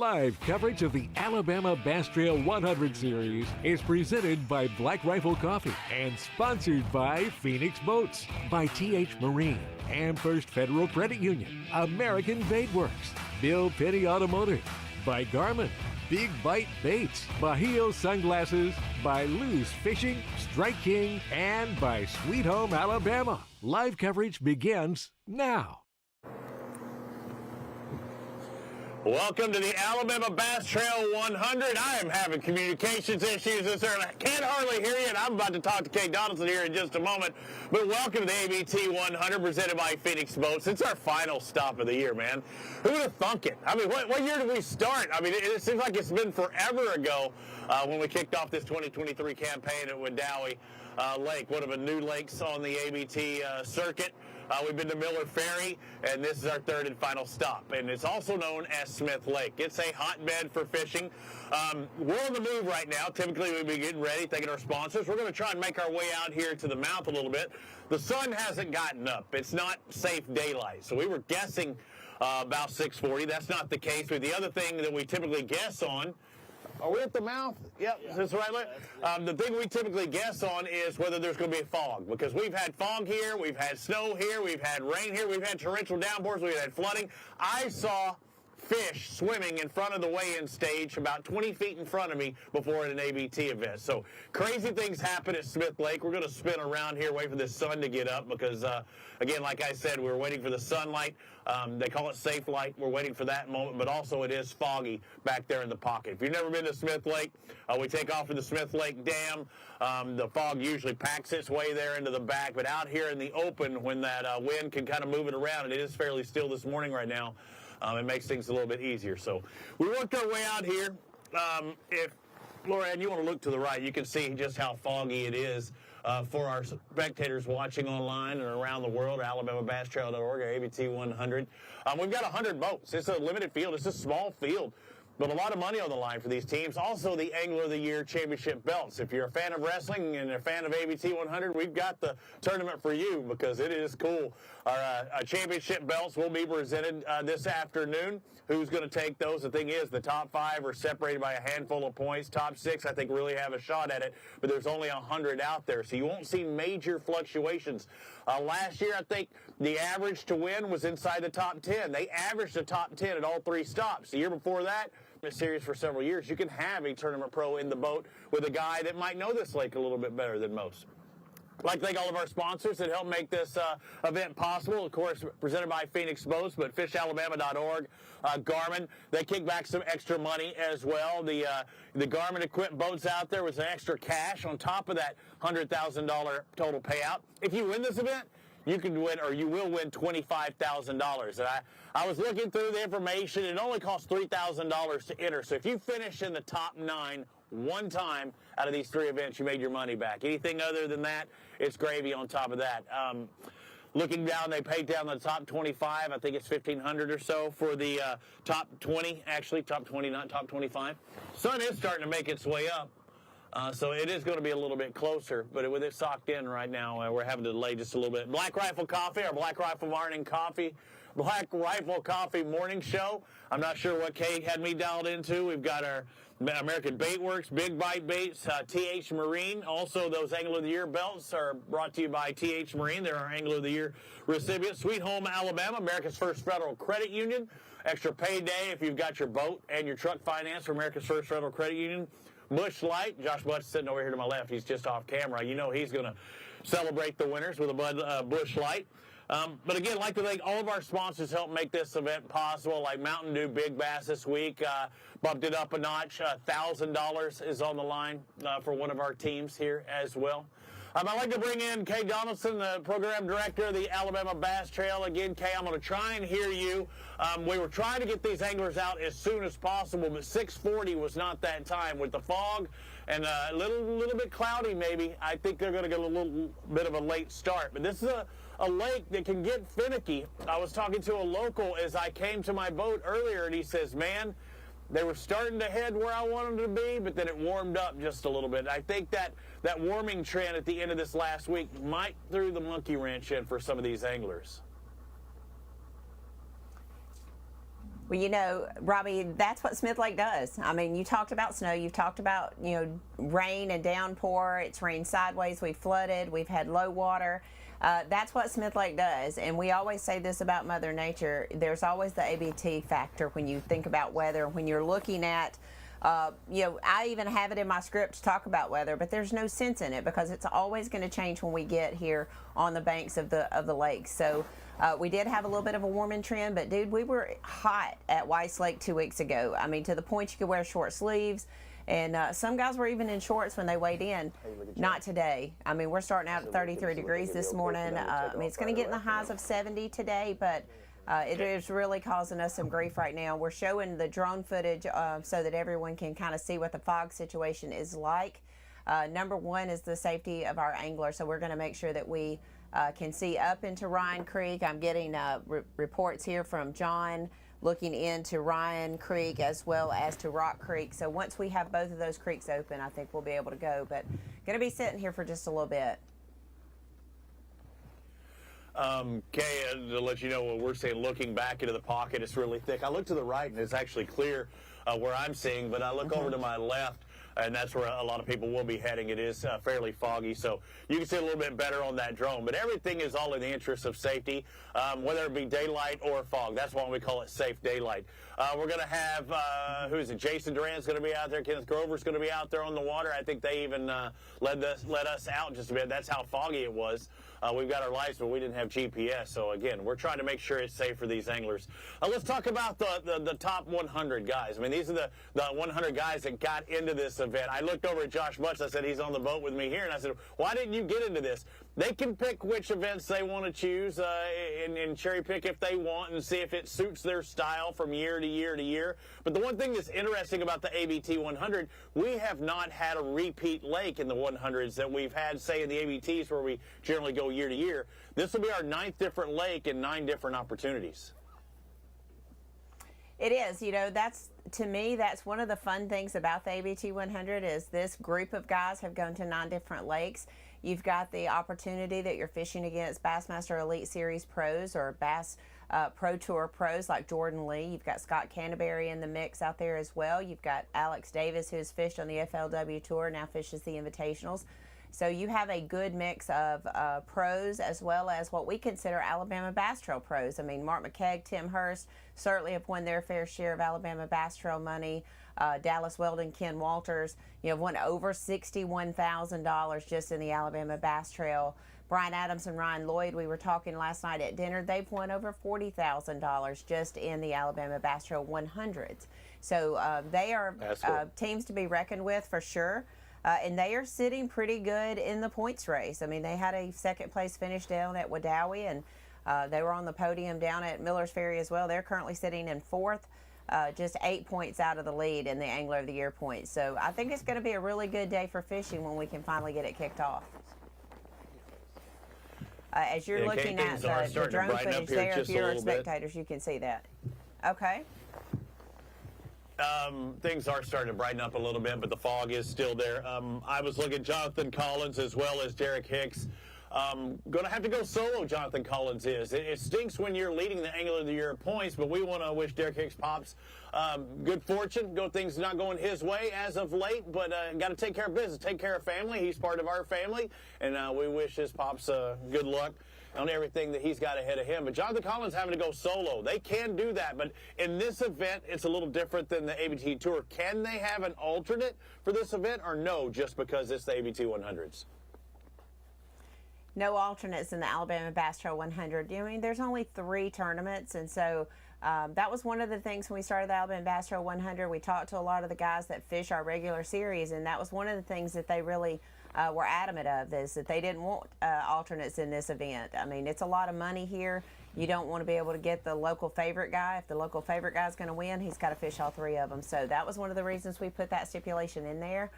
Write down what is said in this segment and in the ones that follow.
Live coverage of the Alabama Bass Trail 100 Series is presented by Black Rifle Coffee and sponsored by Phoenix Boats, by T.H. Marine, Amherst Federal Credit Union, American Bait Works, Bill Penny Automotive, by Garmin, Big Bite Baits, Bajio Sunglasses, by Loose Fishing, Strike King, and by Sweet Home Alabama. Live coverage begins now. Welcome to the Alabama Bass Trail 100. I am having communications issues this early. I can't hardly hear you, and I'm about to talk to Kay Donaldson here in just a moment. But welcome to the ABT100 presented by Phoenix Boats. It's our final stop of the year, man. Who would have thunk it? I mean, what year did we start? I mean, it seems like it's been forever ago when we kicked off this 2023 campaign at Wedowee Lake, one of the new lakes on the ABT circuit. We've been to Miller Ferry, and this is our third and final stop. And it's also known as Smith Lake. It's a hotbed for fishing. We're on the move right now. Typically, we'd be getting ready, thanking our sponsors. We're going to try and make our way out here to the mouth a little bit. The sun hasn't gotten up. It's not safe daylight. So we were guessing about 6:40. That's not the case. But the other thing that we typically guess on, are we at the mouth? Yep, yeah. Is this right? The thing we typically guess on is whether there's going to be a fog, because we've had fog here, we've had snow here, we've had rain here, we've had torrential downpours, we've had flooding. I saw fish swimming in front of the weigh-in stage about 20 feet in front of me before at an ABT event. So crazy things happen at Smith Lake. We're going to spin around here, wait for the sun to get up because, again, like I said, we're waiting for the sunlight. They call it safe light. We're waiting for that moment, but also it is foggy back there in the pocket. If you've never been to Smith Lake, we take off to the Smith Lake Dam. The fog usually packs its way there into the back, but out here in the open, when that wind can kind of move it around, and it is fairly still this morning right now, it makes things a little bit easier. So we worked our way out here. If, Lauren, you want to look to the right, you can see just how foggy it is for our spectators watching online and around the world, AlabamaBassTrail.org, ABT100. We've got 100 boats. It's a limited field. It's a small field, but a lot of money on the line for these teams. Also, the Angler of the Year championship belts. If you're a fan of wrestling and a fan of ABT 100, we've got the tournament for you because it is cool. Our championship belts will be presented this afternoon. Who's going to take those? The thing is, the top 5 are separated by a handful of points. Top 6, I think, really have a shot at it, but there's only 100 out there, so you won't see major fluctuations. Last year, I think the average to win was inside the top 10. They averaged the top 10 at all 3 stops. The year before that, a series for several years, you can have a tournament pro in the boat with a guy that might know this lake a little bit better than most. I'd like to thank all of our sponsors that helped make this event possible. Of course, presented by Phoenix Boats, but fishalabama.org, Garmin, they kick back some extra money as well. The Garmin equipped boats out there with some extra cash on top of that $100,000 total payout. If you win this event, you can win, or you will win $25,000. And I was looking through the information. It only costs $3,000 to enter. So if you finish in the top 9 one time out of these 3 events, you made your money back. Anything other than that, it's gravy on top of that. Looking down, they paid down the top 25. I think it's 1,500 or so for the top 20. Actually, top 20, not top 25. Sun is starting to make its way up. So it is going to be a little bit closer, but with it socked in right now, we're having to delay just a little bit. Black Rifle Coffee, our Black Rifle Morning Coffee, Black Rifle Coffee Morning Show. I'm not sure what Kay had me dialed into. We've got our American Bait Works, Big Bite Baits, T.H. Marine. Also, those Angler of the Year belts are brought to you by T.H. Marine. They're our Angler of the Year recipients. Sweet Home Alabama, America's First Federal Credit Union. Extra payday if you've got your boat and your truck finance for America's First Federal Credit Union. Busch Light, Josh Butt's sitting over here to my left. He's just off camera. You know he's going to celebrate the winners with a Busch Light. But again, I'd like to thank all of our sponsors help make this event possible, like Mountain Dew Big Bass this week. Bumped it up a notch. $1,000 is on the line for one of our teams here as well. I'd like to bring in Kay Donaldson, the program director of the Alabama Bass Trail. Again, Kay, I'm going to try and hear you. We were trying to get these anglers out as soon as possible, but 6:40 was not that time. With the fog and a little bit cloudy maybe, I think they're going to get a little bit of a late start. But this is a lake that can get finicky. I was talking to a local as I came to my boat earlier, and he says, man, they were starting to head where I wanted them to be, but then it warmed up just a little bit. I think that warming trend at the end of this last week might throw the monkey wrench in for some of these anglers. Well, you know, Robbie, that's what Smith Lake does. I mean, you talked about snow. You've talked about, you know, rain and downpour. It's rained sideways. We've flooded. We've had low water. That's what Smith Lake does. And we always say this about Mother Nature. There's always the ABT factor when you think about weather. When you're looking at, you know, I even have it in my script to talk about weather, but there's no sense in it because it's always going to change when we get here on the banks of the lake. So we did have a little bit of a warming trend, but dude, we were hot at Weiss Lake 2 weeks ago. I mean, to the point you could wear short sleeves. And some guys were even in shorts when they weighed in. Not today. I mean, we're starting out at 33 degrees this morning. I mean, it's going to get in the highs of 70 today, but it is really causing us some grief right now. We're showing the drone footage so that everyone can kind of see what the fog situation is like. Number one is the safety of our anglers, so we're going to make sure that we can see up into Ryan Creek. I'm getting reports here from John looking into Ryan Creek as well as to Rock Creek. So once we have both of those creeks open, I think we'll be able to go. But going to be sitting here for just a little bit. Kay, to let you know what we're saying, looking back into the pocket, it's really thick. I look to the right, and it's actually clear where I'm seeing, but I look over to my left, and that's where a lot of people will be heading. It is fairly foggy, so you can see a little bit better on that drone. But everything is all in the interest of safety, whether it be daylight or fog. That's why we call it safe daylight. We're going to have, who is it, Jason Duran's going to be out there. Kenneth Grover's going to be out there on the water. I think they even let us out just a bit. That's how foggy it was. We've got our lights, but we didn't have GPS. So, again, we're trying to make sure it's safe for these anglers. Let's talk about the top 100 guys. I mean, these are the 100 guys that got into this event. I looked over at Josh Butts. I said, he's on the boat with me here. And I said, why didn't you get into this? They can pick which events they want to choose and cherry pick if they want and see if it suits their style from year to year to year. But the one thing that's interesting about the ABT 100, we have not had a repeat lake in the 100s that we've had, say, in the ABTs where we generally go year to year. This will be our 9th different lake and 9 different opportunities. It is, you know, to me, that's one of the fun things about the ABT 100 is this group of guys have gone to 9 different lakes. You've got the opportunity that you're fishing against Bassmaster Elite Series pros or Bass Pro Tour pros like Jordan Lee. You've got Scott Canterbury in the mix out there as well. You've got Alex Davis, who's fished on the FLW Tour, now fishes the Invitationals. So you have a good mix of pros as well as what we consider Alabama Bass Trail pros. I mean, Mark McKeag, Tim Hurst certainly have won their fair share of Alabama Bass Trail money. Dallas Weldon, Ken Walters, you know, won over $61,000 just in the Alabama Bass Trail. Brian Adams and Ryan Lloyd, we were talking last night at dinner, they've won over $40,000 just in the Alabama Bass Trail 100s. So they are teams to be reckoned with for sure. And they are sitting pretty good in the points race. I mean, they had a second place finish down at Wadowee, and they were on the podium down at Miller's Ferry as well. They're currently sitting in 4th, just 8 points out of the lead in the Angler of the Year points. So I think it's going to be a really good day for fishing when we can finally get it kicked off. As you're looking at the drone footage there, if you're spectators, you can see that. Okay. Things are starting to brighten up a little bit, but the fog is still there. I was looking at Jonathan Collins as well as Derek Hicks. Going to have to go solo, Jonathan Collins is. It stinks when you're leading the Angler of the Year points, but we want to wish Derek Hicks Pops good fortune. Things not going his way as of late, but got to take care of business, take care of family. He's part of our family, and we wish his Pops good luck on everything that he's got ahead of him. But Jonathan Collins having to go solo. They can do that, but in this event, it's a little different than the ABT Tour. Can they have an alternate for this event, or no, just because it's the ABT 100s? No alternates in the Alabama Bass Trail 100. I mean, there's only 3 tournaments, and so that was one of the things when we started the Alabama Bass Trail 100. We talked to a lot of the guys that fish our regular series, and that was one of the things that they really were adamant of, is that they didn't want alternates in this event. I mean, it's a lot of money here. You don't want to be able to get the local favorite guy. If the local favorite guy is going to win, he's got to fish all 3 of them. So that was one of the reasons we put that stipulation in there.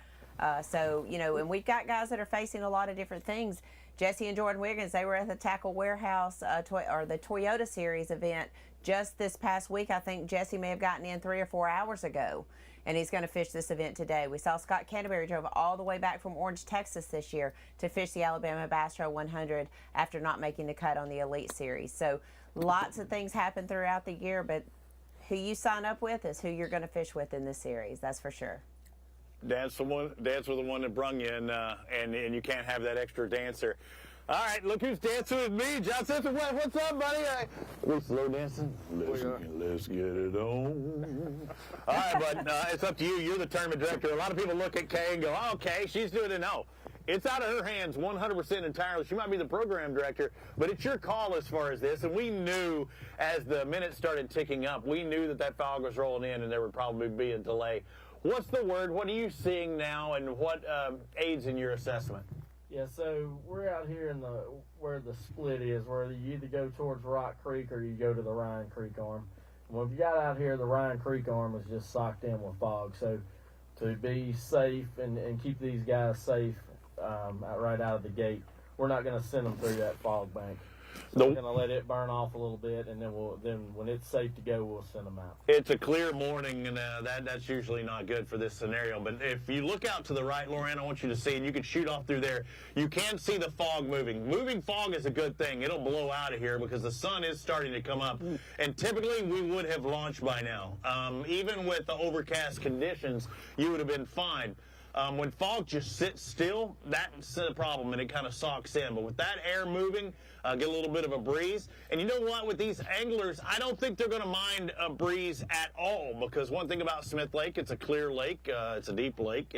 So, you know, and we've got guys that are facing a lot of different things. Jesse and Jordan Wiggins, they were at the Tackle Warehouse or the Toyota Series event just this past week. I think Jesse may have gotten in 3 or 4 hours ago, and he's going to fish this event today. We saw Scott Canterbury drove all the way back from Orange, Texas this year to fish the Alabama Bass Trail 100 after not making the cut on the Elite Series. So lots of things happen throughout the year, but who you sign up with is who you're going to fish with in this series. That's for sure. Dance was the one that brung you, and you can't have that extra dancer. All right, look who's dancing with me, John Simpson. What's up, buddy? We slow dancing. Let's get it on. All right, but it's up to you. You're the tournament director. A lot of people look at Kay and go, "Oh, okay, she's doing it." No, it's out of her hands 100% entirely. She might be the program director, but it's your call as far as this. And we knew as the minutes started ticking up, we knew that fog was rolling in, and there would probably be a delay. What's the word? What are you seeing now, and what aids in your assessment? Yeah, so we're out here in where the split is, where you either go towards Rock Creek or you go to the Ryan Creek arm. Well, if you got out here, the Ryan Creek arm is just socked in with fog. So to be safe and keep these guys safe right out of the gate, we're not going to send them through that fog bank. So we're going to let it burn off a little bit, and then when it's safe to go, we'll send them out. It's a clear morning, and that's usually not good for this scenario. But if you look out to the right, Lauren, I want you to see, and you can shoot off through there, you can see the fog moving. Moving fog is a good thing. It'll blow out of here because the sun is starting to come up. And typically, we would have launched by now. Even with the overcast conditions, you would have been fine. When fog just sits still, that's the problem, and it kind of socks in. But with that air moving, get a little bit of a breeze. And you know what? With these anglers, I don't think they're going to mind a breeze at all, because one thing about Smith Lake, it's a clear lake. It's a deep lake.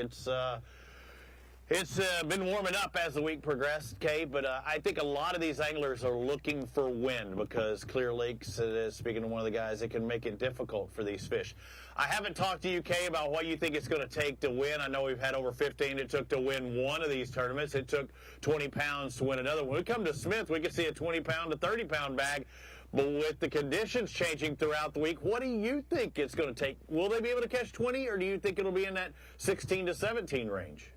It's been warming up as the week progressed, Kay, but I think a lot of these anglers are looking for wind because clear lakes, speaking to one of the guys, it can make it difficult for these fish. I haven't talked to you, Kay, about what you think it's going to take to win. I know we've had over 15 it took to win one of these tournaments. It took 20 pounds to win another. When we come to Smith, we can see a 20-pound to 30-pound bag. But with the conditions changing throughout the week, what do you think it's going to take? Will they be able to catch 20, or do you think it'll be in that 16 to 17 range?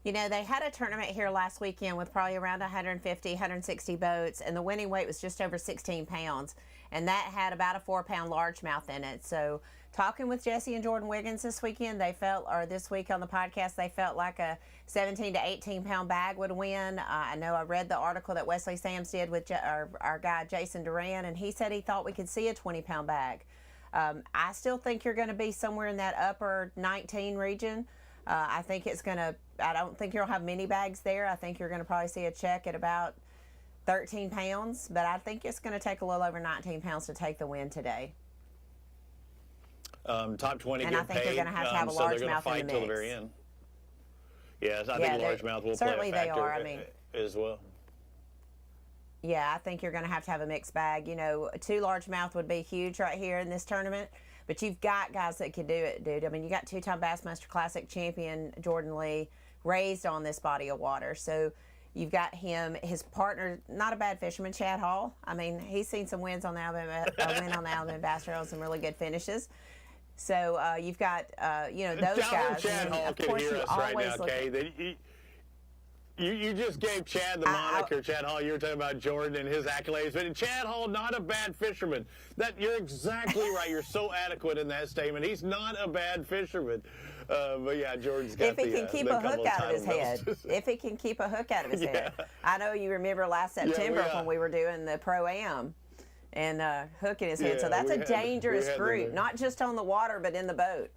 You know, they had a tournament here last weekend with probably around 150, 160 boats, and the winning weight was just over 16 pounds, and that had about a 4-pound largemouth in it. So talking with Jesse and Jordan Wiggins this weekend, this week on the podcast, they felt like a 17 to 18-pound bag would win. I know I read the article that Wesley Sams did with our guy Jason Duran, and he said he thought we could see a 20-pound bag. I still think you're going to be somewhere in that upper 19 region. I think I don't think you'll have many bags there. I think you're going to probably see a check at about 13 pounds, but I think it's going to take a little over 19 pounds to take the win today. Top 20 and get I think paid, you're going to have a so they're going to largemouth fight in the till the mix. very end. Yes, I think largemouth will certainly play a factor they are. I mean, as well. Yeah, I think you're going to have a mixed bag. You know, 2 largemouth would be huge right here in this tournament. But you've got guys that can do it, dude. I mean, you got 2-time Bassmaster Classic champion Jordan Lee raised on this body of water. So you've got him, his partner, not a bad fisherman, Chad Hall. I mean, he's seen some wins on the Alabama, Bass Trail and some really good finishes. So you've got, those guys. Chad Hall can hear us right now, Kay. You just gave Chad the moniker, Chad Hall. You were talking about Jordan and his accolades. But Chad Hall, not a bad fisherman. You're exactly right. You're so adequate in that statement. He's not a bad fisherman. But yeah, Jordan's got if he can keep a hook out of his head. If he can keep a hook out of his head. I know you remember last September when we were doing the Pro-Am and hooking his head. So that's a dangerous group, not just on the water, but in the boat.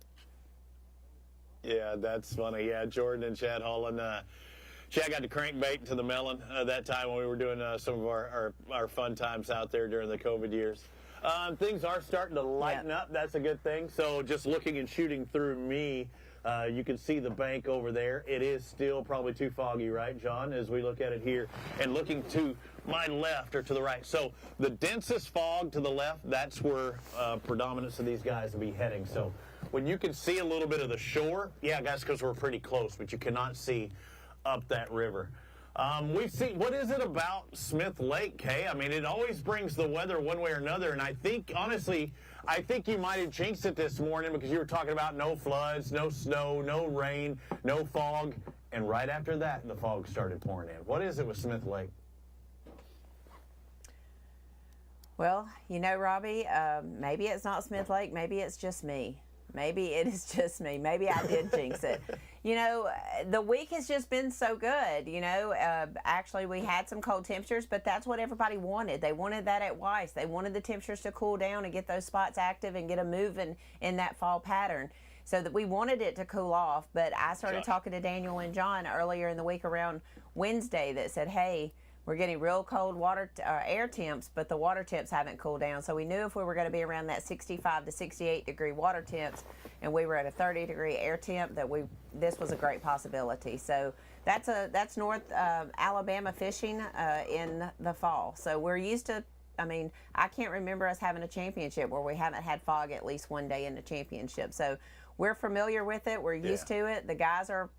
Yeah, that's funny. Yeah, Jordan and Chad Hall. And Chad got to crankbait into the melon that time when we were doing some of our fun times out there during the COVID years. Things are starting to lighten up. That's a good thing. So just looking and shooting through me, you can see the bank over there. It is still probably too foggy, right, John, as we look at it here. And looking to my left or to the right. So the densest fog to the left, that's where predominance of these guys will be heading. So when you can see a little bit of the shore, yeah, that's because we're pretty close, but you cannot see up that river. We've seen, what is it about Smith Lake, Kay? I mean, it always brings the weather one way or another, and I think, honestly, you might have jinxed it this morning because you were talking about no floods, no snow, no rain, no fog, and right after that, the fog started pouring in. What is it with Smith Lake? Well, you know, Robbie, maybe it's not Smith Lake, maybe it's just me. Maybe it is just me. Maybe I did jinx it. You know, the week has just been so good. You know, actually we had some cold temperatures, but that's what everybody wanted. They wanted that at Weiss. They wanted the temperatures to cool down and get those spots active and get them moving in that fall pattern. So that we wanted it to cool off. But I started talking to Daniel and John earlier in the week around Wednesday that said, hey, we're getting real cold air temps, but the water temps haven't cooled down. So we knew if we were going to be around that 65 to 68 degree water temps, and we were at a 30 degree air temp, that this was a great possibility. So that's North Alabama fishing in the fall. So we're used to. I mean, I can't remember us having a championship where we haven't had fog at least one day in the championship. So we're familiar with it. We're used to it. The guys are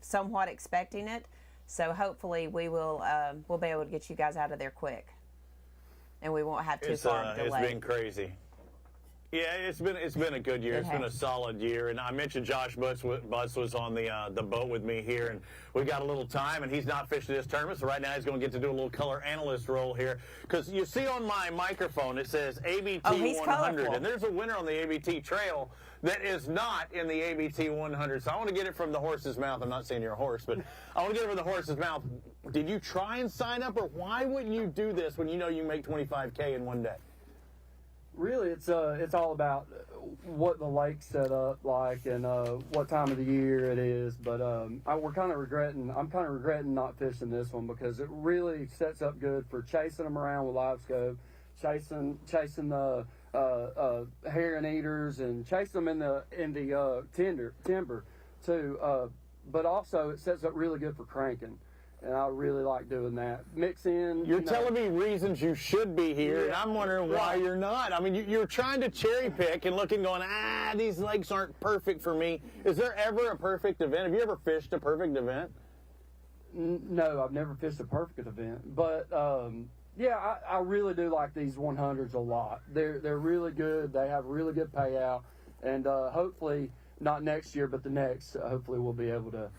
somewhat expecting it. So hopefully we'll be able to get you guys out of there quick, and we won't have too far delay. It's been crazy. Yeah, it's been a good year. It's been a solid year, and I mentioned Josh Butts was on the boat with me here, and we got a little time, and he's not fishing this tournament, so right now he's going to get to do a little color analyst role here, because you see on my microphone it says ABT100, and there's a winner on the ABT trail that is not in the ABT100. So I want to get it from the horse's mouth. I'm not saying you're a horse, but I want to get it from the horse's mouth. Did you try and sign up, or why wouldn't you do this when you know you make 25K in one day? Really, it's all about what the lake's set up like and what time of the year it is. But I'm kind of regretting not fishing this one, because it really sets up good for chasing them around with live scope, chasing the herring eaters, and chase them in the timber too. But also it sets up really good for cranking. And I really like doing that. Mix in. You're telling me reasons you should be here, and I'm wondering why you're not. I mean, you're trying to cherry pick and looking, going, these lakes aren't perfect for me. Is there ever a perfect event? Have you ever fished a perfect event? No, I've never fished a perfect event. But, I really do like these 100s a lot. They're really good. They have really good payout. And hopefully, not next year, but the next, hopefully we'll be able to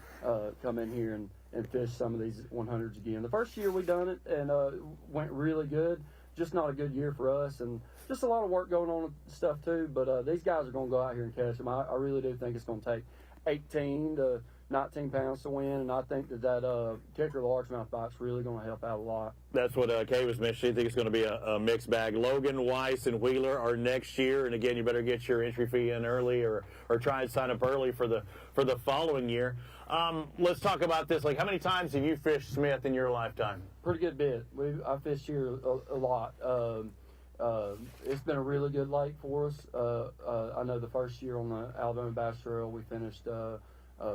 come in here and fish some of these 100s again. The first year we done it and went really good. Just not a good year for us, and just a lot of work going on with stuff too. But these guys are going to go out here and catch them. I really do think it's going to take 18 to 19 pounds to win, and I think that kicker largemouth bite's really going to help out a lot. That's what Kay was mentioning. I think it's going to be a mixed bag. Logan, Weiss, and Wheeler are next year, and again, you better get your entry fee in early, or try and sign up early for the following year. Let's talk about this. Like, how many times have you fished Smith in your lifetime? Pretty good bit. I fished here a lot. It's been a really good lake for us. I know the first year on the Alabama Bass Trail we finished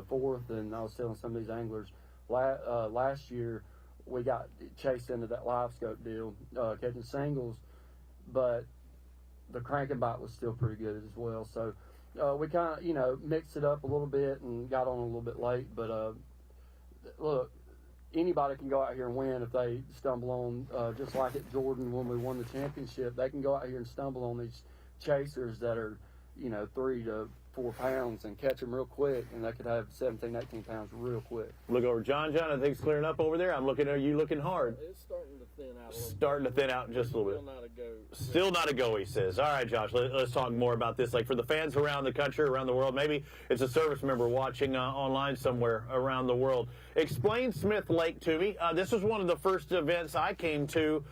fourth, and I was telling some of these anglers last year we got chased into that live scope deal, catching singles, but the cranking bite was still pretty good as well. So we kind of, mixed it up a little bit and got on a little bit late. But look, anybody can go out here and win if they stumble on, just like at Jordan when we won the championship. They can go out here and stumble on these chasers that are, 3 to 4 pounds and catch them real quick, and they could have 17, 18 pounds real quick. Look over, John, I think it's clearing up over there. I'm looking at you looking hard. It's starting to thin out a little Starting to thin out just a little bit. Still not a go. Still not a go, he says. All right, Josh, let's talk more about this. Like, for the fans around the country, around the world, maybe it's a service member watching online somewhere around the world. Explain Smith Lake to me. This was one of the first events I came to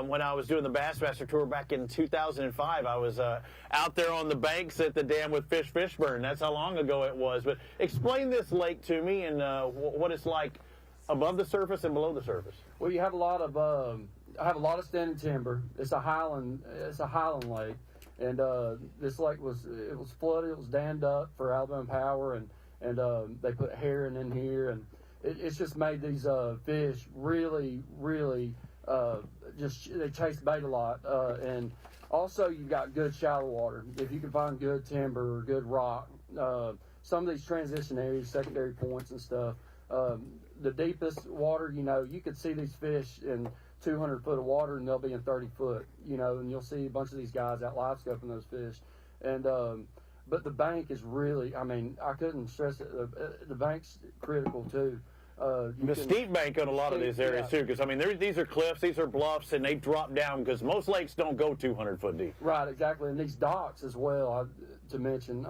when I was doing the Bassmaster Tour back in 2005. I was out there on the banks at the dam with Fishburne. That's how long ago it was. But explain this lake to me and what it's like above the surface and below the surface. Well, you have a lot of standing timber. It's a highland lake, and this lake was flooded. It was dammed up for Alabama Power, and they put herring in here, and it's just made these fish really they chase bait a lot, and also you've got good shallow water. If you can find good timber or good rock, some of these transition areas, secondary points and stuff, the deepest water, you could see these fish in 200 foot of water and they'll be in 30 foot, and you'll see a bunch of these guys out live scoping those fish. And but the bank is really, I couldn't stress it, the bank's critical too. The steep bank on a lot of these areas too, because these are cliffs, these are bluffs, and they drop down because most lakes don't go 200 foot deep. Right, exactly, and these docks as well. To mention,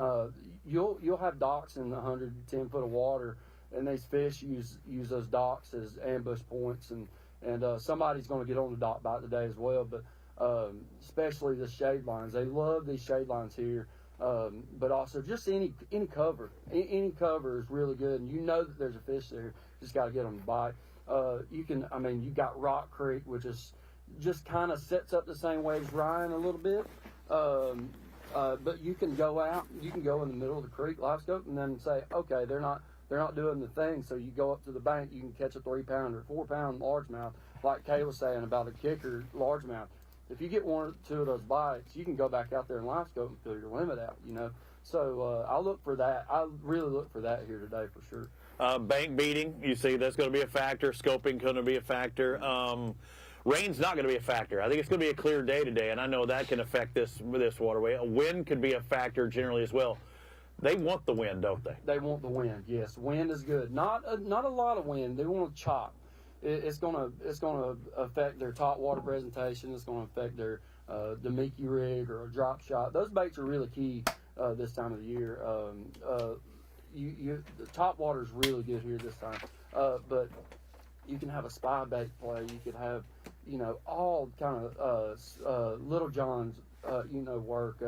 you'll have docks in 110 foot of water, and these fish use those docks as ambush points, and somebody's going to get on the dock bite today as well. But especially the shade lines, they love these shade lines here. But also just any cover, any cover is really good, and you know that there's a fish there. Just got to get them to bite. You got Rock Creek, which is just kind of sets up the same way as Ryan a little bit. But you can go out, you can go in the middle of the creek, live scope, and then say, okay, they're not doing the thing. So you go up to the bank, you can catch a 3-pound or 4-pound largemouth, like Kay was saying about a kicker largemouth. If you get 1 or 2 of those bites, you can go back out there and live scope and fill your limit out, you know. So I look for that. I really look for that here today for sure. Bank beating, you see, that's going to be a factor. Scoping going to be a factor. Rain's not going to be a factor. I think it's going to be a clear day today, and I know that can affect this waterway. A wind could be a factor generally as well. They want the wind, don't they? They want the wind. Yes, wind is good. Not a lot of wind. They want to chop. It's gonna affect their top water presentation. It's gonna affect their Demiki rig or a drop shot. Those baits are really key this time of the year. The top water is really good here this time, but you can have a spy bait play. You could have, all kind of Little John's, work.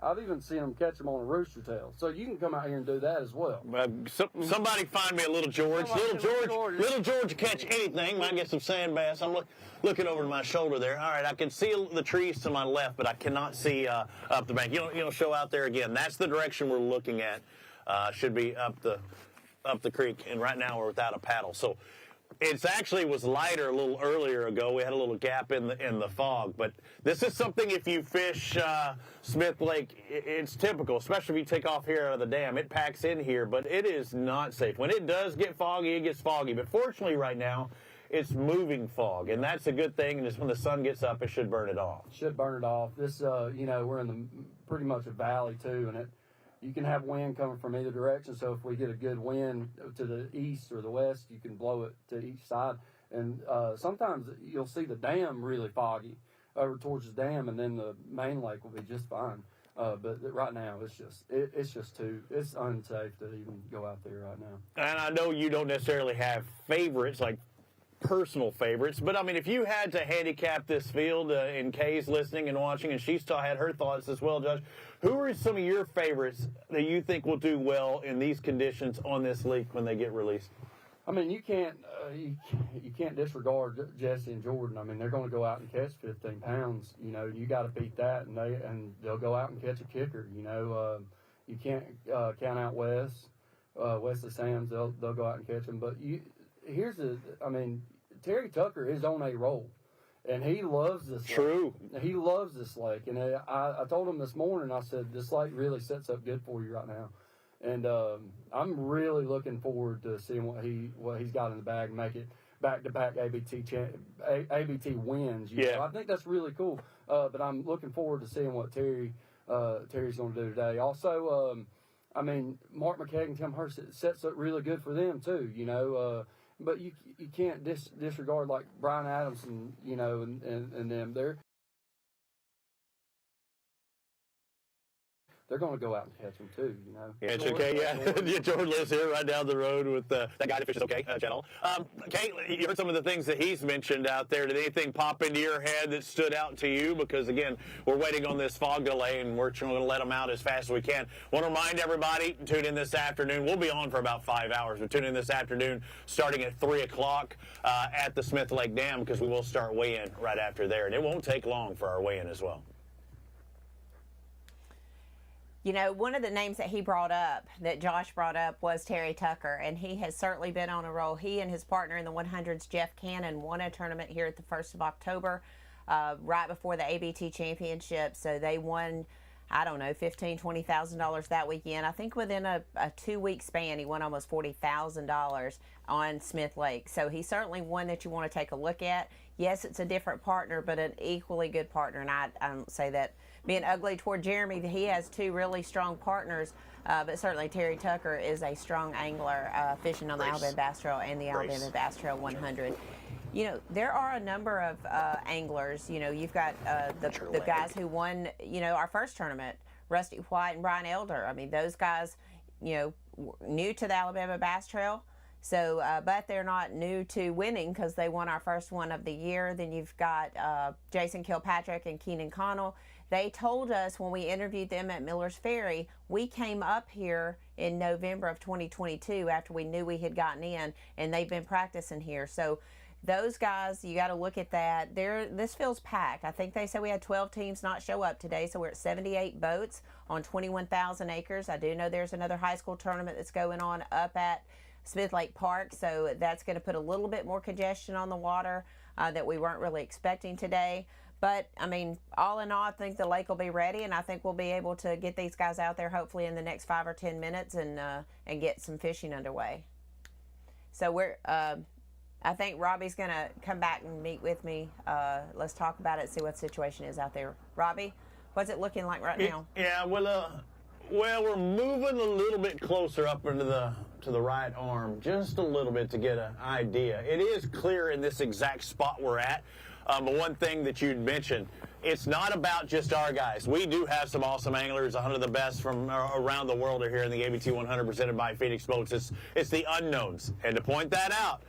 I've even seen them catch them on a rooster tail. So you can come out here and do that as well. Somebody find me a Little George. Little George catch anything. Might get some sand bass. I'm looking over to my shoulder there. All right, I can see the trees to my left, but I cannot see up the bank. You don't show out there again. That's the direction we're looking at. Should be up the creek, and right now we're without a paddle. So it actually was lighter a little earlier ago. We had a little gap in the fog, but this is something if you fish Smith Lake, it's typical, especially if you take off here out of the dam. It packs in here, but it is not safe. When it does get foggy, it gets foggy. But fortunately right now, it's moving fog, and that's a good thing. And just when the sun gets up, it should burn it off. Should burn it off. This, we're in pretty much a valley too, and you can have wind coming from either direction. So if we get a good wind to the east or the west, you can blow it to each side. And sometimes you'll see the dam really foggy over towards the dam, and then the main lake will be just fine. But right now, it's unsafe to even go out there right now. And I know you don't necessarily have favorites, like personal favorites, but I mean, if you had to handicap this field, and Kay's listening and watching, and she's still had her thoughts as well, Judge, who are some of your favorites that you think will do well in these conditions on this lake when they get released? I mean, you can't disregard Jesse and Jordan. I mean, they're going to go out and catch 15 pounds. You got to beat that, and they'll go out and catch a kicker. You can't count out Wesley Sams. They'll go out and catch them. But Terry Tucker is on a roll, and he loves this lake. True. He loves this lake, and I told him this morning, I said, this lake really sets up good for you right now. And I'm really looking forward to seeing what he's got in the bag and make it back-to-back ABT wins. Yeah. I think that's really cool. But I'm looking forward to seeing what Terry's going to do today. Also, Mark McKeag and Tim Hurst, it sets up really good for them too. But you can't disregard like Brian Adams and them. They're going to go out and catch them too, Yeah, it's okay. Yeah, Jordan lives here right down the road with that guy that fishes okay, channel. Kate, you heard some of the things that he's mentioned out there. Did anything pop into your head that stood out to you? Because again, we're waiting on this fog delay, and we're going to let them out as fast as we can. Want to remind everybody, tune in this afternoon. We'll be on for about 5 hours, but tune in this afternoon, starting at 3 o'clock at the Smith Lake Dam, because we will start weigh-in right after there, and it won't take long for our weigh-in as well. One of the names that he brought up, that Josh brought up, was Terry Tucker, and he has certainly been on a roll. He and his partner in the 100s, Jeff Cannon, won a tournament here at the 1st of October, right before the ABT Championship. So they won, $15,000, $20,000 that weekend. I think within a 2-week span, he won almost $40,000 on Smith Lake. So he's certainly one that you want to take a look at. Yes, it's a different partner, but an equally good partner. And I don't say that being ugly toward Jeremy. He has 2 really strong partners, but certainly Terry Tucker is a strong angler fishing on the Alabama Bass Trail and the Alabama Bass Trail 100. There are a number of anglers. You've got the guys who won, our first tournament, Rusty White and Brian Elder. I mean, those guys, new to the Alabama Bass Trail. So, but they're not new to winning because they won our first one of the year. Then you've got Jason Kilpatrick and Keenan Connell. They told us when we interviewed them at Miller's Ferry, we came up here in November of 2022 after we knew we had gotten in, and they've been practicing here. So those guys, you got to look at that. This field's packed. I think they said we had 12 teams not show up today, so we're at 78 boats on 21,000 acres. I do know there's another high school tournament that's going on up at Smith Lake Park, so that's going to put a little bit more congestion on the water that we weren't really expecting today. But, I mean, all in all, I think the lake will be ready, and I think we'll be able to get these guys out there hopefully in the next 5 or 10 minutes and get some fishing underway. So I think Robbie's going to come back and meet with me. Let's talk about it, see what the situation is out there. Robbie, what's it looking like right now? Yeah, well, we're moving a little bit closer up into to the right arm, just a little bit to get an idea. It is clear in this exact spot we're at. But one thing that you'd mentioned, it's not about just our guys. We do have some awesome anglers. 100 of the best from around the world are here in the ABT100 presented by Phoenix Boats. It's the unknowns. And to point that out,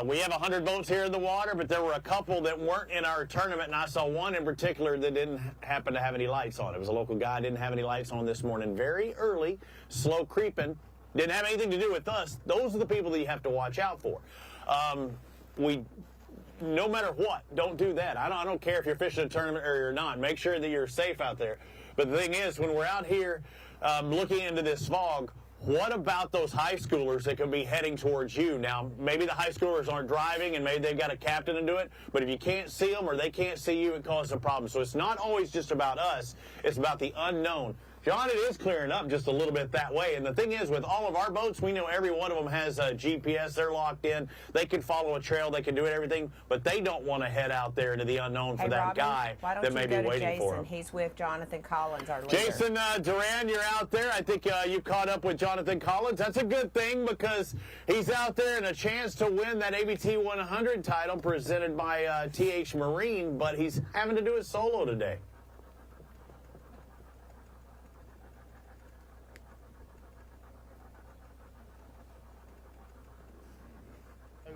we have 100 boats here in the water, but there were a couple that weren't in our tournament, and I saw one in particular that didn't happen to have any lights on. It was a local guy, didn't have any lights on this morning. Very early, slow creeping, didn't have anything to do with us. Those are the people that you have to watch out for. No matter what, don't do that. I don't care if you're fishing a tournament or you're not. Make sure that you're safe out there. But the thing is, when we're out here looking into this fog, what about those high schoolers that could be heading towards you? Now, maybe the high schoolers aren't driving and maybe they've got a captain to do it, but if you can't see them or they can't see you, it causes a problem. So it's not always just about us. It's about the unknown. John, it is clearing up just a little bit that way. And the thing is, with all of our boats, we know every one of them has a GPS. They're locked in. They can follow a trail. They can do everything. But they don't want to head out there into the unknown for that Robbie, guy that may be waiting for him. He's with Jonathan Collins, our leader. Jason Duran, you're out there. I think you caught up with Jonathan Collins. That's a good thing because he's out there and a chance to win that ABT 100 title presented by TH Marine, but he's having to do it solo today.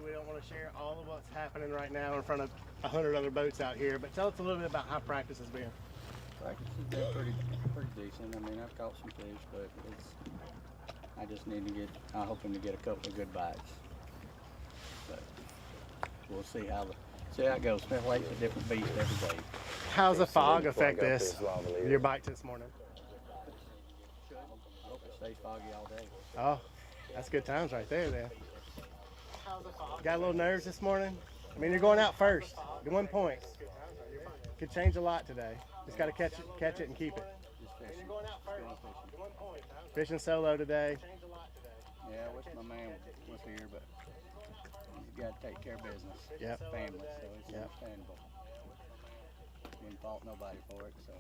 We don't want to share all of what's happening right now in front of 100 other boats out here, but tell us a little bit about how practice has been. Practice has been pretty decent. I mean, I've caught some fish, but I just need to I'm hoping to get a couple of good bites. But we'll see how it goes. Smith Lake's a different beast every day. How's the fog affect your bites this morning? I hope it stays foggy all day. Oh, that's good times right there then. Got a little nerves this morning? I mean, you're going out first. 1 point. Could change a lot today. Just got to catch it and keep it. Fishing solo today. Yeah, I wish my man was here, but you got to take care of business. Yep. It's family, so it's understandable. Didn't fault nobody for it, so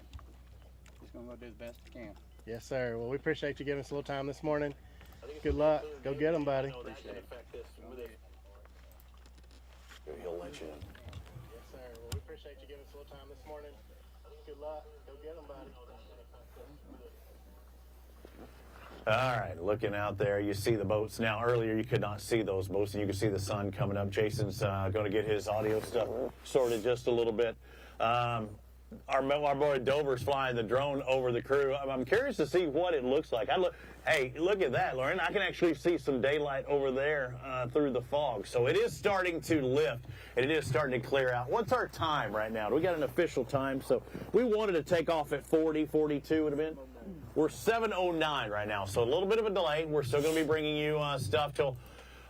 just gonna go do the best we can. Yes, sir. Well, we appreciate you giving us a little time this morning. Good luck. Go get them, buddy. Appreciate it. He'll let you in. Yes, sir. Well, we appreciate you giving us a little time this morning. Good luck. Go get them, buddy. All right, looking out there, you see the boats. Now, earlier you could not see those boats, and you can see the sun coming up. Jason's going to get his audio stuff sorted just a little bit. Our boy Dover's flying the drone over the crew. I'm curious to see what it looks like. Hey, look at that, Lauren. I can actually see some daylight over there through the fog. So it is starting to lift, and it is starting to clear out. What's our time right now? We got an official time. So we wanted to take off at 40, 42 would have been. We're 7:09 right now, so a little bit of a delay. We're still going to be bringing you stuff till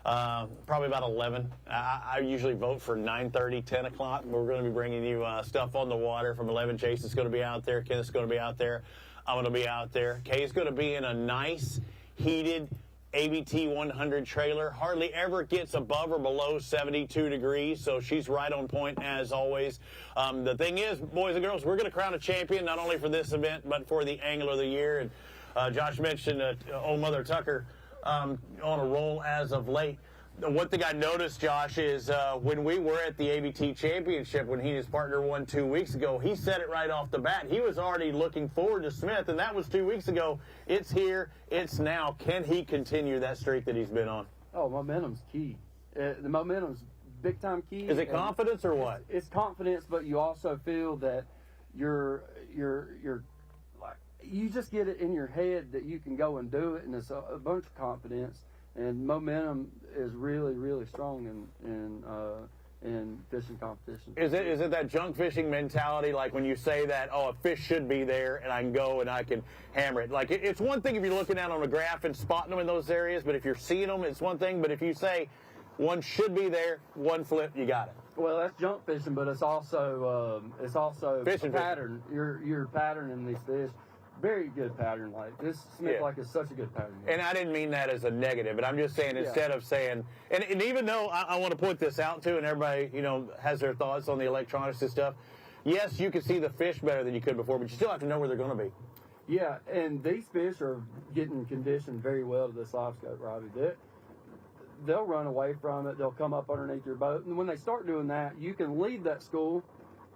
probably about 11. I usually vote for 9:30, 10 o'clock. We're going to be bringing you stuff on the water from 11. Jason's going to be out there. Kenneth's going to be out there. I'm going to be out there. Kay's going to be in a nice, heated ABT 100 trailer. Hardly ever gets above or below 72 degrees, so she's right on point as always. The thing is, boys and girls, we're going to crown a champion not only for this event, but for the Angler of the Year. And Josh mentioned old Mother Tucker on a roll as of late. One thing I noticed, Josh, is when we were at the ABT Championship, when he and his partner won 2 weeks ago, he said it right off the bat. He was already looking forward to Smith, and that was 2 weeks ago. It's here. It's now. Can he continue that streak that he's been on? Oh, momentum's key. The momentum's big-time key. Is it confidence or what? It's confidence, but you also feel that you're like, you just get it in your head that you can go and do it, and it's a bunch of confidence. And momentum is really, really strong in fishing competition. Is it that junk fishing mentality, like when you say that, oh, a fish should be there and I can go and I can hammer it? Like, it's one thing if you're looking out on a graph and spotting them in those areas, but if you're seeing them, it's one thing. But if you say one should be there, one flip, you got it. Well, that's junk fishing, but it's also Fishing. pattern. You're patterning these fish. Very good pattern. Like this Smith Lake is such a good pattern. And I didn't mean that as a negative, but I'm just saying instead of saying, and even though I want to point this out too, and everybody, you know, has their thoughts on the electronics and stuff, yes, you can see the fish better than you could before, but you still have to know where they're going to be. Yeah, and these fish are getting conditioned very well to this live scope, Robbie. They'll run away from it. They'll come up underneath your boat. And when they start doing that, you can leave that school,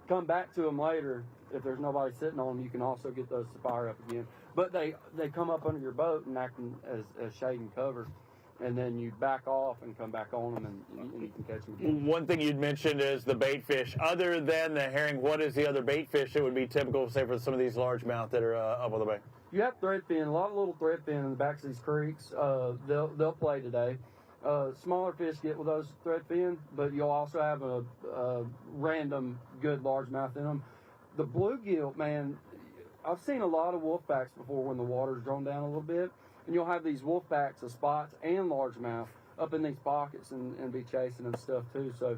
come back to them later. If there's nobody sitting on them, you can also get those to fire up again. But they come up under your boat and acting as shade and cover. And then you back off and come back on them, and you can catch them again. One thing you'd mentioned is the bait fish. Other than the herring, what is the other bait fish that would be typical, say, for some of these largemouth that are up on the bay? You have threadfin, a lot of little threadfin in the backs of these creeks. They'll play today. Smaller fish get with those threadfin, but you'll also have a random good largemouth in them. The bluegill, man, I've seen a lot of wolfbacks before when the water's drawn down a little bit, and you'll have these wolfbacks of spots and largemouth up in these pockets and be chasing and stuff too. So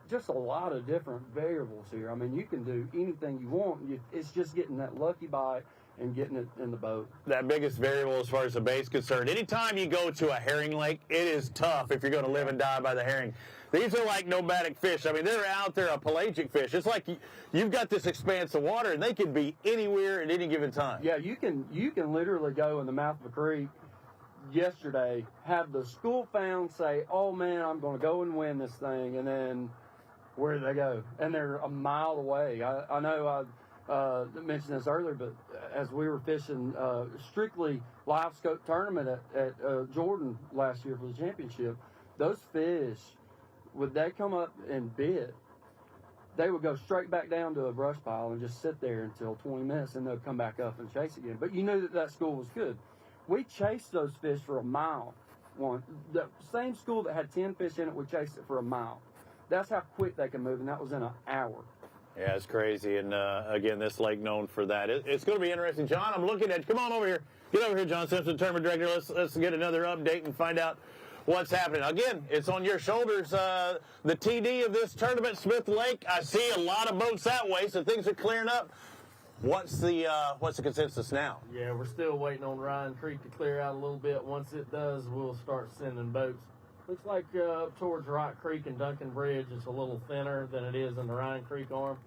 just a lot of different variables here. I mean, you can do anything you want. It's just getting that lucky bite and getting it in the boat. That biggest variable as far as the bait's concerned. Anytime you go to a herring lake, it is tough if you're going to live and die by the herring. These are like nomadic fish. I mean, they're out there, a pelagic fish. It's like you've got this expanse of water, and they can be anywhere at any given time. Yeah, you can literally go in the mouth of a creek yesterday, have the school found say, oh, man, I'm going to go and win this thing, and then where do they go? And they're a mile away. I know I mentioned this earlier, but as we were fishing strictly live scope tournament at Jordan last year for the championship, those fish, would they come up and bit, they would go straight back down to a brush pile and just sit there until 20 minutes, and they'll come back up and chase again. But you knew that school was good. We chased those fish for a mile. The same school that had 10 fish in it, we chased it for a mile. That's how quick they can move, and that was in an hour. Yeah, it's crazy. And again, this lake known for that. It's going to be interesting. John, I'm looking at, come on over here. Get over here, John Simpson, tournament director. Let's get another update and find out what's happening. Again, it's on your shoulders. The TD of this tournament, Smith Lake. I see a lot of boats that way, so things are clearing up. What's the consensus now? Yeah, we're still waiting on Ryan Creek to clear out a little bit. Once it does, we'll start sending boats. Looks like up towards Rock Creek and Duncan Bridge, it's a little thinner than it is in the Ryan Creek arm.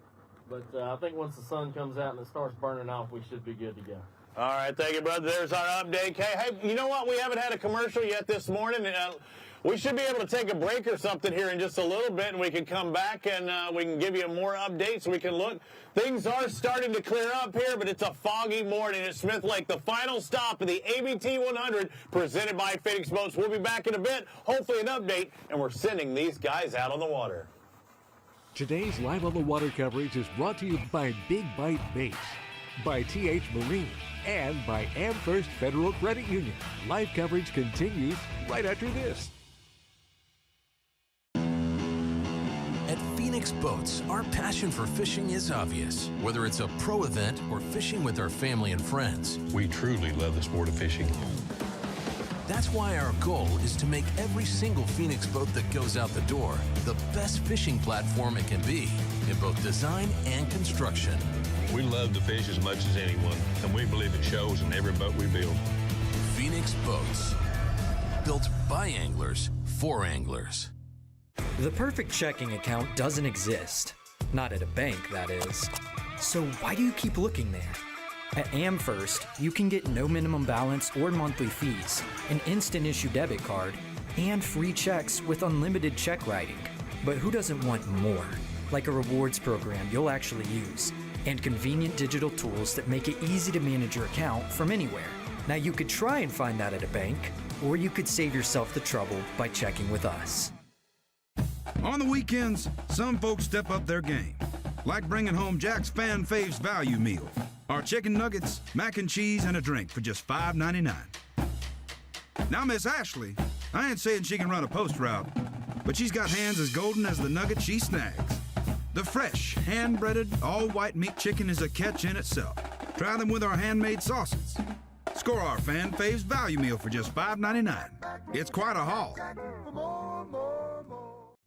But I think once the sun comes out and it starts burning off, we should be good to go. All right, thank you, brother. There's our update. Hey, you know what? We haven't had a commercial yet this morning. We should be able to take a break or something here in just a little bit, and we can come back and we can give you more updates. We can look. Things are starting to clear up here, but it's a foggy morning at Smith Lake. The final stop of the ABT100 presented by Phoenix Boats. We'll be back in a bit, hopefully an update, and we're sending these guys out on the water. Today's Live on the Water coverage is brought to you by Big Bite Baits, by TH Marine, and by AmFirst Federal Credit Union. Live coverage continues right after this. At Phoenix Boats, our passion for fishing is obvious. Whether it's a pro event or fishing with our family and friends, we truly love the sport of fishing. That's why our goal is to make every single Phoenix boat that goes out the door the best fishing platform it can be in both design and construction. We love to fish as much as anyone, and we believe it shows in every boat we build. Phoenix Boats, built by anglers for anglers. The perfect checking account doesn't exist. Not at a bank, that is. So why do you keep looking there? At AmFirst, you can get no minimum balance or monthly fees, an instant issue debit card, and free checks with unlimited check writing. But who doesn't want more? Like a rewards program you'll actually use, and convenient digital tools that make it easy to manage your account from anywhere. Now you could try and find that at a bank, or you could save yourself the trouble by checking with us. On the weekends, some folks step up their game, like bringing home Jack's Fan Faves Value Meal. Our chicken nuggets, mac and cheese, and a drink for just $5.99. Now, Miss Ashley, I ain't saying she can run a post route, but she's got hands as golden as the nugget she snags. The fresh, hand-breaded, all-white meat chicken is a catch in itself. Try them with our handmade sauces. Score our Fan Faves Value Meal for just $5.99. It's quite a haul.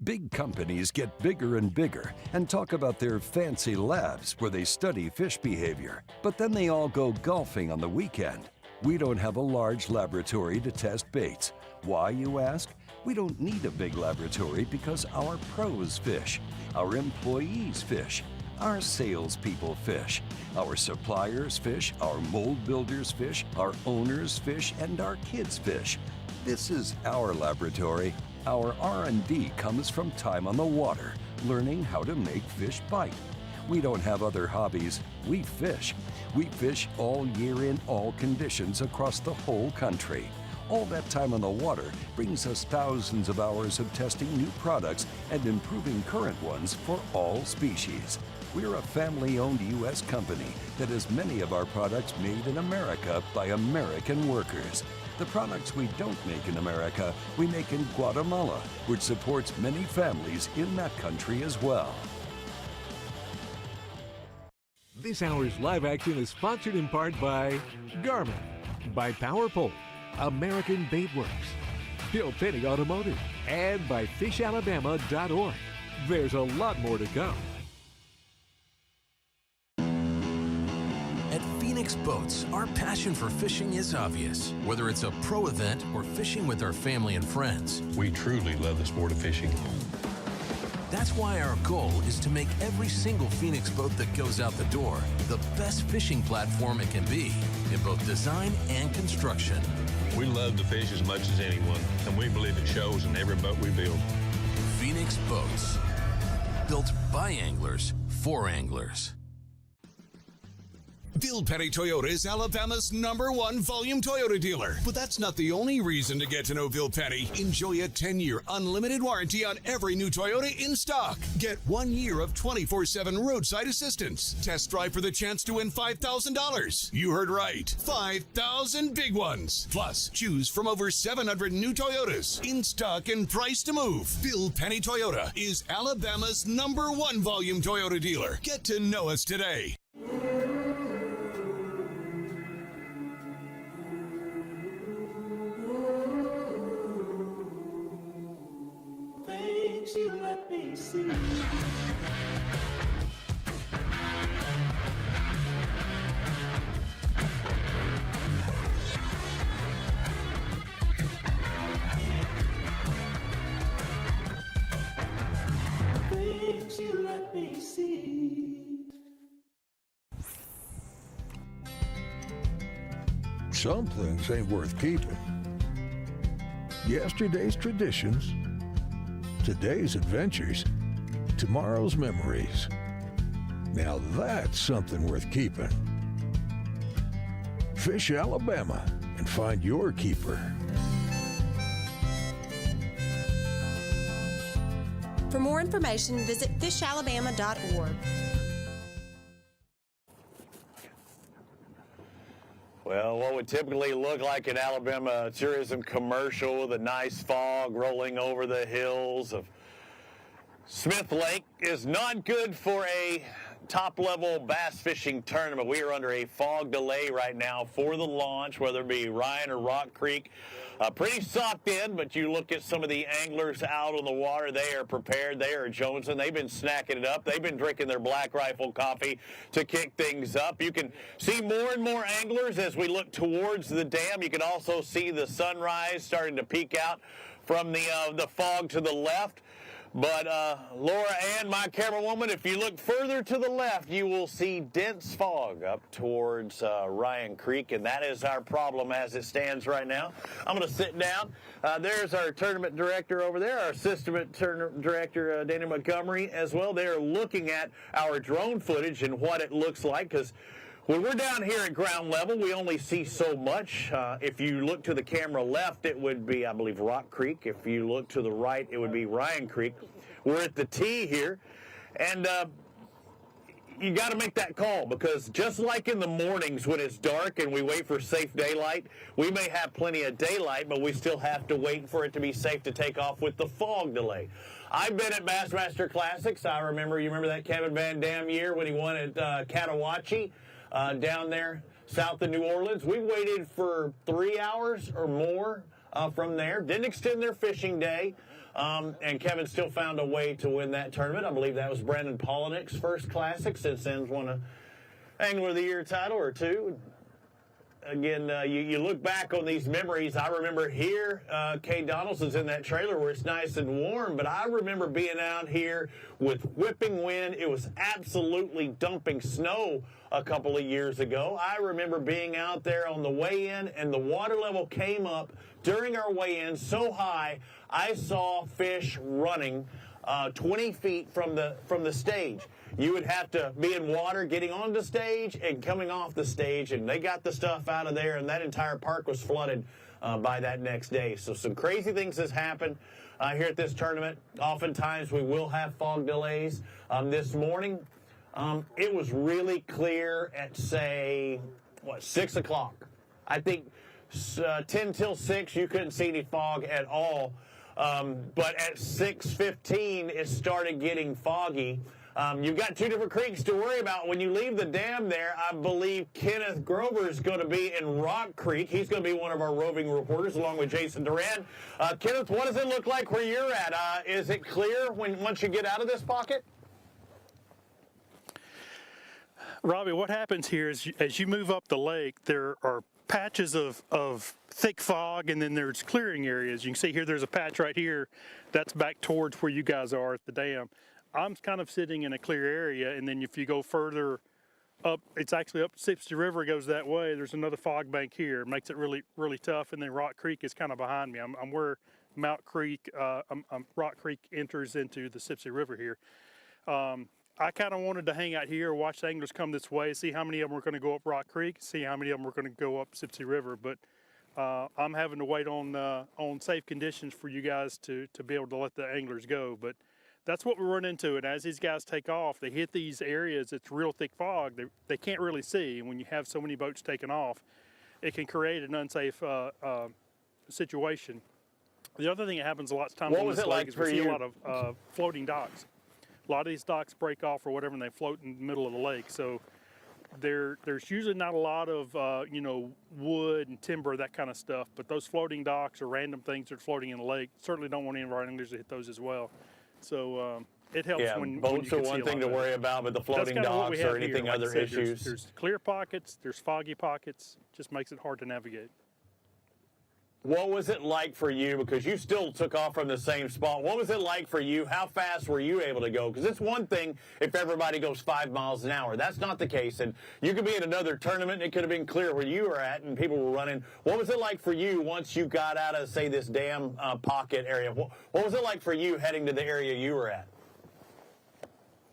Big companies get bigger and bigger and talk about their fancy labs where they study fish behavior, but then they all go golfing on the weekend. We don't have a large laboratory to test baits. Why, you ask? We don't need a big laboratory because our pros fish, our employees fish, our salespeople fish, our suppliers fish, our mold builders fish, our owners fish, and our kids fish. This is our laboratory. Our R&D comes from time on the water, learning how to make fish bite. We don't have other hobbies. We fish. We fish all year in all conditions across the whole country. All that time on the water brings us thousands of hours of testing new products and improving current ones for all species. We're a family-owned U.S. company that has many of our products made in America by American workers. The products we don't make in America, we make in Guatemala, which supports many families in that country as well. This hour's live action is sponsored in part by Garmin, by PowerPole, American Bait Works, Bill Penny Automotive, and by fishalabama.org. There's a lot more to come. At Phoenix Boats, our passion for fishing is obvious. Whether it's a pro event or fishing with our family and friends, We truly love the sport of fishing. that's why our goal is to make every single Phoenix boat that goes out the door the best fishing platform it can be in both design and construction. We love to fish as much as anyone, and we believe it shows in every boat we build. Phoenix Boats, built by anglers for anglers. Bill Penny Toyota is Alabama's #1 volume Toyota dealer. But that's not the only reason to get to know Bill Penny. Enjoy a 10-year unlimited warranty on every new Toyota in stock. Get 1 year of 24/7 roadside assistance. Test drive for the chance to win $5,000. You heard right. 5,000 big ones. Plus, choose from over 700 new Toyotas in stock and price to move. Bill Penny Toyota is Alabama's #1 volume Toyota dealer. Get to know us today. You let me see. Things you let me see. Some things ain't worth keeping. Yesterday's traditions, today's adventures, tomorrow's memories. Now that's something worth keeping. Fish Alabama and find your keeper. For more information, visit fishalabama.org. Well, what would typically look like an Alabama tourism commercial with a nice fog rolling over the hills of Smith Lake is not good for a top-level bass fishing tournament. We are under a fog delay right now for the launch, whether it be Ryan or Rock Creek. Pretty soft in, but you look at some of the anglers out on the water, they are prepared. They are jonesing. They've been snacking it up. They've been drinking their Black Rifle coffee to kick things up. You can see more and more anglers as we look towards the dam. You can also see the sunrise starting to peek out from the fog to the left. But Laura and my camera woman, if you look further to the left, you will see dense fog up towards Ryan Creek, and that is our problem as it stands right now. I'm going to sit down. There's our tournament director over there, our assistant tournament director, Danny Montgomery, as well. They're looking at our drone footage and what it looks like, because when we're down here at ground level, we only see so much. If you look to the camera left, it would be, I believe, Rock Creek. If you look to the right, it would be Ryan Creek. We're at the T here, and you got to make that call, because just like in the mornings when it's dark and we wait for safe daylight, we may have plenty of daylight, but we still have to wait for it to be safe to take off with the fog delay. I've been at Bassmaster Classics. You remember that Kevin Van Dam year when he won at Catawatchee? Down there south of New Orleans. We waited for 3 hours or more from there. Didn't extend their fishing day. And Kevin still found a way to win that tournament. I believe that was Brandon Polinick's first classic. Since then's won an Angler of the Year title or two. Again, you look back on these memories. I remember here, Kay Donaldson's in that trailer where it's nice and warm, but I remember being out here with whipping wind. It was absolutely dumping snow a couple of years ago. I remember being out there on the way in, and the water level came up during our way in so high, I saw fish running 20 feet from the stage. You would have to be in water getting on the stage and coming off the stage, and they got the stuff out of there, and that entire park was flooded by that next day. So some crazy things has happened here at this tournament. Oftentimes we will have fog delays. This morning, it was really clear at, say, 6 o'clock. I think 10 till 6, you couldn't see any fog at all. But at 6:15, it started getting foggy. You've got two different creeks to worry about. When you leave the dam there, I believe Kenneth Grover is going to be in Rock Creek. He's going to be one of our roving reporters along with Jason Duran. Kenneth, what does it look like where you're at? Is it clear once you get out of this pocket? Robbie, what happens here is as you move up the lake, there are patches of thick fog, and then there's clearing areas. You can see here there's a patch right here that's back towards where you guys are at the dam. I'm kind of sitting in a clear area, and then if you go further up, it's actually up Sipsey River, goes that way. There's another fog bank here. It makes it really, really tough, and then Rock Creek is kind of behind me. I'm where Rock Creek enters into the Sipsey River here. I kind of wanted to hang out here, watch the anglers come this way, see how many of them were going to go up Rock Creek, see how many of them were going to go up Sipsey River. But I'm having to wait on safe conditions for you guys to be able to let the anglers go. But that's what we run into. And as these guys take off, they hit these areas, it's real thick fog. They can't really see. And when you have so many boats taking off, it can create an unsafe situation. The other thing that happens a lot of times on this lake is we see a lot of floating docks. A lot of these docks break off or whatever, and they float in the middle of the lake. So there's usually not a lot of wood and timber, that kind of stuff. But those floating docks or random things that are floating in the lake, certainly don't want any of our anglers to hit those as well. So it helps when boats when are one thing to worry about, but the floating docks or anything other issues. There's clear pockets, there's foggy pockets. Just makes it hard to navigate. What was it like for you? Because you still took off from the same spot. What was it like for you? How fast were you able to go? Because it's one thing if everybody goes 5 miles an hour. That's not the case. And you could be at another tournament, and it could have been clear where you were at, and people were running. What was it like for you once you got out of, say, this dam pocket area? What was it like for you heading to the area you were at?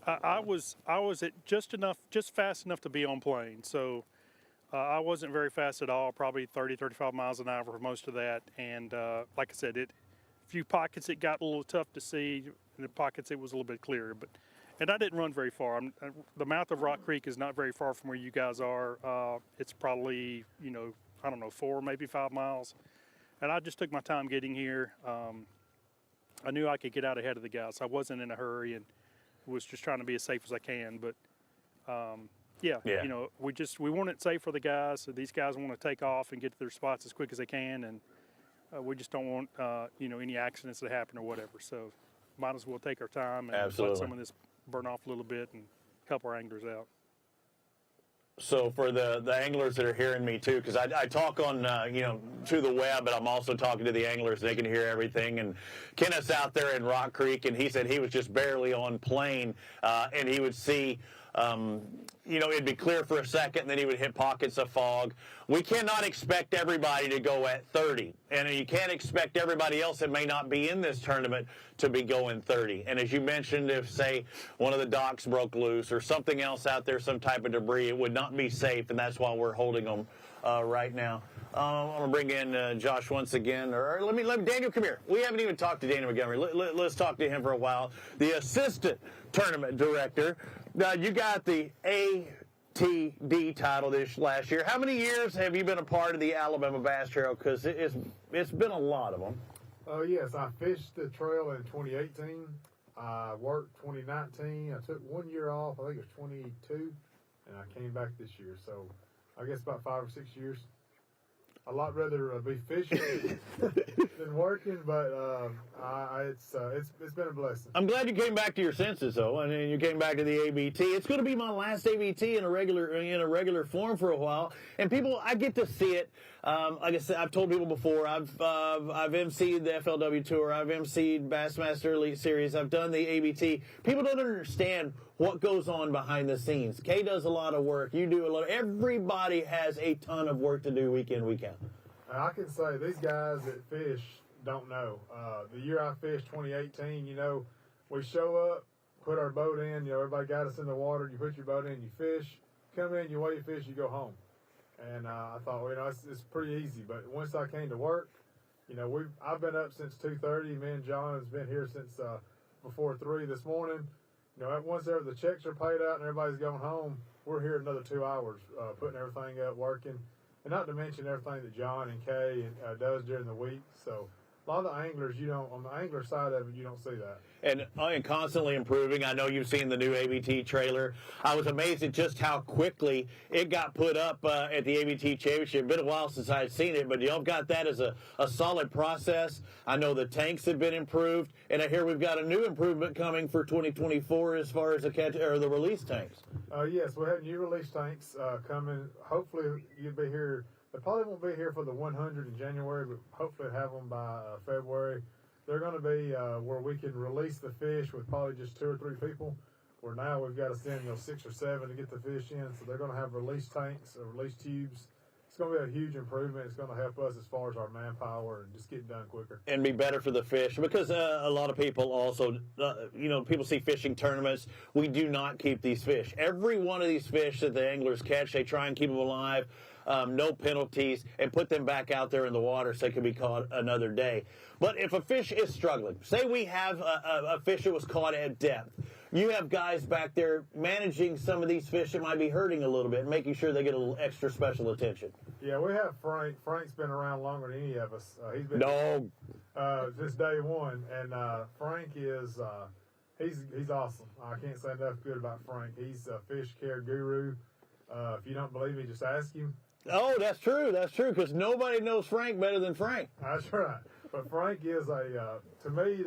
I was at just fast enough to be on plane. So I wasn't very fast at all, probably 30, 35 miles an hour for most of that. And like I said, a few pockets it got a little tough to see. In the pockets it was a little bit clearer. And I didn't run very far. The mouth of Rock Creek is not very far from where you guys are. It's probably, 4, maybe 5 miles. And I just took my time getting here. I knew I could get out ahead of the guys. I wasn't in a hurry and was just trying to be as safe as I can. But yeah, we want it safe for the guys. So these guys want to take off and get to their spots as quick as they can, and we just don't want any accidents to happen or whatever. So might as well take our time and let some of this burn off a little bit and help our anglers out. So for the anglers that are hearing me too, because I talk on to the web, but I'm also talking to the anglers. They can hear everything. And Kenneth's out there in Rock Creek, and he said he was just barely on plane, and he would see. It'd be clear for a second, and then he would hit pockets of fog. We cannot expect everybody to go at 30, and you can't expect everybody else that may not be in this tournament to be going 30. And as you mentioned, if, say, one of the docks broke loose or something else out there, some type of debris, it would not be safe, and that's why we're holding them right now. I'm going to bring in Josh once again. Or let me Daniel, come here. We haven't even talked to Daniel Montgomery. Let's talk to him for a while. The assistant tournament director. You got the ATD title this last year. How many years have you been a part of the Alabama Bass Trail? Because it's been a lot of them. Yes, I fished the trail in 2018. I worked 2019. I took 1 year off. I think it was 22, and I came back this year. So I guess about 5 or 6 years. I'd lot rather be fishing than working, but it's been a blessing. I'm glad you came back to your senses, though, and then you came back to the ABT. It's going to be my last ABT in a regular form for a while, and people, I get to see it. Like I said, I've told people before, I've emceed the FLW Tour, I've emceed Bassmaster Elite Series, I've done the ABT. People don't understand what goes on behind the scenes. Kay does a lot of work. You do a lot. Everybody has a ton of work to do week in, week out. I can say these guys that fish don't know. The year I fished, 2018, we show up, put our boat in. Everybody got us in the water. You put your boat in, you fish, come in, you weigh your fish, you go home. And I thought, it's pretty easy. But once I came to work, I've been up since 2:30. Me and John has been here since before 3 this morning. Once the checks are paid out and everybody's going home, we're here another 2 hours putting everything up, working. And not to mention everything that John and Kay does during the week. So a lot of the anglers, on the angler side of it, you don't see that. And constantly improving. I know you've seen the new ABT trailer. I was amazed at just how quickly it got put up at the ABT Championship. Been a while since I've seen it, but y'all got that as a solid process. I know the tanks have been improved, and I hear we've got a new improvement coming for 2024 as far as the release tanks. Yes, we have new release tanks coming. Hopefully you'll be here. They probably won't be here for the 100 in January, but hopefully have them by February. They're going to be where we can release the fish with probably just 2 or 3 people, where now we've got to send 6 or 7 to get the fish in. So they're going to have release tanks, release tubes. It's going to be a huge improvement. It's going to help us as far as our manpower and just get done quicker. And be better for the fish, because a lot of people also, people see fishing tournaments. We do not keep these fish. Every one of these fish that the anglers catch, they try and keep them alive. No penalties, and put them back out there in the water so they can be caught another day. But if a fish is struggling, say we have a fish that was caught at depth, you have guys back there managing some of these fish that might be hurting a little bit, making sure they get a little extra special attention. Yeah, we have Frank. Frank's been around longer than any of us. He's been since day one, and Frank is he's awesome. I can't say enough good about Frank. He's a fish care guru. If you don't believe me, just ask him. Oh, that's true. That's true, because nobody knows Frank better than Frank. That's right. But Frank is to me,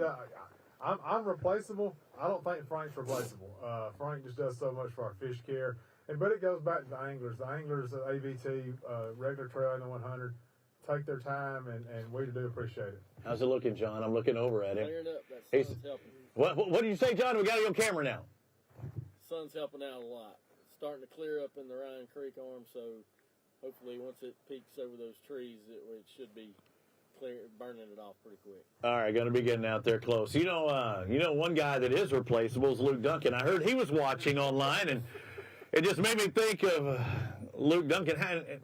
I'm replaceable. I don't think Frank's replaceable. Frank just does so much for our fish care. But it goes back to the anglers. The anglers at ABT, regular trail in the 100, take their time, and we do appreciate it. How's it looking, John? I'm looking over at him. Clearing up. That sun's helping. What did you say, John? We got you on camera now. Sun's helping out a lot. Starting to clear up in the Ryan Creek arm, so hopefully once it peaks over those trees, it should be burning it off pretty quick. All right, going to be getting out there close. One guy that is replaceable is Luke Duncan. I heard he was watching online, and it just made me think of Luke Duncan.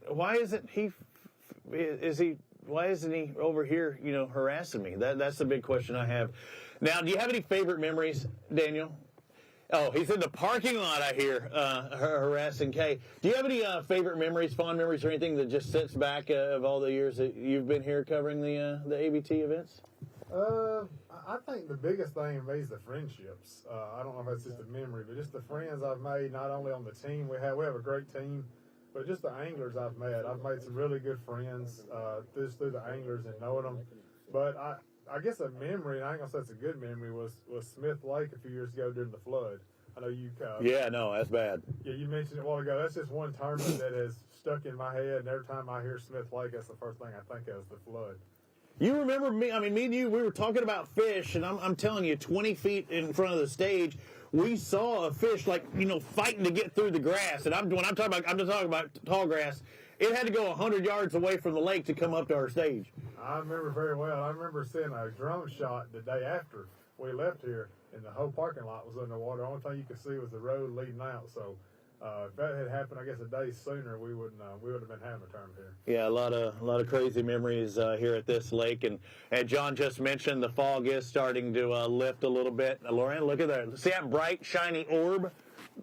Why isn't he over here, harassing me? That's the big question I have. Now, do you have any favorite memories, Daniel? Oh, he's in the parking lot, I hear, harassing Kay. Do you have any favorite memories, fond memories, or anything that just sits back of all the years that you've been here covering the ABT events? I think the biggest thing in me is the friendships. I don't know if that's just a memory, but just the friends I've made, not only on the team. We have a great team, but just the anglers I've met. I've made some really good friends just through the anglers and knowing them. But I guess a memory, and I ain't gonna say it's a good memory, was Smith Lake a few years ago during the flood. I know you. Yeah, no, that's bad. Yeah, you mentioned it a while ago. That's just one tournament that has stuck in my head, and every time I hear Smith Lake, that's the first thing I think of is the flood. You remember me? I mean, me and you, we were talking about fish, and I'm telling you, 20 feet in front of the stage, we saw a fish fighting to get through the grass. And I'm just talking about tall grass. It had to go 100 yards away from the lake to come up to our stage. I remember very well. I remember seeing a drone shot the day after we left here, and the whole parking lot was underwater. The only thing you could see was the road leading out. So if that had happened, I guess a day sooner, we would have been having a tournament here. Yeah, a lot of crazy memories here at this lake, and John just mentioned the fog is starting to lift a little bit. Lauren, look at that! See that bright, shiny orb?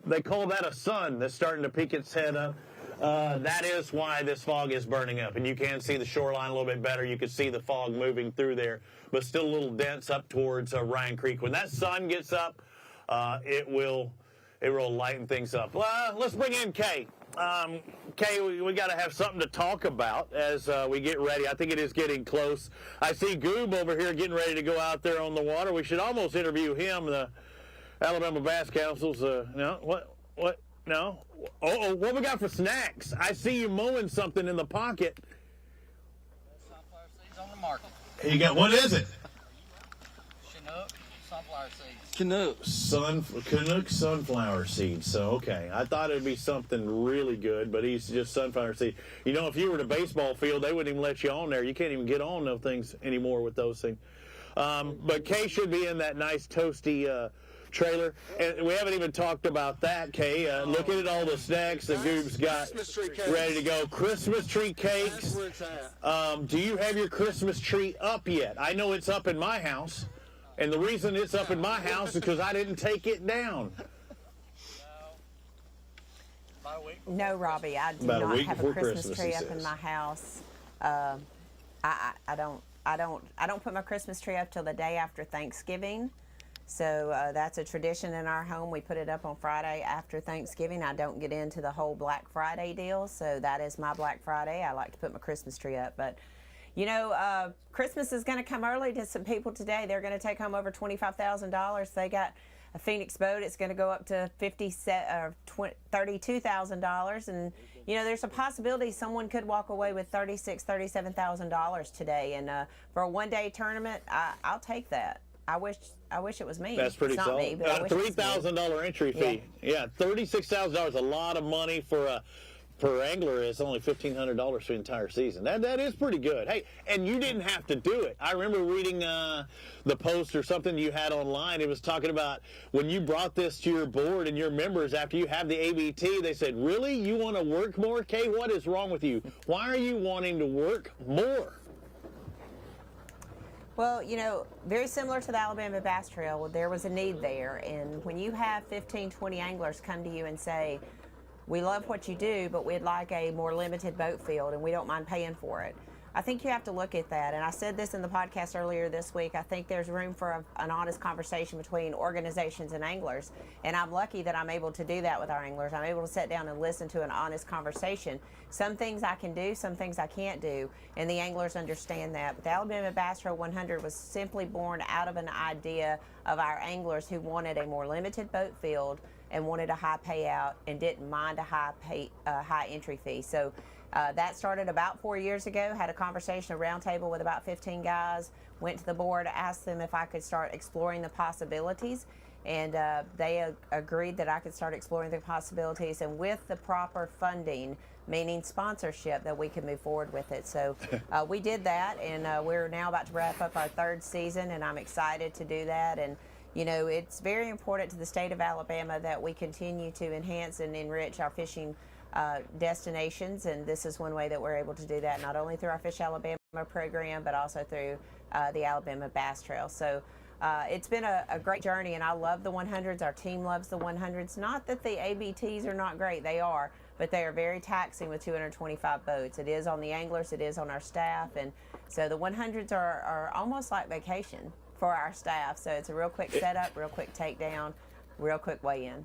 They call that a sun that's starting to peek its head up. That is why this fog is burning up, and you can see the shoreline a little bit better. You can see the fog moving through there, but still a little dense up towards Ryan Creek. When that sun gets up, it will lighten things up. Let's bring in Kay. Kay, we got to have something to talk about as we get ready. I think it is getting close. I see Goob over here getting ready to go out there on the water. We should almost interview him. The Alabama Bass Council's. No, what? No. Oh, what we got for snacks? I see you mowing something in the pocket. Sunflower seeds on the market. You got, what is it? Chinook sunflower seeds. Canuck sunflower seeds. So, okay. I thought it'd be something really good, but he's just sunflower seeds. You know, if you were at a baseball field, they wouldn't even let you on there. You can't even get on those things anymore with those things. But Kay should be in that nice toasty trailer, and we haven't even talked about that, Kay. Looking at all the snacks that Goob's got ready to go. Christmas tree cakes. Do you have your Christmas tree up yet? I know it's up in my house, and the reason it's up in my house is because I didn't take it down. No, Robbie, I do not have a Christmas tree up in my house. I don't put my Christmas tree up till the day after Thanksgiving. So that's a tradition in our home. We put it up on Friday after Thanksgiving. I don't get into the whole Black Friday deal, so that is my Black Friday. I like to put my Christmas tree up. But, you know, Christmas is going to come early to some people today. They're going to take home over $25,000. They got a Phoenix boat. It's going to go up to $32,000. And, you know, there's a possibility someone could walk away with $36,000, $37,000 today. And for a one-day tournament, I'll take that. I wish it was me. That's pretty solid. $3,000 entry fee. Yeah, $36,000. A lot of money for per angler. Is only $1,500 for the entire season. That is pretty good. Hey, and you didn't have to do it. I remember reading the post or something you had online. It was talking about when you brought this to your board and your members after you have the ABT. They said, "Really, you want to work more, Kay? What is wrong with you? Why are you wanting to work more?" Well, you know, very similar to the Alabama Bass Trail, there was a need there. And when you have 15, 20 anglers come to you and say, we love what you do, but we'd like a more limited boat field and we don't mind paying for it. I think you have to look at that. And I said this in the podcast earlier this week. I think there's room for an honest conversation between organizations and anglers. And I'm lucky that I'm able to do that with our anglers. I'm able to sit down and listen to an honest conversation. Some things I can do, some things I can't do. And the anglers understand that. But the Alabama Bass Trail 100 was simply born out of an idea of our anglers who wanted a more limited boat field and wanted a high payout and didn't mind a high entry fee. So that started about 4 years ago. Had a conversation, a roundtable with about 15 guys. Went to the board, asked them if I could start exploring the possibilities, and they agreed that I could start exploring the possibilities, and with the proper funding, meaning sponsorship, that we could move forward with it. So we did that, and we're now about to wrap up our third season, and I'm excited to do that. And you know, it's very important to the state of Alabama that we continue to enhance and enrich our fishing destinations, and this is one way that we're able to do that, not only through our Fish Alabama program, but also through the Alabama Bass Trail. So it's been a great journey, and I love the 100s. Our team loves the 100s. Not that the ABTs are not great, they are, but they are very taxing with 225 boats. It is on the anglers, it is on our staff, and so the 100s are almost like vacation for our staff. So it's a real quick setup, real quick takedown, real quick weigh in.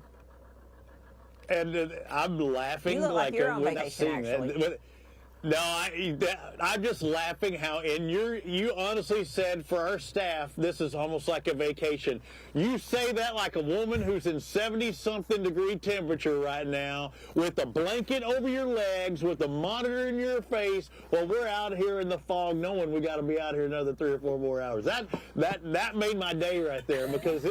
And I'm laughing you look like you're on vacation, actually. No, I'm just laughing how you honestly said for our staff, this is almost like a vacation. You say that like a woman who's in 70-something degree temperature right now with a blanket over your legs, with a monitor in your face, while we're out here in the fog knowing we got to be out here another 3 or 4 more hours. That made my day right there because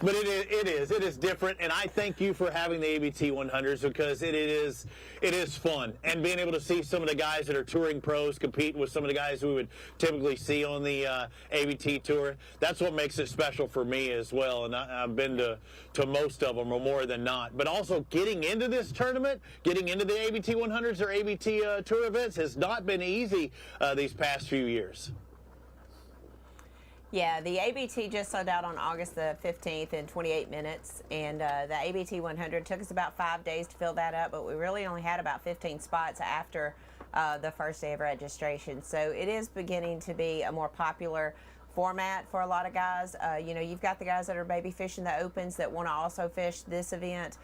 But it is different, and I thank you for having the ABT 100s because it is fun, and being able to see some of the guys that are touring pros compete with some of the guys we would typically see on the ABT tour. That's what makes it special for me as well, and I've been to most of them, or more than not. But also getting into this tournament, getting into the ABT 100s or ABT tour events has not been easy these past few years. Yeah, the ABT just sold out on August the 15th in 28 minutes, and the ABT 100 took us about 5 days to fill that up, but we really only had about 15 spots after the first day of registration. So it is beginning to be a more popular format for a lot of guys. You know, you've got the guys that are maybe fishing the opens that want to also fish this event.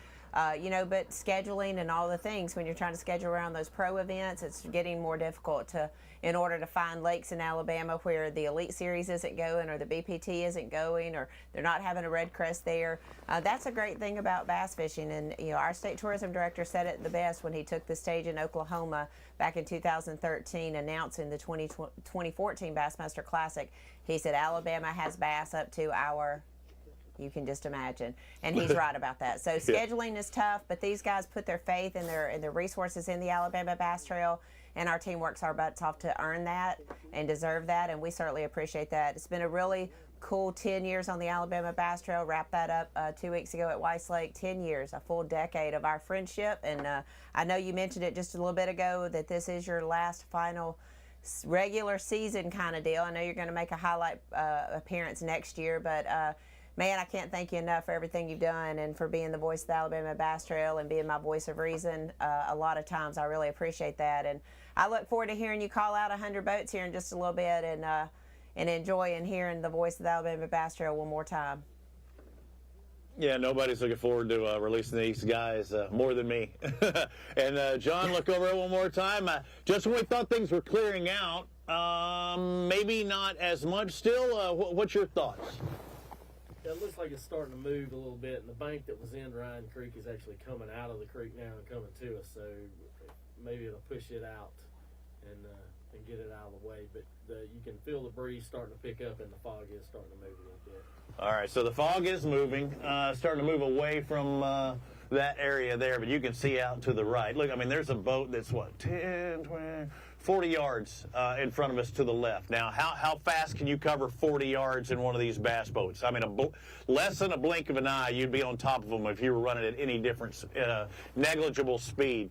You know, but scheduling and all the things, when you're trying to schedule around those pro events, it's getting more difficult in order to find lakes in Alabama where the Elite Series isn't going, or the BPT isn't going, or they're not having a red crest there. That's a great thing about bass fishing, and you know, our state tourism director said it the best when he took the stage in Oklahoma back in 2013 announcing the 2014 Bassmaster Classic. He said Alabama has bass up to our, you can just imagine. And he's right about that. So scheduling is tough, but these guys put their faith and their resources in the Alabama Bass Trail, and our team works our butts off to earn that and deserve that, and we certainly appreciate that. It's been a really cool 10 years on the Alabama Bass Trail. Wrapped that up 2 weeks ago at Weiss Lake. 10 years, a full decade of our friendship, and I know you mentioned it just a little bit ago that this is your last final regular season kind of deal. I know you're going to make a highlight appearance next year, but man, I can't thank you enough for everything you've done and for being the voice of the Alabama Bass Trail and being my voice of reason. A lot of times I really appreciate that, and I look forward to hearing you call out 100 boats here in just a little bit, and enjoying hearing the voice of the Alabama Bass Trail one more time. Yeah, nobody's looking forward to releasing these guys more than me. And John, look over it one more time. Just when we thought things were clearing out, maybe not as much still. What's your thoughts? Yeah, it looks like it's starting to move a little bit, and the bank that was in Ryan Creek is actually coming out of the creek now and coming to us, so maybe it'll push it out and get it out of the way. But you can feel the breeze starting to pick up, and the fog is starting to move a little bit. All right, so the fog is moving, starting to move away from that area there, but you can see out to the right. Look, I mean, there's a boat that's, what, 10, 20, 40 yards in front of us to the left. Now, how fast can you cover 40 yards in one of these bass boats? I mean, less than a blink of an eye, you'd be on top of them if you were running at any different negligible speed.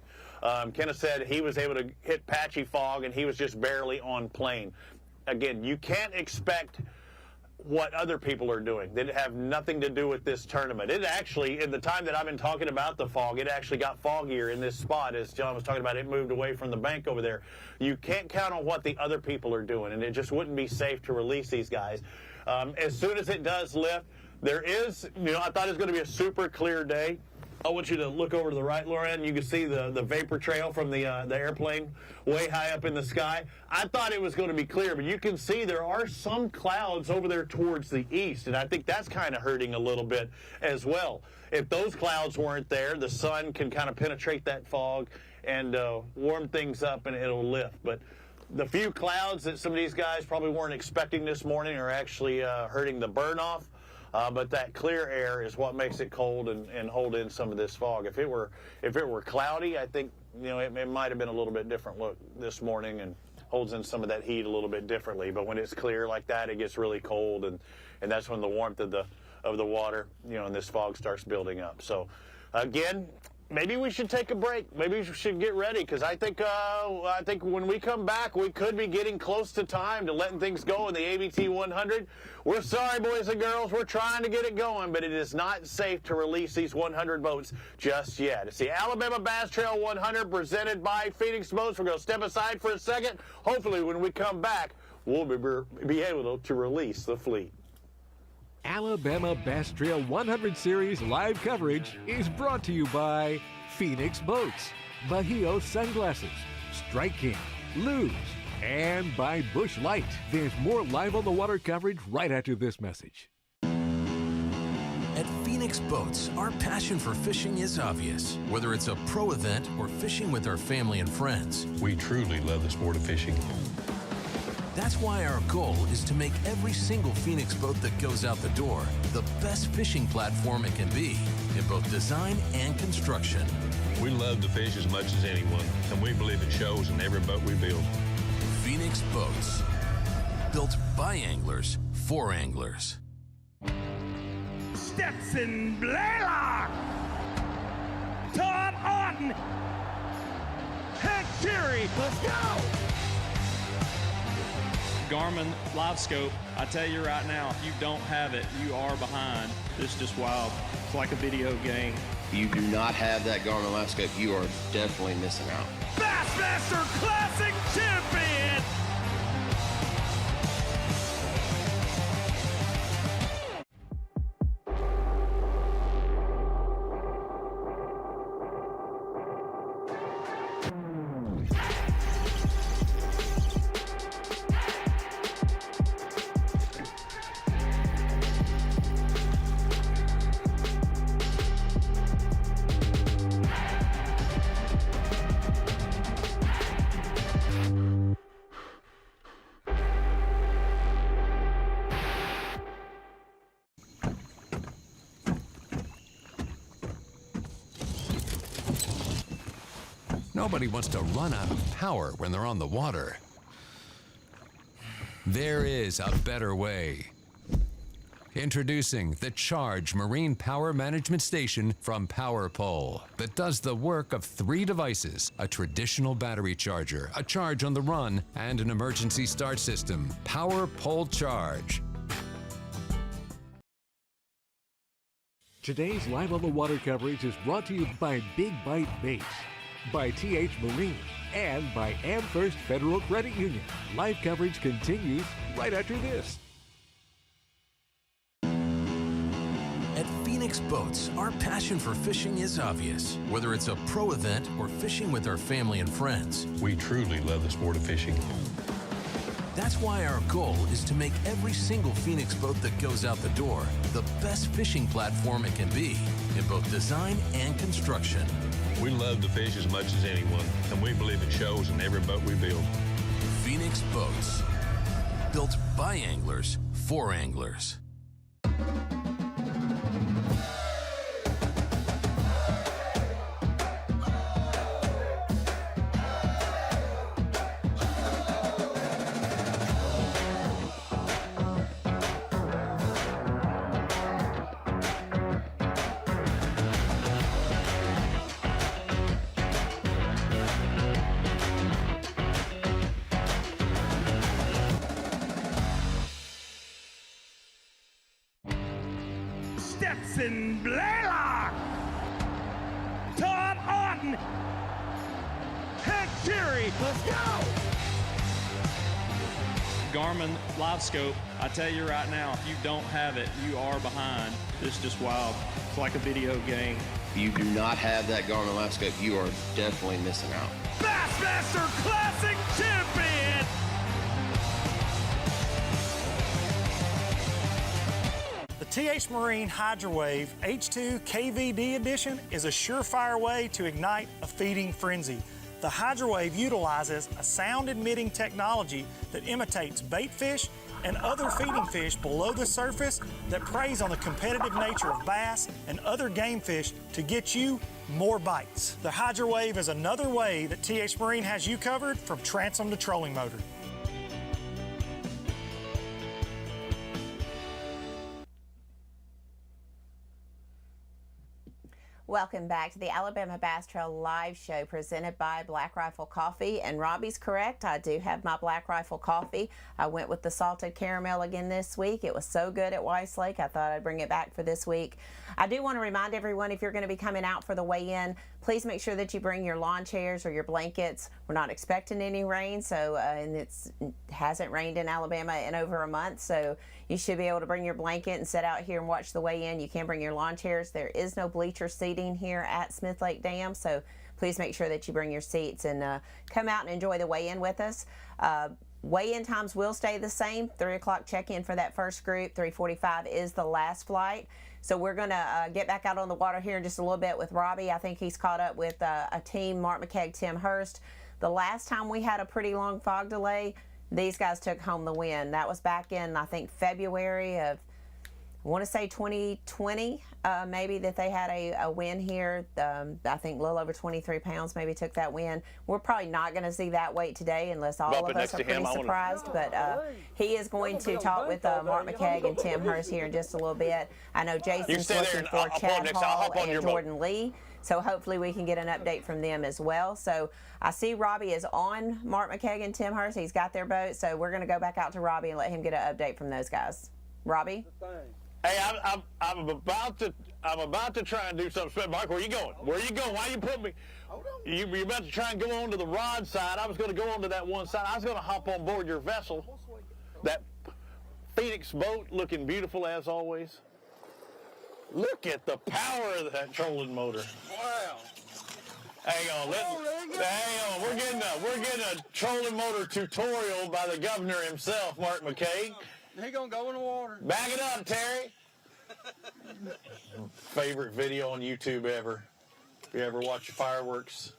Kenneth said he was able to hit patchy fog, and he was just barely on plane. Again, you can't expect what other people are doing. They have nothing to do with this tournament. It actually, in the time that I've been talking about the fog, it actually got foggier in this spot. As John was talking about, it moved away from the bank over there. You can't count on what the other people are doing, and it just wouldn't be safe to release these guys. As soon as it does lift, there is, you know, I thought it was going to be a super clear day. I want you to look over to the right, Lauren. You can see the vapor trail from the airplane way high up in the sky. I thought it was going to be clear, but you can see there are some clouds over there towards the east, and I think that's kind of hurting a little bit as well. If those clouds weren't there, the sun can kind of penetrate that fog and warm things up, and it'll lift. But the few clouds that some of these guys probably weren't expecting this morning are actually hurting the burn off. But that clear air is what makes it cold and hold in some of this fog. If it were cloudy, I think, you know, it might have been a little bit different look this morning and holds in some of that heat a little bit differently. But when it's clear like that, it gets really cold, and that's when the warmth of the water, you know, and this fog starts building up. So again, maybe we should take a break. Maybe we should get ready, because I think when we come back, we could be getting close to time to letting things go in the ABT 100. We're sorry, boys and girls. We're trying to get it going, but it is not safe to release these 100 boats just yet. It's the Alabama Bass Trail 100 presented by Phoenix Boats. We're going to step aside for a second. Hopefully, when we come back, we'll be able to release the fleet. Alabama Bass Trail 100 Series live coverage is brought to you by Phoenix Boats, Bahio Sunglasses, Strike King, Lose, and by Busch Light. There's more Live on the Water coverage right after this message. At Phoenix Boats, our passion for fishing is obvious. Whether it's a pro event or fishing with our family and friends, We truly love the sport of fishing. that's why our goal is to make every single Phoenix boat that goes out the door the best fishing platform it can be in both design and construction. We love to fish as much as anyone, and we believe it shows in every boat we build. Phoenix Boats, built by anglers for anglers. Stetson Blaylock, Todd Auden, Hank Terry, let's go! Garmin Live Scope, I tell you right now, if you don't have it, you are behind. It's just wild. It's like a video game. If you do not have that Garmin Live Scope, you are definitely missing out. Bassmaster Classic Champion! Nobody wants to run out of power when they're on the water. There is a better way. Introducing the Charge Marine Power Management Station from PowerPole that does the work of 3 devices: a traditional battery charger, a charge on the run, and an emergency start system. PowerPole Charge. Today's Live on the Water coverage is brought to you by Big Bite Baits, by TH Marine, and by AmFirst Federal Credit Union. Live coverage continues right after this. At Phoenix Boats, our passion for fishing is obvious. Whether it's a pro event or fishing with our family and friends, We truly love the sport of fishing. that's why our goal is to make every single Phoenix boat that goes out the door the best fishing platform it can be in both design and construction. We love to fish as much as anyone, and we believe it shows in every boat we build. Phoenix Boats, built by anglers for anglers. Stetson Blaylock, Todd Auden, Hank Terry, let's go! Garmin Live Scope, I tell you right now, if you don't have it, you are behind. It's just wild. It's like a video game. If you do not have that Garmin Live Scope, you are definitely missing out. Bassmaster Classic Champion! The TH Marine HydroWave H2 KVD Edition is a surefire way to ignite a feeding frenzy. The HydroWave utilizes a sound-emitting technology that imitates bait fish and other feeding fish below the surface that preys on the competitive nature of bass and other game fish to get you more bites. The HydroWave is another way that TH Marine has you covered from transom to trolling motor. Welcome back to the Alabama Bass Trail Live Show presented by Black Rifle Coffee. And Robbie's correct, I do have my Black Rifle Coffee. I went with the salted caramel again this week. It was so good at Weiss Lake, I thought I'd bring it back for this week. I do want to remind everyone, if you're going to be coming out for the weigh-in, please make sure that you bring your lawn chairs or your blankets. We're not expecting any rain, so and it hasn't rained in Alabama in over a month, so you should be able to bring your blanket and sit out here and watch the weigh-in. You can bring your lawn chairs. There is no bleacher seating here at Smith Lake Dam, so please make sure that you bring your seats and come out and enjoy the weigh-in with us. Weigh-in times will stay the same. 3 o'clock check-in for that first group. 3:45 is the last flight. So we're going to get back out on the water here in just a little bit with Robbie. I think he's caught up with a team, Mark McKeag, Tim Hurst. The last time we had a pretty long fog delay, these guys took home the win. That was back in, I think, February of, I want to say 2020, maybe, that they had a win here. I think a little over 23 pounds maybe took that win. We're probably not going to see that weight today unless all of us are pretty surprised. But he is going to talk with Mark McKeag and Tim Hurst here in just a little bit. I know Jason's looking for Chad Hall and Jordan Lee. So hopefully we can get an update from them as well. So I see Robbie is on Mark McKeag and Tim Hurst. He's got their boat. So we're going to go back out to Robbie and let him get an update from those guys. Robbie? Hey, I'm about to try and do something special. Mark, where are you going? Where are you going? Why you put me? You're about to try and go on to the rod side. I was going to go on to that one side. I was going to hop on board your vessel. That Phoenix boat looking beautiful as always. Look at the power of that trolling motor. Wow. Hang on, hang on. We're getting a trolling motor tutorial by the governor himself, Mark McKeag. He gonna go in the water. Back it up, Terry. Favorite video on YouTube ever. If you ever watch fireworks.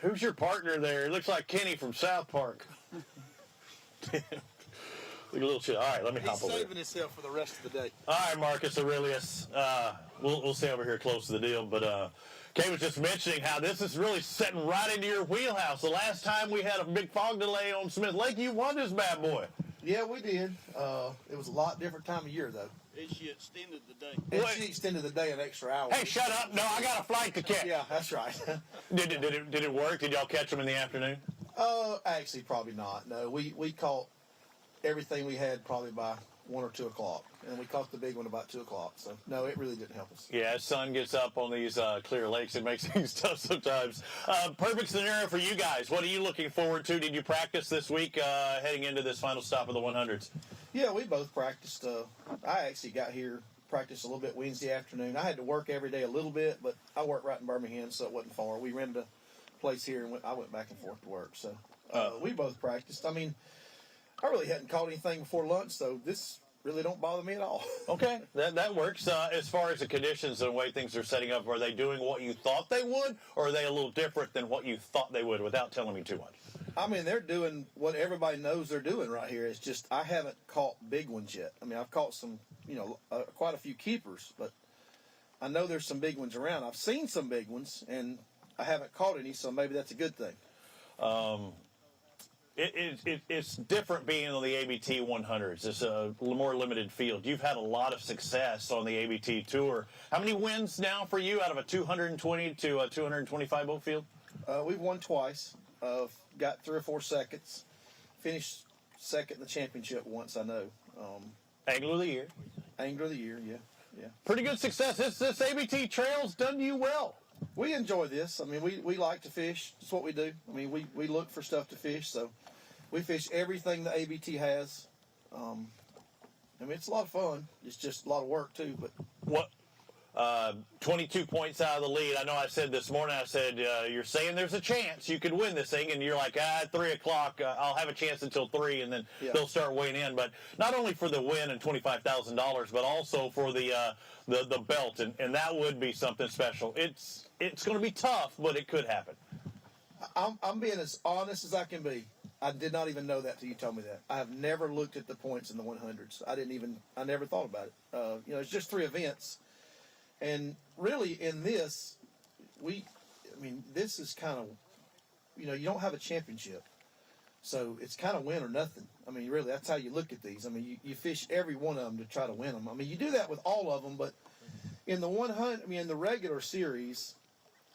Who's your partner there? It looks like Kenny from South Park. Look a little shit. All right, let me hop over. He's saving himself for the rest of the day. All right, Marcus Aurelius. We'll stay over here close to the deal, but Kay was just mentioning how this is really setting right into your wheelhouse. The last time we had a big fog delay on Smith Lake, you won this bad boy. Yeah, we did. It was a lot different time of year, though. And she extended the day. And she extended the day an extra hour. Hey, shut up. No, I got a flight to catch. Yeah, that's right. Did it work? Did y'all catch them in the afternoon? Actually, probably not. No, we caught everything we had probably by 1 or 2 o'clock, and we caught the big one about 2 o'clock. So no, it really didn't help us. Yeah, as sun gets up on these clear lakes, it makes things tough sometimes. Perfect scenario for you guys. What are you looking forward to? Did you practice this week heading into this final stop of the 100s? Yeah, we both practiced. I actually got here, practiced a little bit Wednesday afternoon. I had to work every day a little bit, but I work right in Birmingham, so it wasn't far. We rented a place here, and I went back and forth to work. So we both practiced. I mean, I really hadn't caught anything before lunch, so this really don't bother me at all. Okay, that works. As far as the conditions and the way things are setting up, are they doing what you thought they would, or are they a little different than what you thought they would without telling me too much? I mean, they're doing what everybody knows they're doing right here. It's just I haven't caught big ones yet. I mean, I've caught some, quite a few keepers, but I know there's some big ones around. I've seen some big ones, and I haven't caught any, so maybe that's a good thing. It's different being on the ABT100s. It's a more limited field. You've had a lot of success on the ABT Tour. How many wins now for you out of a 220 to a 225 boat field? We've won twice. Got 3 or 4 seconds. Finished second in the championship once, I know. Angler of the Year. Angler of the Year, yeah. Pretty good success. This ABT trail's done you well. We enjoy this. I mean, we like to fish. That's what we do. I mean, we look for stuff to fish, so we fish everything the ABT has. I mean, it's a lot of fun. It's just a lot of work, too. But what? 22 points out of the lead. I know I said this morning, I said, you're saying there's a chance you could win this thing, and you're like, at 3 o'clock, I'll have a chance until 3, and then they'll start weighing in. But not only for the win and $25,000, but also for the belt, and that would be something special. It's going to be tough, but it could happen. I'm being as honest as I can be. I did not even know that till you told me that. I have never looked at the points in the 100s. I never thought about it. It's just 3 events. And really in this, this is kind of, you don't have a championship. So it's kind of win or nothing. I mean, really, that's how you look at these. I mean, you fish every one of them to try to win them. I mean, you do that with all of them, but in the 100, in the regular series,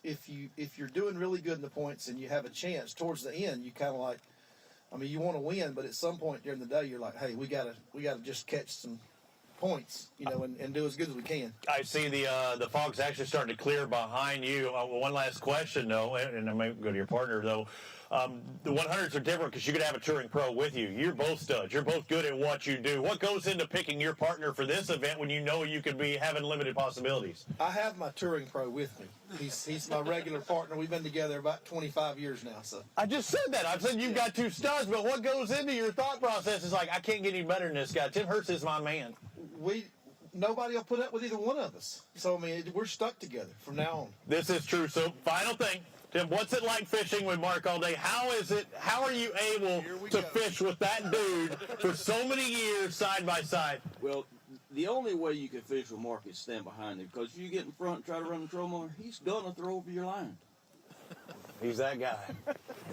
if you're doing really good in the points and you have a chance towards the end, you kind of like, you want to win, but at some point during the day, you're like, hey, we gotta just catch some points, and do as good as we can. I see the fog's actually starting to clear behind you. One last question, though, and I might go to your partner, though. The 100s are different because you could have a touring pro with you. You're both studs. You're both good at what you do. What goes into picking your partner for this event when you know you could be having limited possibilities? I have my touring pro with me. He's my regular partner. We've been together about 25 years now. So I just said that. I said you've got two studs, but what goes into your thought process is like, I can't get any better than this guy. Tim Hurst is my man. Nobody will put up with either one of us. So, I mean, we're stuck together from now on. This is true. So, final thing. Tim, what's it like fishing with Mark all day? How are you able to fish with that dude for so many years side by side? Well, the only way you can fish with Mark is stand behind him, because if you get in front and try to run the troll motor, he's going to throw over your line. He's that guy.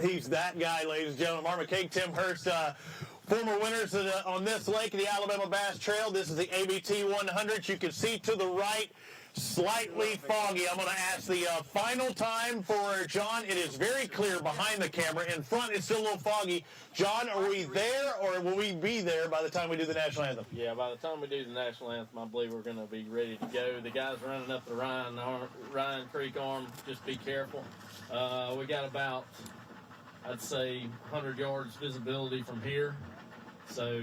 He's that guy, ladies and gentlemen. Mark McCaig, Tim Hurst, former winners on this lake, the Alabama Bass Trail. This is the ABT100. You can see to the right, slightly foggy. I'm going to ask the final time for John. It is very clear behind the camera. In front, it's still a little foggy. John, are we there, or will we be there by the time we do the national anthem? Yeah, by the time we do the national anthem, I believe we're going to be ready to go. The guys running up the Ryan Creek arm, just be careful. We got about, I'd say, 100 yards visibility from here. So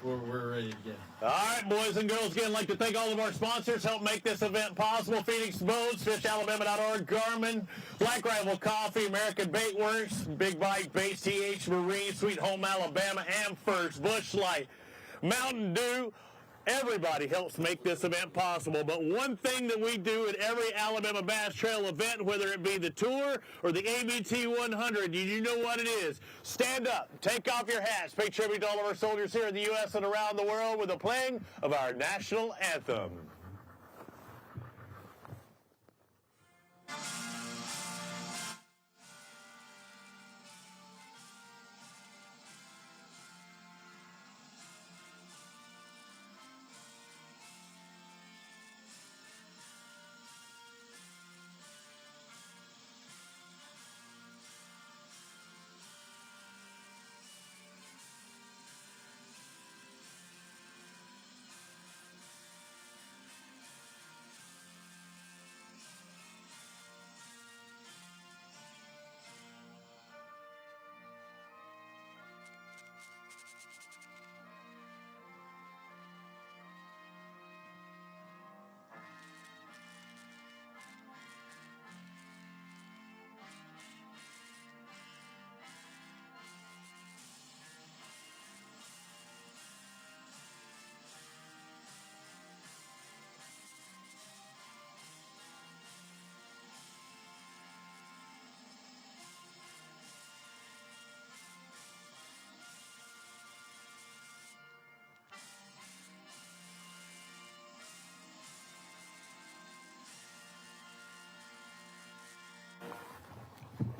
we're ready to go. All right, boys and girls, again, I'd like to thank all of our sponsors, help make this event possible. Phoenix Boats, FishAlabama.org, Garmin, Black Rifle Coffee, American Bait Works, Big Bite Baits, TH Marine, Sweet Home Alabama, Amherst, Busch Light, Mountain Dew. Everybody helps make this event possible. But one thing that we do at every Alabama Bass Trail event, whether it be the Tour or the ABT100, you know what it is. Stand up, take off your hats, pay tribute to all of our soldiers here in the U.S. and around the world with the playing of our national anthem.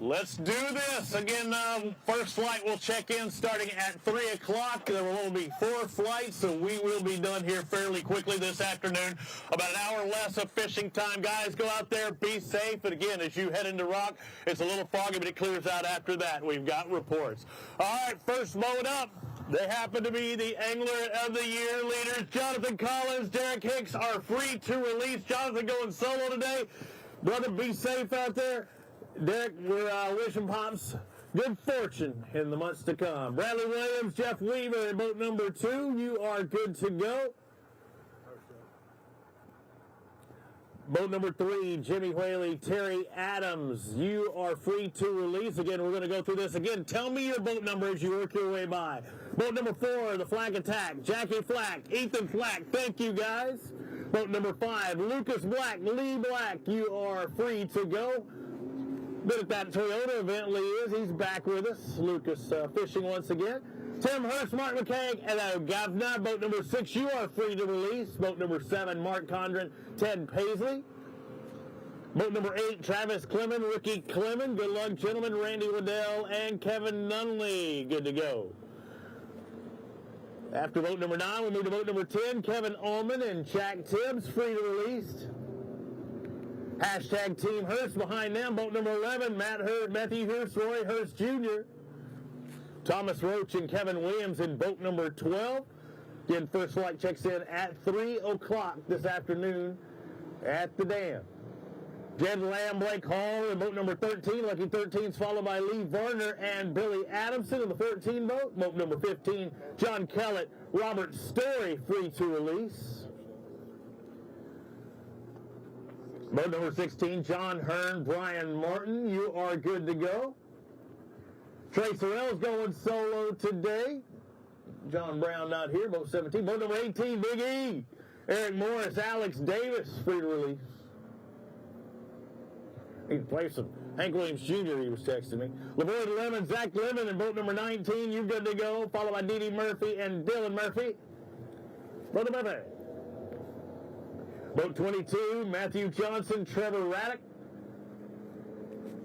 Let's do this. Again, first flight will check in starting at 3 o'clock. There will only be 4 flights, so we will be done here fairly quickly this afternoon. About an hour less of fishing time. Guys, go out there, be safe. And again, as you head into rock, it's a little foggy, but it clears out after that. We've got reports. All right, first boat up. They happen to be the Angler of the Year leaders. Jonathan Collins, Derek Hicks are free to release. Jonathan going solo today. Brother, be safe out there. Derek, we're wishing Pops good fortune in the months to come. Bradley Williams, Jeff Weaver in boat number 2. You are good to go. Boat number 3, Jimmy Whaley, Terry Adams. You are free to release. Again, we're going to go through this again. Tell me your boat number as you work your way by. Boat number 4, the Flag Attack, Jackie Flack, Ethan Flack. Thank you, guys. Boat number 5, Lucas Black, Lee Black. You are free to go. Been at that Toyota event, Lee is. He's back with us. Lucas fishing once again. Tim Hurst, Mark McCaig, and Gavna. Boat number 6, you are free to release. Boat number 7, Mark Condren, Ted Paisley. Boat number 8, Travis Clemens, Ricky Clemens. Good luck, gentlemen. Randy Waddell and Kevin Nunley. Good to go. After boat number 9, we move to boat number 10, Kevin Ullman and Jack Tibbs, free to release. Hashtag Team Hurst behind them. Boat number 11, Matthew Hurst, Roy Hurst Jr. Thomas Roach and Kevin Williams in boat number 12. Again, first flight checks in at 3 o'clock this afternoon at the dam. Jed Lamb, Blake Hall in boat number 13. Lucky 13's followed by Lee Varner and Billy Adamson in the 14 boat. Boat number 15, John Kellett, Robert Story, free to release. Boat number 16, John Hearn, Brian Martin, you are good to go. Trey Sorrell's going solo today. John Brown not here, boat 17. Boat number 18, Big E, Eric Morris, Alex Davis, free to release. He can play some Hank Williams Jr., he was texting me. LeBoyd Lemon, Zach Lemon in boat number 19, you good to go, followed by Dee Dee Murphy and Dylan Murphy. Boat number 5. Boat 22, Matthew Johnson, Trevor Raddick.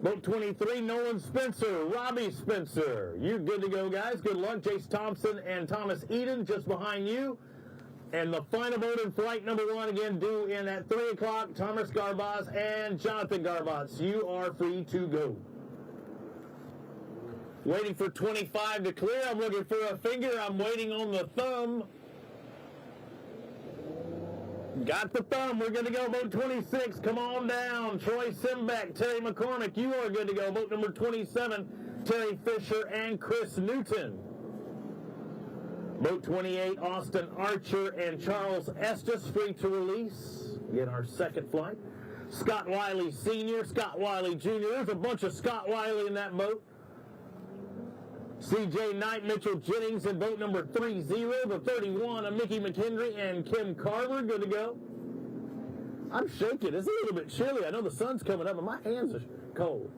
Boat 23, Nolan Spencer, Robbie Spencer. You good to go, guys. Good luck. Jace Thompson and Thomas Eden just behind you. And the final boat in flight number 1, again, due in at 3 o'clock, Thomas Garbaz and Jonathan Garbaz. You are free to go. Waiting for 25 to clear. I'm looking for a finger. I'm waiting on the thumb. Got the thumb. We're good to go. Boat 26, come on down. Troy Simbeck, Terry McCormick, you are good to go. Boat number 27, Terry Fisher and Chris Newton. Boat 28, Austin Archer and Charles Estes, free to release. Again, our second flight. Scott Wiley Sr., Scott Wiley Jr. There's a bunch of Scott Wiley in that boat. C.J. Knight, Mitchell Jennings in boat number 30, the 31 of Mickey McHenry and Kim Carver, good to go. I'm shaking. It's a little bit chilly. I know the sun's coming up, but my hands are cold.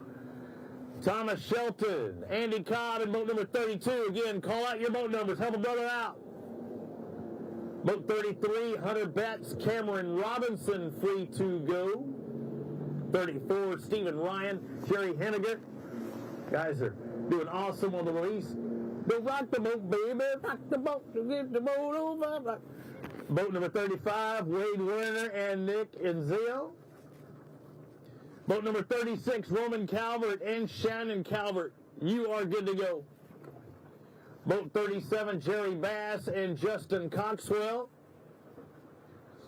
Thomas Shelton, Andy Cobb in boat number 32. Again, call out your boat numbers. Help a brother out. Boat 33, Hunter Betts, Cameron Robinson, free to go. 34, Stephen Ryan, Jerry Henniger. Guys are doing awesome on the release. They rock the boat, baby. Rock the boat. Get the boat over. Boat number 35, Wade Werner and Nick Enzio. Boat number 36, Roman Calvert and Shannon Calvert. You are good to go. Boat 37, Jerry Bass and Justin Coxwell.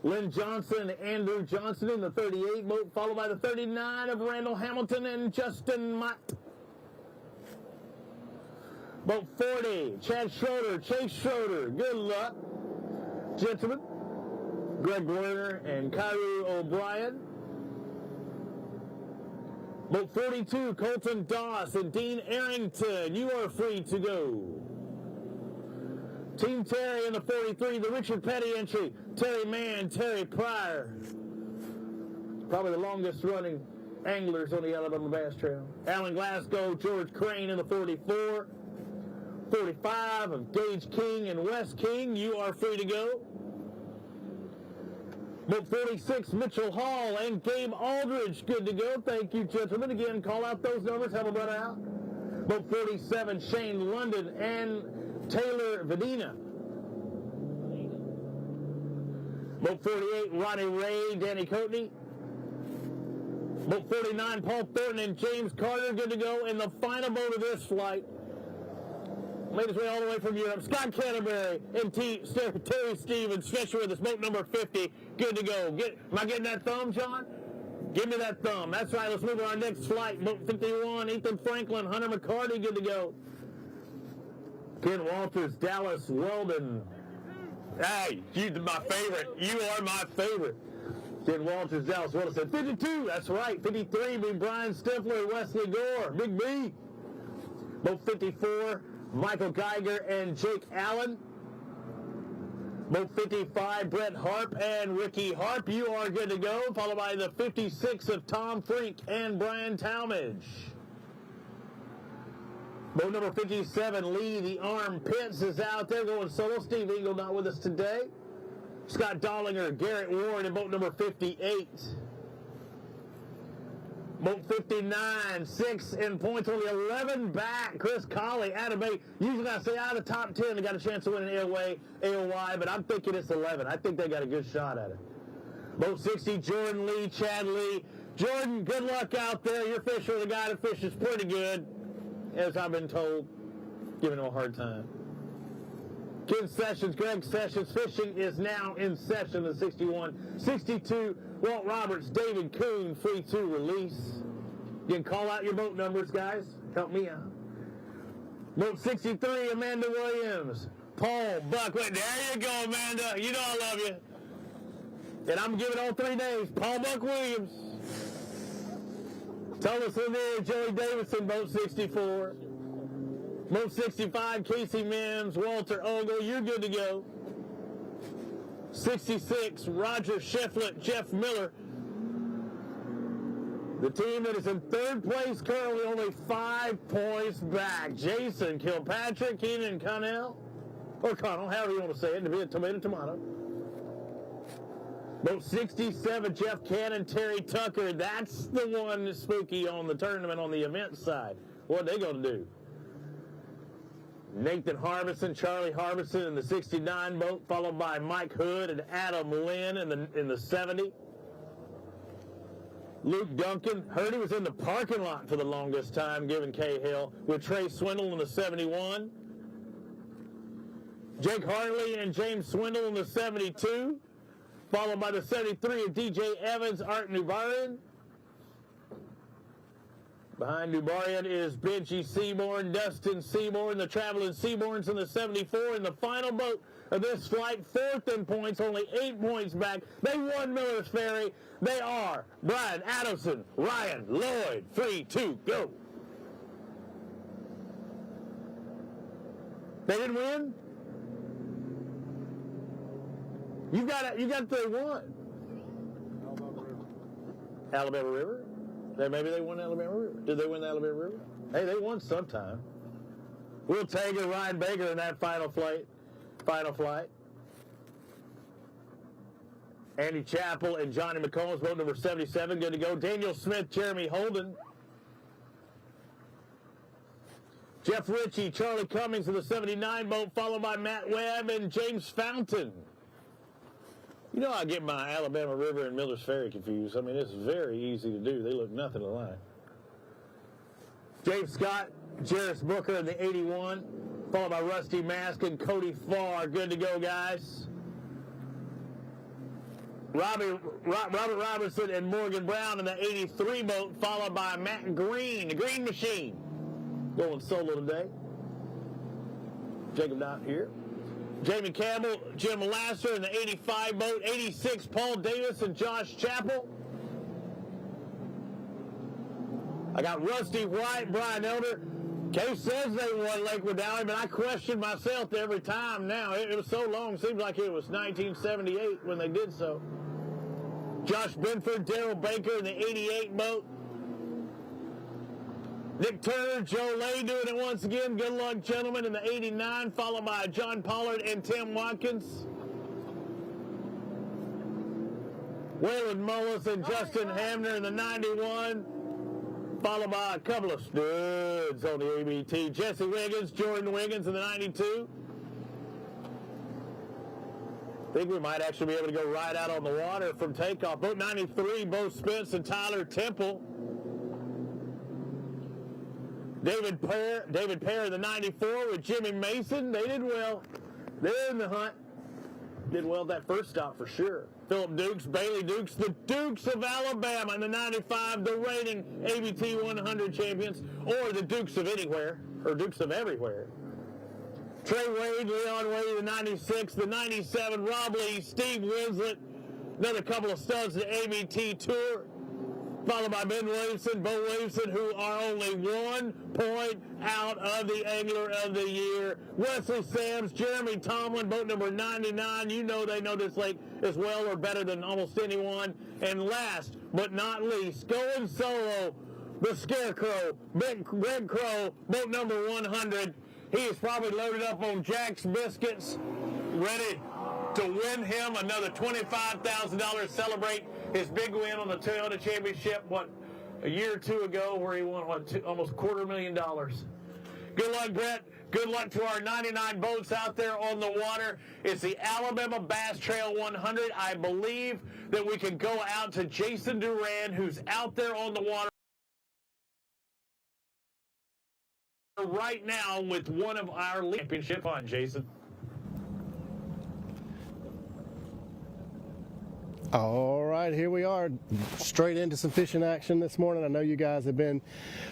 Lynn Johnson and Andrew Johnson in the 38 boat, followed by the 39 of Randall Hamilton and Justin Mott. Boat 40, Chad Schroeder, Chase Schroeder. Good luck, gentlemen. Greg Werner and Kyrie O'Brien. Boat 42, Colton Doss and Dean Arrington. You are free to go. Team Terry in the 43, the Richard Petty entry. Terry Mann, Terry Pryor. Probably the longest running anglers on the Alabama Bass Trail. Alan Glasgow, George Crane in the 44. 45 of Gage King and Wes King. You are free to go. Boat 46, Mitchell Hall and Gabe Aldridge, good to go. Thank you, gentlemen. Again, call out those numbers. Have a run out. Boat 47, Shane London and Taylor Vedina. Boat 48, Ronnie Ray, Danny Coatney. Boat 49, Paul Thornton and James Carter, good to go. And the final boat of this flight made his way all the way from Europe. Scott Canterbury and Terry Stevens, special with us, boat number 50, good to go. Am I getting that thumb, John? Give me that thumb. That's right, let's move to our next flight. Boat 51, Ethan Franklin, Hunter McCarty, good to go. Ken Walters, Dallas Weldon. Hey, you're my favorite. You are my favorite. Ken Walters, Dallas Weldon said 52, that's right. 53, be Brian Stifler, Wesley Gore, Big B. Boat 54, Michael Geiger and Jake Allen. Boat 55, Brett Harp and Ricky Harp. You are good to go. Followed by the 56 of Tom Frink and Brian Talmadge. Boat number 57, Lee the Arm Pitts is out there going solo. Steve Eagle not with us today. Scott Dollinger, Garrett Warren in boat number 58. Boat 59, 6 in points, only 11 back. Chris Colley, Adam Bay. Usually I say out of the top 10, they got a chance to win an AOY, but I'm thinking it's 11. I think they got a good shot at it. Boat 60, Jordan Lee, Chad Lee. Jordan, good luck out there. Your fisher, the guy that fishes pretty good, as I've been told. Giving him a hard time. Ken Sessions, Greg Sessions. Fishing is now in session. The 61, 62, Walt Roberts, David Kuhn, free to release. You can call out your boat numbers, guys. Help me out. Boat 63, Amanda Williams. Paul Buckley. There you go, Amanda. You know I love you. And I'm giving all 3 names. Paul Buck Williams. Thomas Lanier, Joey Davidson, boat 64. Boat 65, Casey Mims, Walter Ogle. You're good to go. 66, Roger Shefflett, Jeff Miller. The team that is in 3rd place currently only 5 points back. Jason Kilpatrick, Keenan Connell, or Connell, however you want to say it, to be a tomato. Boat 67, Jeff Cannon, Terry Tucker. That's the one that's spooky on the tournament on the event side. What are they going to do? Nathan Harbison, Charlie Harbison in the 69 boat, followed by Mike Hood and Adam Lynn in the 70. Luke Duncan, heard he was in the parking lot for the longest time, giving Cahill, with Trey Swindle in the 71. Jake Hartley and James Swindle in the 72, followed by the 73 of DJ Evans, Art Nubarian. Behind Nubarian is Benji Seaborn, Dustin Seaborn, the Traveling Seaborns in the 74, and the final boat of this flight, 4th in points, only 8 points back. They won Miller's Ferry. They are Brian Adamson, Ryan Lloyd, free to go. They didn't win? You got the one. Alabama River. Maybe they won Alabama River. Did they win the Alabama River? Hey, they won sometime. Will Tager, Ryan Baker in that final flight. Andy Chappell and Johnny McCombs, boat number 77, good to go. Daniel Smith, Jeremy Holden. Jeff Ritchie, Charlie Cummings in the 79 boat, followed by Matt Webb and James Fountain. You know I get my Alabama River and Miller's Ferry confused. I mean, it's very easy to do. They look nothing alike. James Scott, Jarris Booker in the 81, followed by Rusty Mask and Cody Farr. Good to go, guys. Robert Robertson and Morgan Brown in the 83 boat, followed by Matt Green, the Green Machine, going solo today. Jacob Knott here. Jamie Campbell, Jim Lasser in the 85 boat, 86, Paul Davis and Josh Chappell. I got Rusty White, Brian Elder. Case says they won Lake Wedowee, but I question myself every time now. It was so long, it seems like it was 1978 when they did so. Josh Benford, Daryl Baker in the 88 boat. Nick Turner, Joe Lay doing it once again. Good luck, gentlemen, in the 89, followed by John Pollard and Tim Watkins. Waylon Mullis and Justin Hamner in the 91, followed by a couple of studs on the ABT. Jesse Wiggins, Jordan Wiggins in the 92. I think we might actually be able to go right out on the water from takeoff. Boat 93, Bo Spence and Tyler Temple. David Pear in the 94 with Jimmy Mason. They did well. They're in the hunt. Did well that first stop for sure. Philip Dukes, Bailey Dukes, the Dukes of Alabama in the 95, the reigning ABT 100 champions, or the Dukes of Anywhere, or Dukes of Everywhere. Trey Wade, Leon Wade, the 96, the 97, Rob Lee, Steve Winslet, another couple of studs to the ABT Tour, followed by Ben Williamson, Bo Williamson, who are only 1 point out of the Angler of the Year. Wesley Sams, Jeremy Tomlin, boat number 99. You know they know this lake as well or better than almost anyone. And last but not least, going solo, the Scarecrow, Greg Crow, boat number 100. He is probably loaded up on Jack's biscuits, ready to win him another $25,000, celebrate his big win on the Toyota Championship, a year or two ago, where he won, almost $250,000. Good luck, Brett. Good luck to our 99 boats out there on the water. It's the Alabama Bass Trail 100. I believe that we can go out to Jason Duran, who's out there on the water right now with one of our championship on, Jason. All right, here we are, straight into some fishing action this morning. I know you guys have been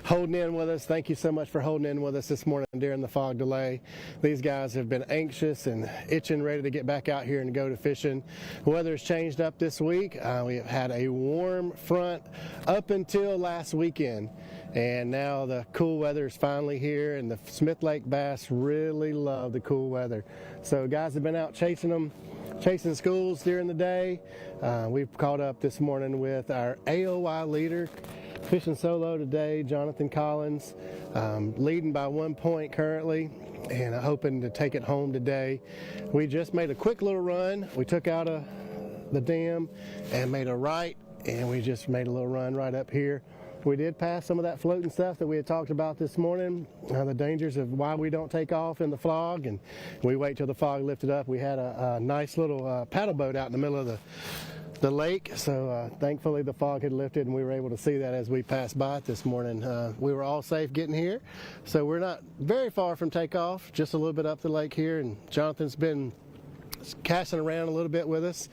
holding in with us. Thank you so much for holding in with us this morning during the fog delay. These guys have been anxious and itching, ready to get back out here and go to fishing. The weather's changed up this week. We have had a warm front up until last weekend, and now the cool weather is finally here, and the Smith Lake bass really love the cool weather. So guys have been out chasing schools during the day. We've caught up this morning with our AOI leader, fishing solo today, Jonathan Collins, leading by 1 point currently, and hoping to take it home today. We just made a quick little run. We took out the dam and made a right, and we just made a little run right up here. We did pass some of that floating stuff that we had talked about this morning, the dangers of why we don't take off in the fog, and we wait till the fog lifted up. We had a nice little paddle boat out in the middle of the lake, so thankfully the fog had lifted and we were able to see that as we passed by it this morning. We were all safe getting here, so we're not very far from takeoff, just a little bit up the lake here, and Jonathan's been casting around a little bit with us,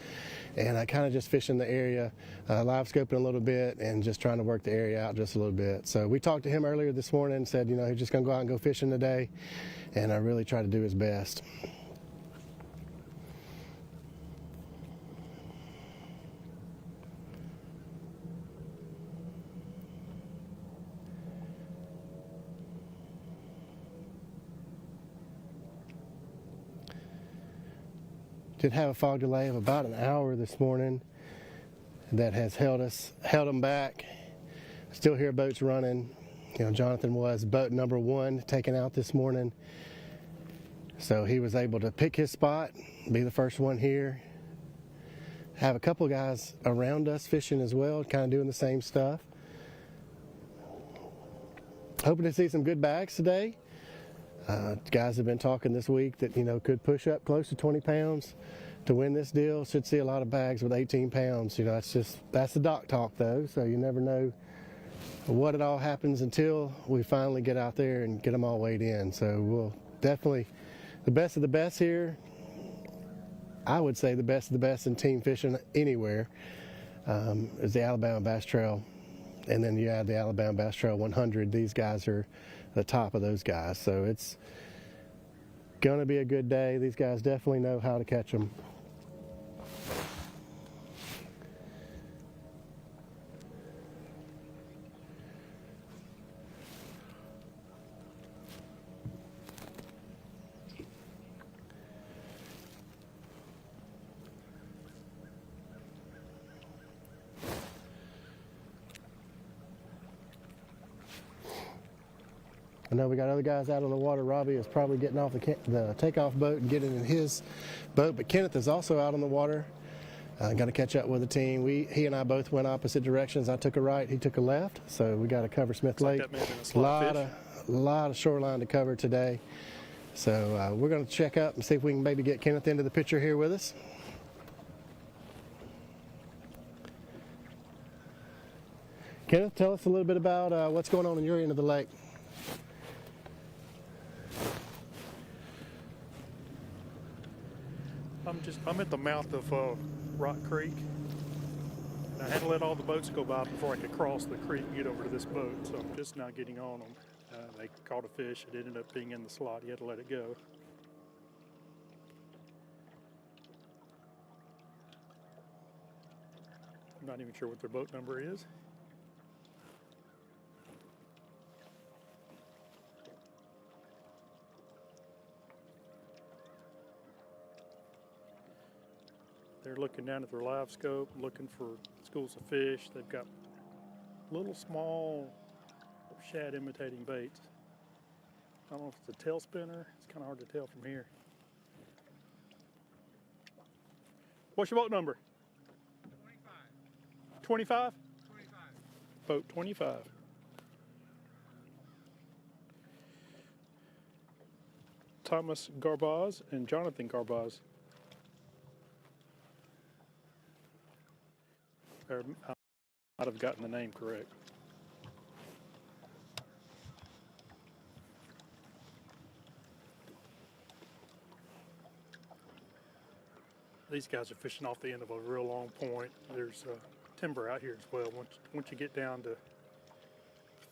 and I kind of just fishing the area, live scoping a little bit and just trying to work the area out just a little bit. So we talked to him earlier this morning and said, he's just going to go out and go fishing today, and I really try to do his best. Did have a fog delay of about an hour this morning that has held them back. Still hear boats running. Jonathan was boat number 1 taken out this morning, so he was able to pick his spot, be the first one here. Have a couple guys around us fishing as well, kind of doing the same stuff. Hoping to see some good bags today. Guys have been talking this week that could push up close to 20 pounds to win this deal. Should see a lot of bags with 18 pounds. That's the dock talk though, so you never know what it all happens until we finally get out there and get them all weighed in. So we'll definitely, the best of the best here. I would say the best of the best in team fishing anywhere is the Alabama Bass Trail, and then you add the Alabama Bass Trail 100. These guys are the top of those guys, so it's gonna be a good day. These guys definitely know how to catch them. I know we got other guys out on the water. Robbie is probably getting off the takeoff boat and getting in his boat, but Kenneth is also out on the water. Got to catch up with the team. He and I both went opposite directions. I took a right, he took a left, so we got to cover Smith Lake. A lot of shoreline to cover today. So we're going to check up and see if we can maybe get Kenneth into the picture here with us. Kenneth, tell us a little bit about what's going on in your end of the lake. I'm at the mouth of Rock Creek. I had to let all the boats go by before I could cross the creek and get over to this boat, so I'm just now getting on them. They caught a fish. It ended up being in the slot. You had to let it go. I'm not even sure what their boat number is. They're looking down at their live scope, looking for schools of fish. They've got little small shad imitating baits. I don't know if it's a tail spinner. It's kind of hard to tell from here. What's your boat number? 25. 25? 25. Boat 25. Thomas Garbaz and Jonathan Garbaz. I might have gotten the name correct. These guys are fishing off the end of a real long point. There's timber out here as well. Once you get down to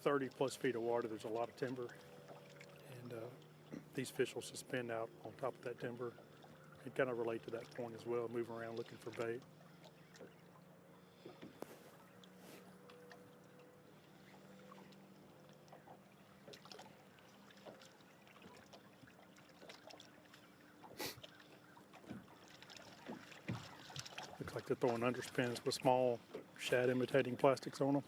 30 plus feet of water, there's a lot of timber. And these fish will suspend out on top of that timber and kind of relate to that point as well, moving around looking for bait. Looks like they're throwing underspins with small shad imitating plastics on them.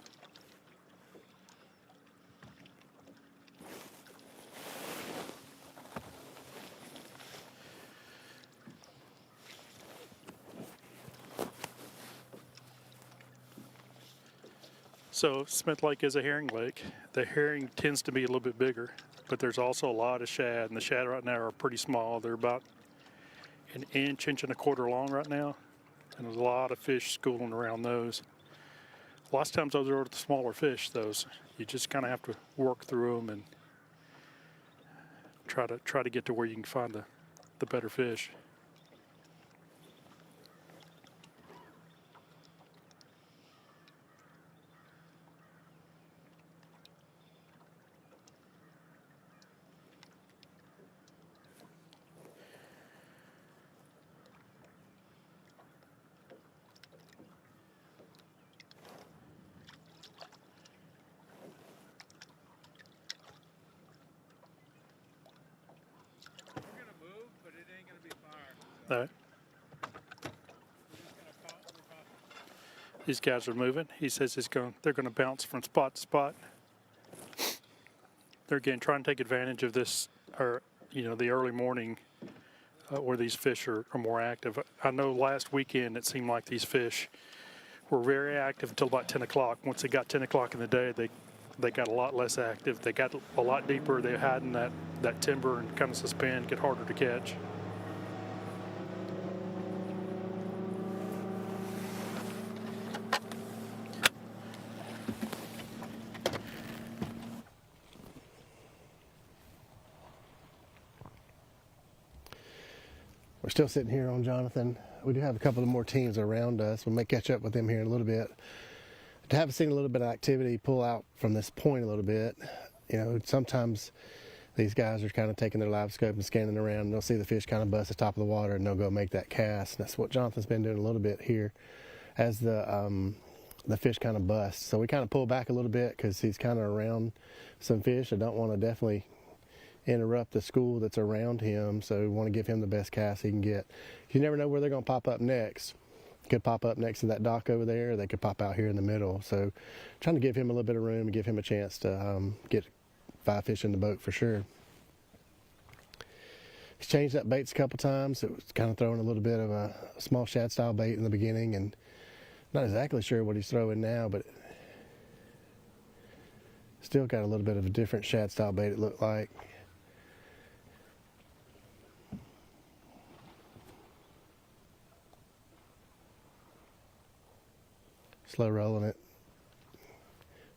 So Smith Lake is a herring lake. The herring tends to be a little bit bigger, but there's also a lot of shad, and the shad right now are pretty small. They're about an inch and a quarter long right now, and there's a lot of fish schooling around those. Lots of times those are the smaller fish, those. You just kind of have to work through them and try to get to where you can find the better fish. All right. These guys are moving. He says they're going to bounce from spot to spot. They're again trying to take advantage of this, or the early morning where these fish are more active. I know last weekend it seemed like these fish were very active until about 10 o'clock. Once they got 10 o'clock in the day, they got a lot less active. They got a lot deeper. They hide in that timber and kind of suspend, get harder to catch. We're still sitting here on Jonathan. We do have a couple of more teams around us. We may catch up with them here in a little bit. To have seen a little bit of activity pull out from this point a little bit, sometimes these guys are kind of taking their live scope and scanning around, and they'll see the fish kind of bust the top of the water, and they'll go make that cast. And that's what Jonathan's been doing a little bit here as the fish kind of bust. So we kind of pull back a little bit because he's kind of around some fish. I don't want to definitely interrupt the school that's around him, so we want to give him the best cast he can get. You never know where they're going to pop up next. Could pop up next to that dock over there, or they could pop out here in the middle. So trying to give him a little bit of room and give him a chance to get 5 fish in the boat for sure. He's changed up baits a couple times. It was kind of throwing a little bit of a small shad style bait in the beginning, and not exactly sure what he's throwing now, but still got a little bit of a different shad style bait, it looked like. Slow rolling it,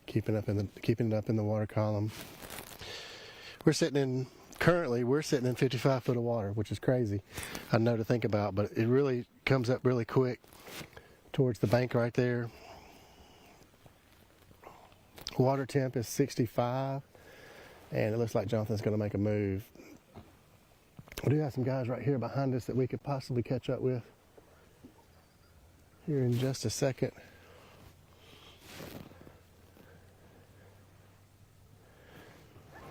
keeping it up in the water column. Currently we're sitting in 55 foot of water, which is crazy. I know to think about, but it really comes up really quick towards the bank right there. Water temp is 65, and it looks like Jonathan's going to make a move. We do have some guys right here behind us that we could possibly catch up with here in just a second.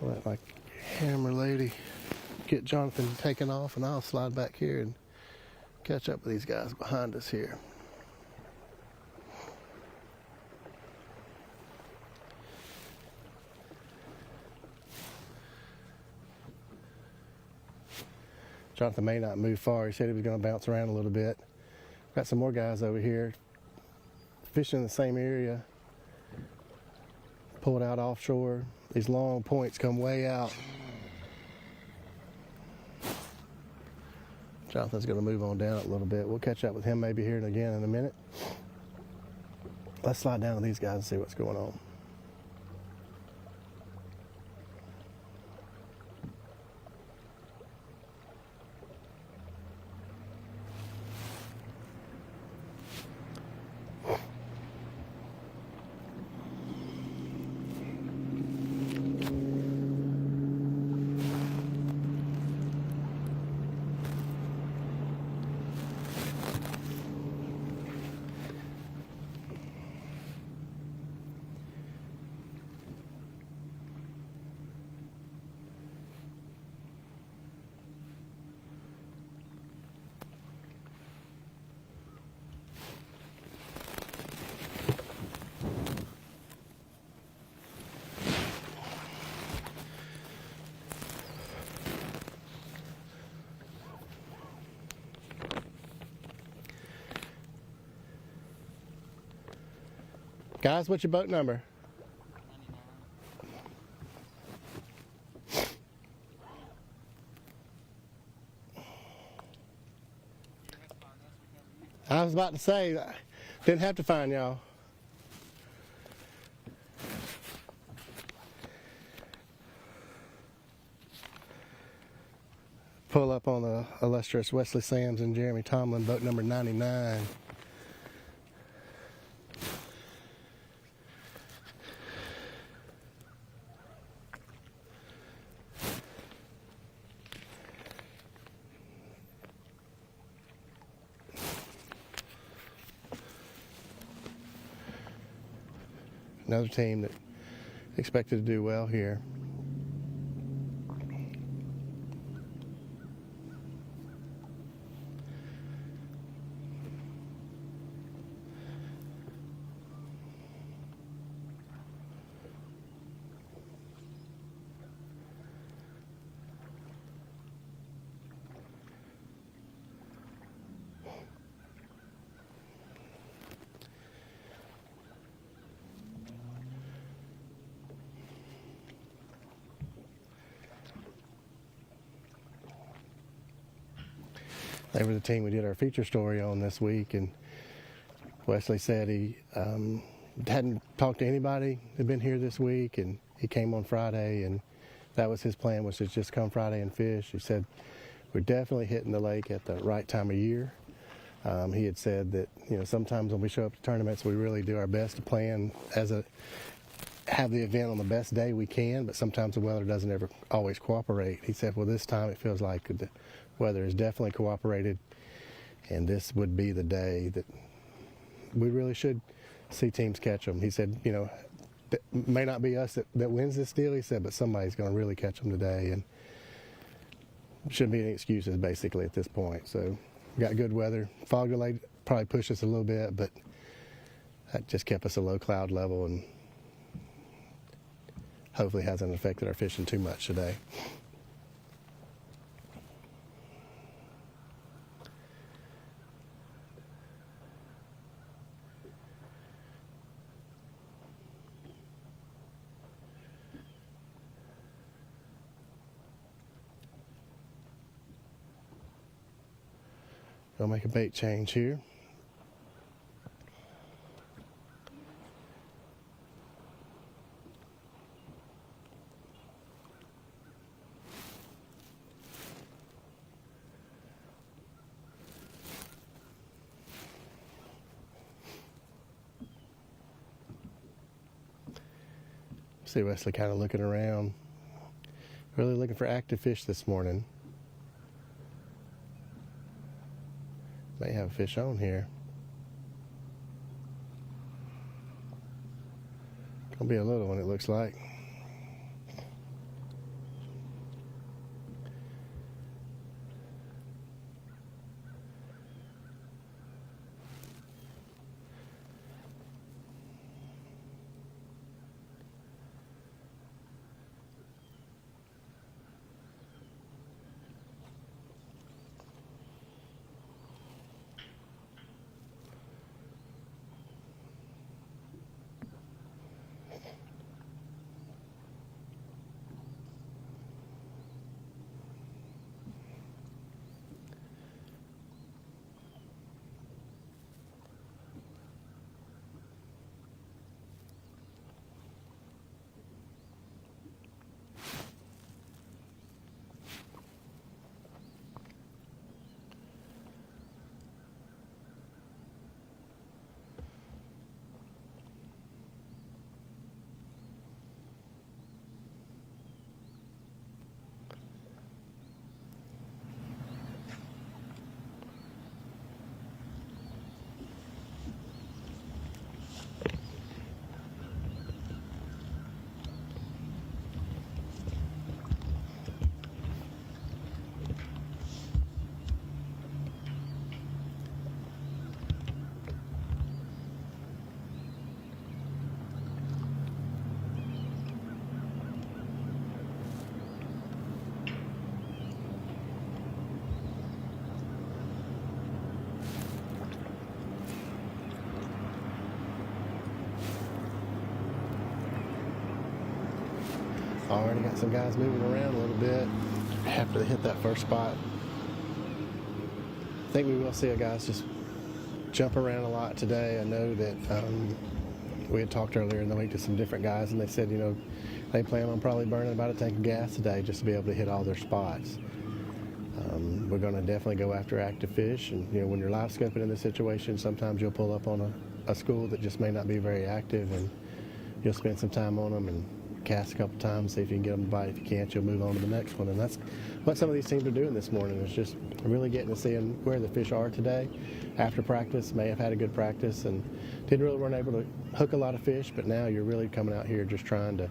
Let my hammer lady get Jonathan taken off, and I'll slide back here and catch up with these guys behind us here. Jonathan may not move far. He said he was going to bounce around a little bit. Got some more guys over here fishing in the same area. Pulled out offshore. These long points come way out. Jonathan's going to move on down a little bit. We'll catch up with him maybe here and again in a minute. Let's slide down to these guys and see what's going on. Guys, what's your boat number? I was about to say, didn't have to find y'all. Pull up on the illustrious Wesley Sams and Jeremy Tomlin, boat number 99. Another team that expected to do well here. They were the team we did our feature story on this week, and Wesley said he hadn't talked to anybody that had been here this week, and he came on Friday, and that was his plan, was to just come Friday and fish. He said, we're definitely hitting the lake at the right time of year. He had said that, you know, sometimes when we show up to tournaments, we really do our best to plan have the event on the best day we can, but sometimes the weather doesn't ever always cooperate. He said, well, this time it feels like the weather has definitely cooperated, and this would be the day that we really should see teams catch them. He said, you know, it may not be us that wins this deal, he said, but somebody's going to really catch them today, and shouldn't be any excuses basically at this point. So we got good weather. Fog delay probably pushed us a little bit, but that just kept us a low cloud level, and hopefully hasn't affected our fishing too much today. Gonna make a bait change here. See Wesley kind of looking around, really looking for active fish this morning. May have a fish on here. Gonna be a little one, it looks like. already got some guys moving around a little bit after they hit that first spot. I think we will see guys just jump around a lot today. I know that we had talked earlier in the week to some different guys, and they said, you know, they plan on probably burning about a tank of gas today just to be able to hit all their spots. We're going to definitely go after active fish, and you know, when you're live scoping in this situation, sometimes you'll pull up on a school that just may not be very active, and you'll spend some time on them and cast a couple times, see if you can get them to bite. If you can't, you'll move on to the next one, and that's what some of these teams are doing this morning, is just really getting to seeing where the fish are today. After practice, may have had a good practice and weren't able to hook a lot of fish, but now you're really coming out here just trying to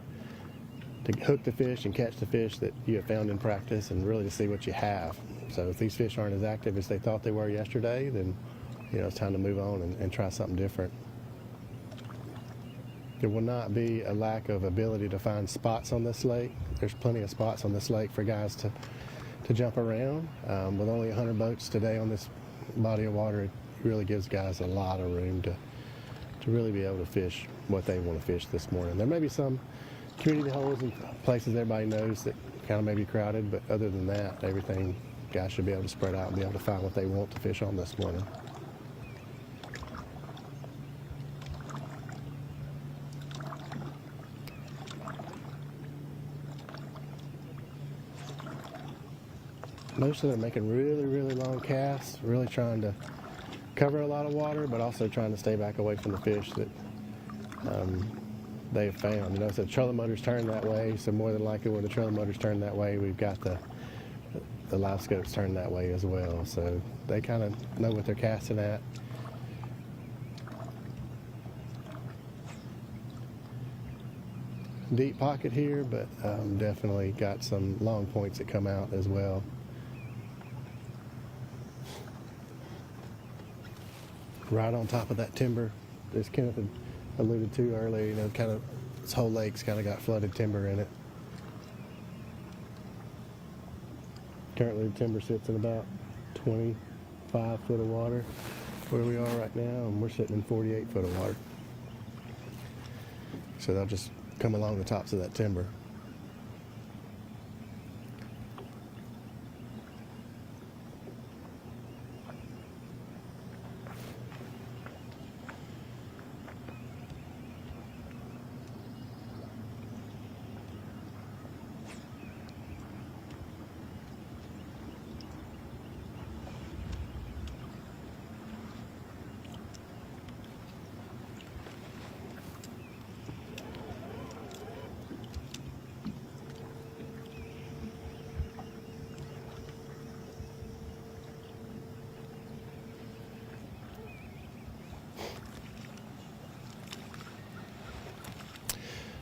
hook the fish and catch the fish that you have found in practice, and really to see what you have. So if these fish aren't as active as they thought they were yesterday, then you know it's time to move on and try something different. There will not be a lack of ability to find spots on this lake. There's plenty of spots on this lake for guys to jump around. With only 100 boats today on this body of water, it really gives guys a lot of room to really be able to fish what they want to fish this morning. There may be some community holes and places everybody knows that kind of may be crowded, but other than that, everything, guys should be able to spread out and be able to find what they want to fish on this morning. Most of them are making really, really long casts, really trying to cover a lot of water, but also trying to stay back away from the fish that they have found. You know, so the trolling motors turn that way, so more than likely when the trolling motors turn that way, we've got the live scopes turned that way as well. So they kind of know what they're casting at. Deep pocket here, but definitely got some long points that come out as well. Right on top of that timber, as Kenneth had alluded to earlier, you know, kind of this whole lake's kind of got flooded timber in it. Currently the timber sits in about 25 foot of water where we are right now, and we're sitting in 48 foot of water. So they'll just come along the tops of that timber.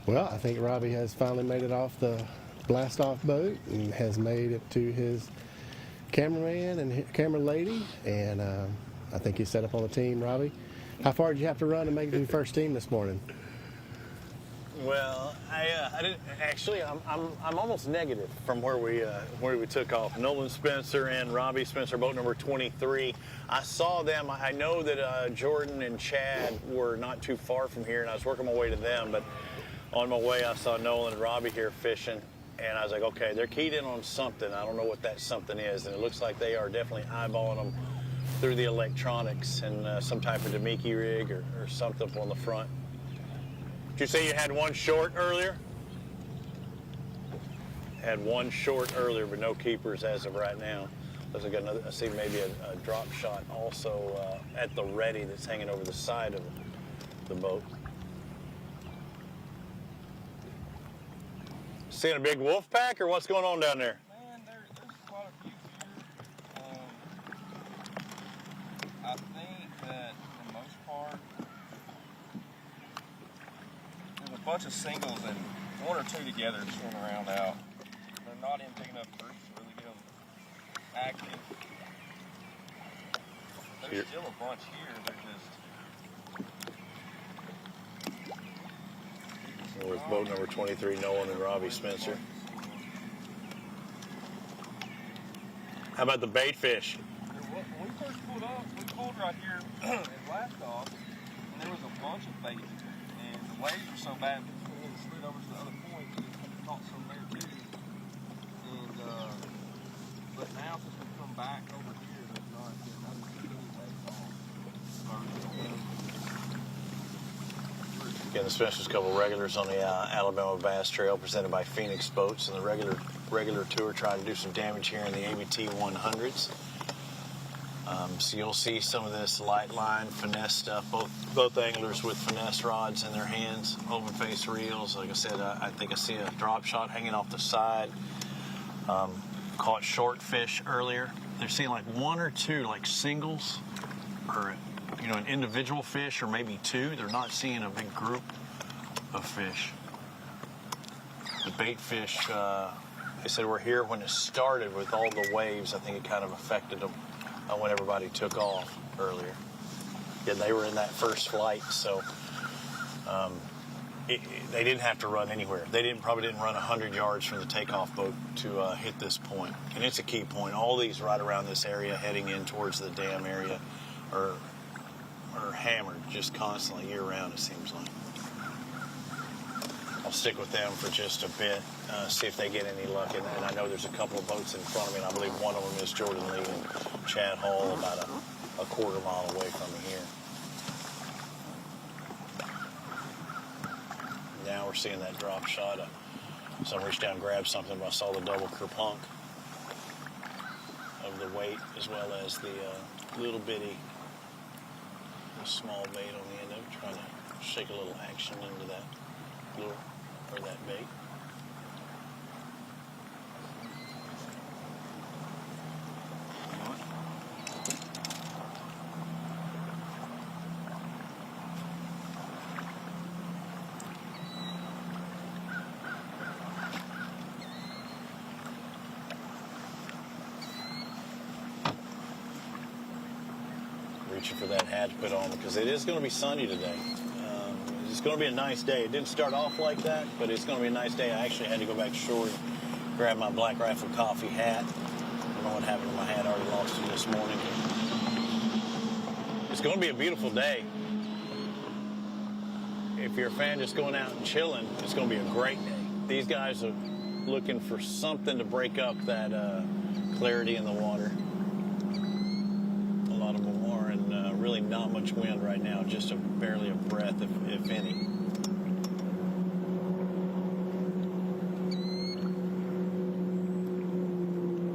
Well, I think Robbie has finally made it off the blast-off boat and has made it to his cameraman and camera lady, and I think he's set up on the team. Robbie, how far did you have to run to make it to the first team this morning? Well, I didn't actually. I'm almost negative from where we took off. Nolan Spencer and Robbie Spencer, boat number 23. I saw them. I know that Jordan and Chad were not too far from here, and I was working my way to them. But on my way, I saw Nolan and Robbie here fishing, and I was like, okay, they're keyed in on something. I don't know what that something is, and it looks like they are definitely eyeballing them through the electronics and some type of Demiki rig or something on the front. Did you say you had one short earlier? Had one short earlier, but no keepers as of right now. I got another. I see maybe a drop shot also at the ready that's hanging over the side of the boat. Seeing a big wolf pack, or what's going on down there? Man, there's quite a few here. I think that for the most part, there's a bunch of singles and one or two together swimming around out. They're not in big enough groups to really get them active. There's still a bunch here. They're just. With boat number 23, Nolan and Robbie Spencer. How about the bait fish? When we first pulled up, we pulled right here at blast off, and there was a bunch of bait. And the waves were so bad, we slid over to the other point, and caught some there too. And but now since we come back over here, there's not getting Again, the specialist couple regulars on the Alabama Bass Trail presented by Phoenix Boats, and the regular tour trying to do some damage here in the ABT100s. So you'll see some of this light line finesse stuff. Both anglers with finesse rods in their hands, open face reels. Like I said, I think I see a drop shot hanging off the side. Caught short fish earlier. They're seeing like one or two like singles, or an individual fish, or maybe two. They're not seeing a big group of fish. The bait fish, they said, were here when it started with all the waves. I think it kind of affected them when everybody took off earlier. Yeah, they were in that first flight, so they didn't have to run anywhere. They probably didn't run 100 yards from the takeoff boat to hit this point. And it's a key point. All these right around this area heading in towards the dam area are hammered just constantly year-round, it seems like. I'll stick with them for just a bit, see if they get any luck. And I know there's a couple of boats in front of me, and I believe one of them is Jordan Lee and Chad Hall, about a quarter mile away from me here. Now we're seeing that drop shot. Someone reached down and grabbed something, but I saw the double kerplunk of the weight, as well as the little bitty small bait on the end of it, trying to shake a little action into that lure or that bait. Reaching for that hat to put on because it is going to be sunny today. It's going to be a nice day. It didn't start off like that, but it's going to be a nice day. I actually had to go back to shore and grab my Black Rifle Coffee hat. I don't know what happened to my hat. I already lost it this morning. It's going to be a beautiful day. If you're a fan just going out and chilling, it's going to be a great day. These guys are looking for something to break up that clarity in the water. A lot of them are, and really not much wind right now, just barely a breath, if any.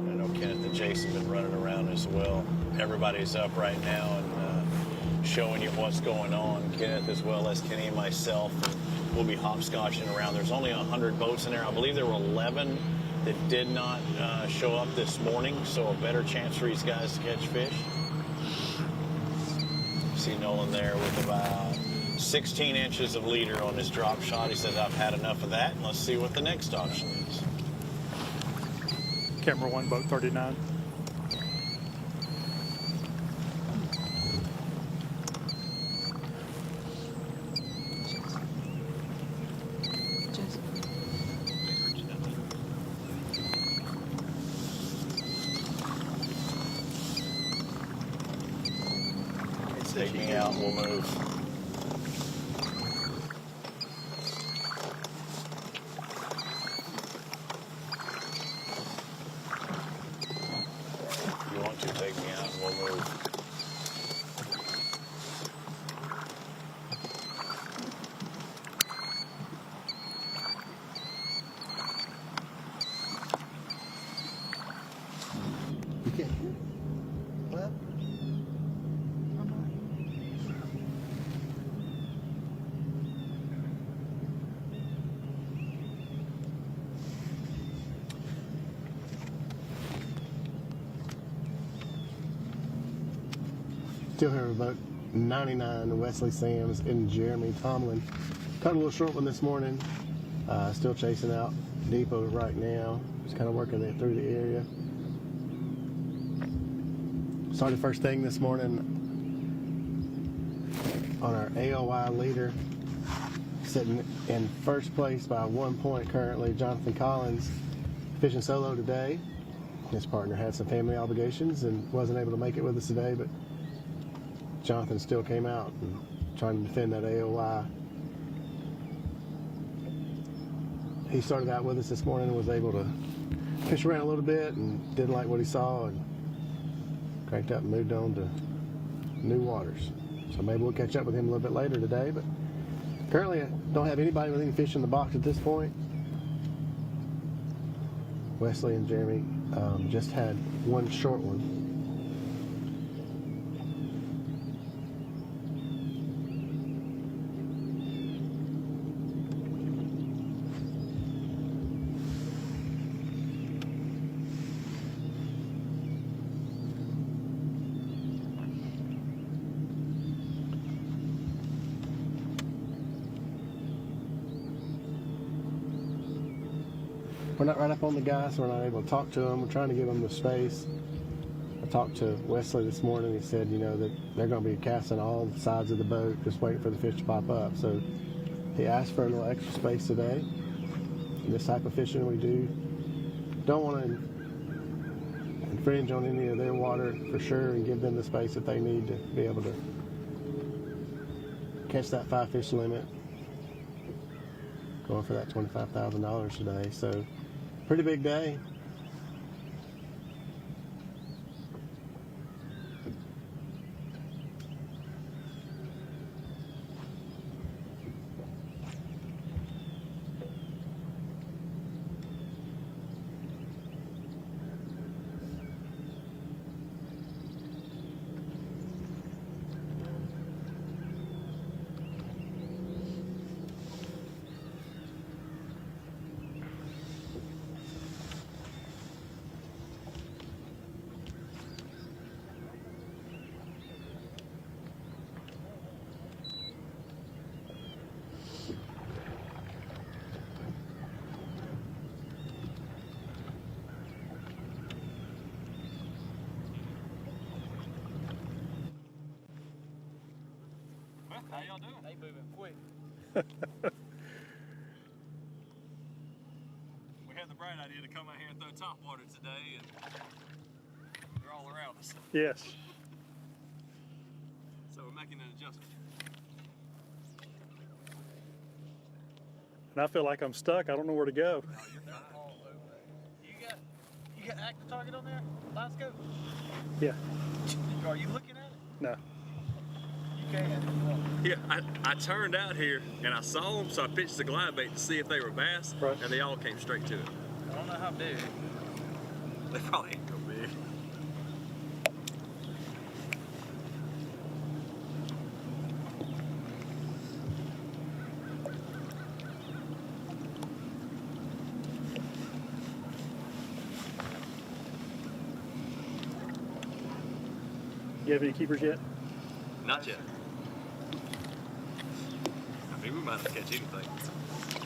I know Kenneth and Jason have been running around as well. Everybody's up right now and showing you what's going on. Kenneth as well as Kenny and myself. And we'll be hopscotching around. There's only 100 boats in there. I believe there were 11 that did not show up this morning, so a better chance for these guys to catch fish. See Nolan there with about 16 inches of leader on his drop shot. He says, I've had enough of that. Let's see what the next option is. Camera 1, boat 39. Take me out, we'll move. If you want to take me out, we'll move. You can't hear it. Well, still here about 99, Wesley Sams and Jeremy Tomlin. Caught a little short one this morning. Still chasing out Depot right now. Just kind of working it through the area. Started first thing this morning on our AOI leader. Sitting in first place by 1 point currently, Jonathan Collins, fishing solo today. His partner had some family obligations and wasn't able to make it with us today, but Jonathan still came out and trying to defend that AOI. he started out with us this morning and was able to fish around a little bit and didn't like what he saw and cranked up and moved on to new waters. So maybe we'll catch up with him a little bit later today, but currently I don't have anybody with any fish in the box at this point. Wesley and Jeremy just had one short one. We're not right up on the guy, so we're not able to talk to them. We're trying to give them the space. I talked to Wesley this morning. He said, you know, that they're going to be casting all sides of the boat, just waiting for the fish to pop up. So he asked for a little extra space today. In this type of fishing we do, don't want to infringe on any of their water for sure, and give them the space that they need to be able to catch that 5 fish limit. Going for that $25,000 today. So pretty big day. How y'all doing? They moving quick. We had the bright idea to come out here and throw top water today, and they're all around us. Yes. So we're making an adjustment. And I feel like I'm stuck. I don't know where to go. Oh, you're fine. You got active target on there? Live scope? Yeah. Are you looking at it? No. Yeah, I turned out here and I saw them, so I pitched the glide bait to see if they were bass, and they all came straight to it. I don't know how big. They probably ain't go big. You have any keepers yet? Not yet. I mean, we might not catch anything.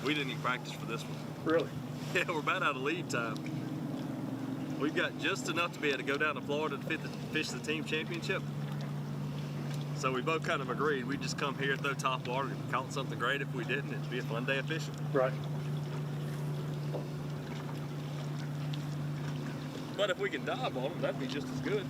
We didn't even practice for this one. Really? Yeah, we're about out of lead time. We've got just enough to be able to go down to Florida to fish the team championship. So we both kind of agreed we'd just come here, throw top water, and caught something great. If we didn't, it'd be a fun day of fishing. Right. But if we can dive on them, that'd be just as good.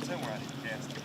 Somewhere I need to cast it.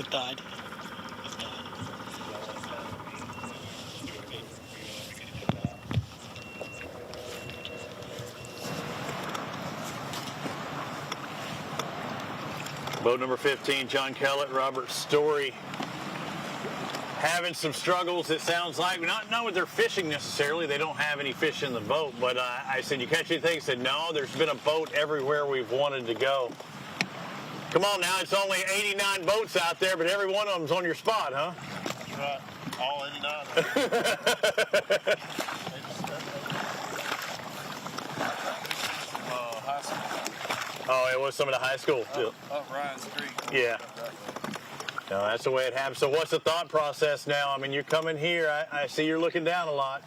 It died. Boat number 15, John Kellett, Robert Story, having some struggles, it sounds like. Not with their fishing necessarily. They don't have any fish in the boat. But I said, you catch anything? He said, no, there's been a boat everywhere we've wanted to go. Come on now, it's only 89 boats out there, but every one of them's on your spot, huh? That's right. All 89. High school. Oh, it was some of the high school. Up Ryan's Creek. Yeah. No, that's the way it happens. So what's the thought process now? I mean, you're coming here. I see you're looking down a lot.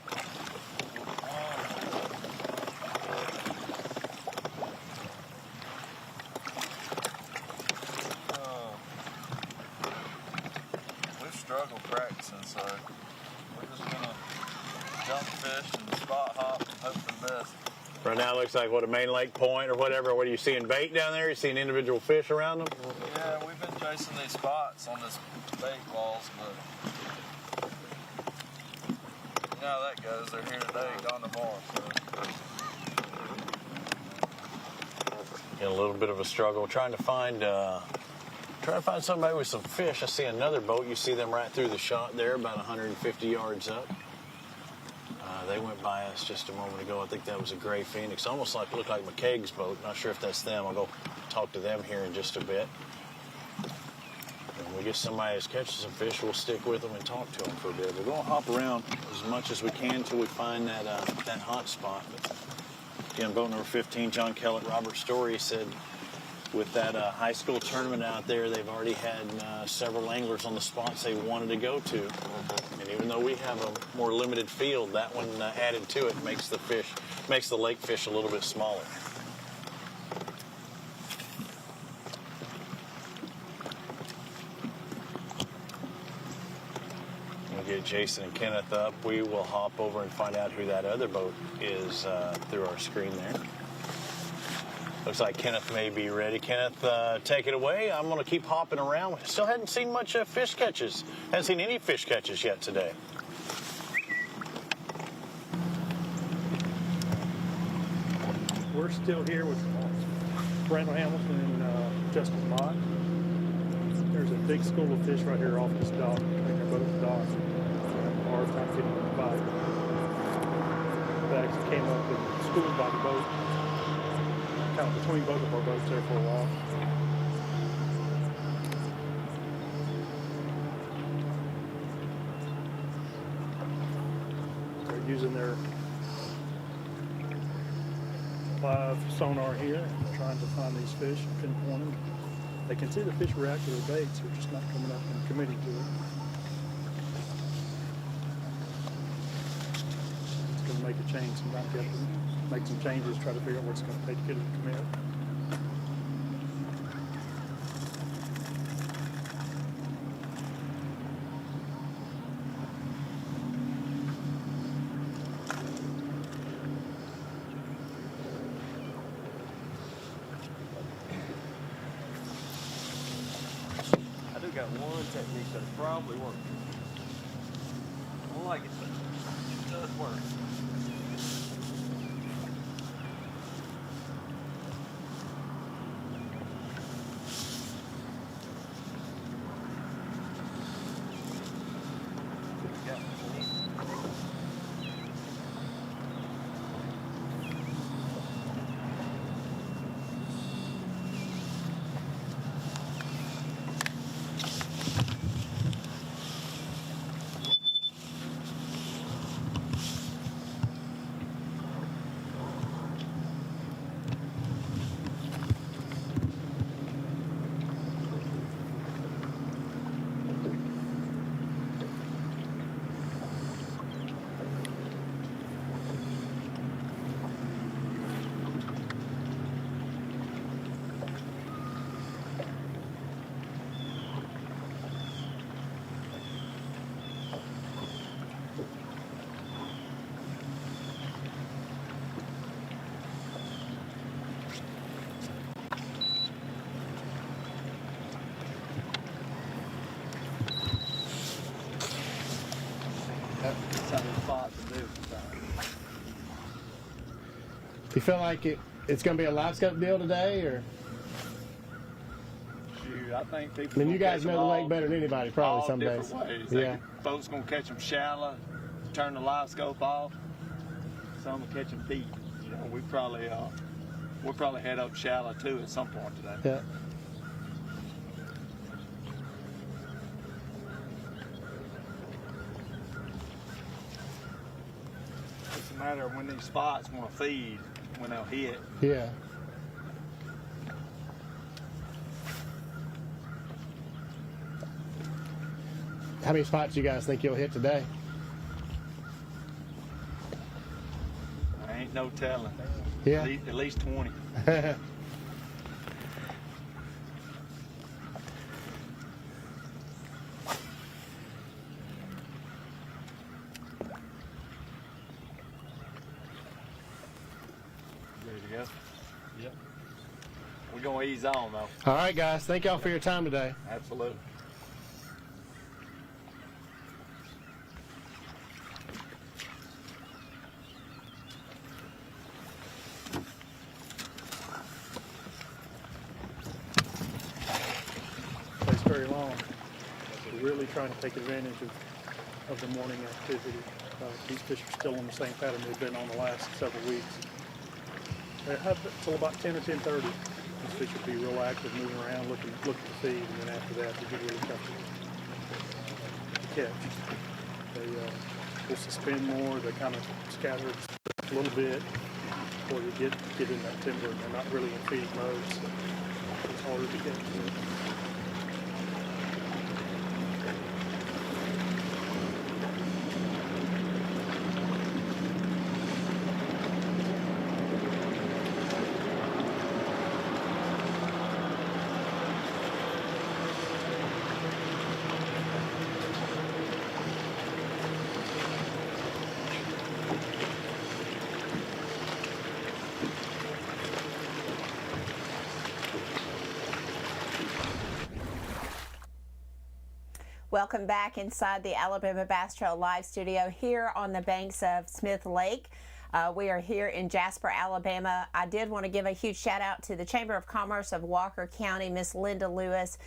We've struggled practicing, so we're just going to jump fish and spot hop and hope for the best. Right now it looks like, what, a main lake point or whatever. What are you seeing, bait down there? You seeing individual fish around them? Yeah, we've been chasing these spots on this bait walls, but you know how that goes. They're here today, gone tomorrow. In a little bit of a struggle, trying to find somebody with some fish. I see another boat. You see them right through the shot there, about 150 yards up. They went by us just a moment ago. I think that was a gray Phoenix. Almost looked like McKeag's boat. Not sure if that's them. I'll go talk to them here in just a bit. When we get somebody that's catching some fish, we'll stick with them and talk to them for a bit. We're going to hop around as much as we can until we find that hot spot. But again, boat number 15, John Kellett, Robert Story, said with that high school tournament out there, they've already had several anglers on the spots they wanted to go to. And even though we have a more limited field, that one added to it makes the lake fish a little bit smaller. We'll get Jason and Kenneth up. We will hop over and find out who that other boat is through our screen there. Looks like Kenneth may be ready. Kenneth, take it away. I'm going to keep hopping around. Still hadn't seen much fish catches. Haven't seen any fish catches yet today. We're still here with Brandon Hamilton and Justin Mott. There's a big school of fish right here off this dock. They're both docks. Hard time getting them to bite. They actually came up and schooled by the boat. Kind of between both of our boats there for a while. They're using their live sonar here, trying to find these fish and pinpoint them. They can see the fish react to their baits, they're just not coming up and committing to it. It's going to make a change. Sometimes you have to make some changes, try to figure out what it's going to take to get it to commit. I do got one technique that probably works. I don't like it, but it does work. You feel like it's going to be a live scope deal today, or? Shoot, I think people. I mean, you guys know the lake better than anybody, probably some days. Ways. Yeah. Folks gonna catch them shallow, turn the live scope off. Some will catch them deep. You know, we'll probably head up shallow too at some point today. Yeah. It's a matter of when these spots want to feed, when they'll hit. Yeah. How many spots do you guys think you'll hit today? There ain't no telling. Yeah. At least 20. Ready to go? Yep. We're gonna ease on though. All right, guys. Thank y'all for your time today. Absolutely. Plays very long. We're really trying to take advantage of the morning activity. These fish are still on the same pattern they've been on the last several weeks. They have until about 10 or 10:30. These fish will be real active, moving around, looking to feed, and then after that, they get really tough to catch. They will suspend more. They kind of scatter a little bit before they get in that timber, and they're not really in feeding mode, so it's harder to catch. Welcome back inside the Alabama Bass Trail Live Studio here on the banks of Smith Lake. We are here in Jasper, Alabama. I did want to give a huge shout out to the Chamber of Commerce of Walker County, Miss Linda Lewis.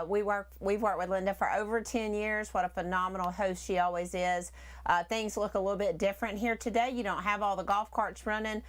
We've worked with Linda for over 10 years. What a phenomenal host she always is. Things look a little bit different here today. You don't have all the golf carts running.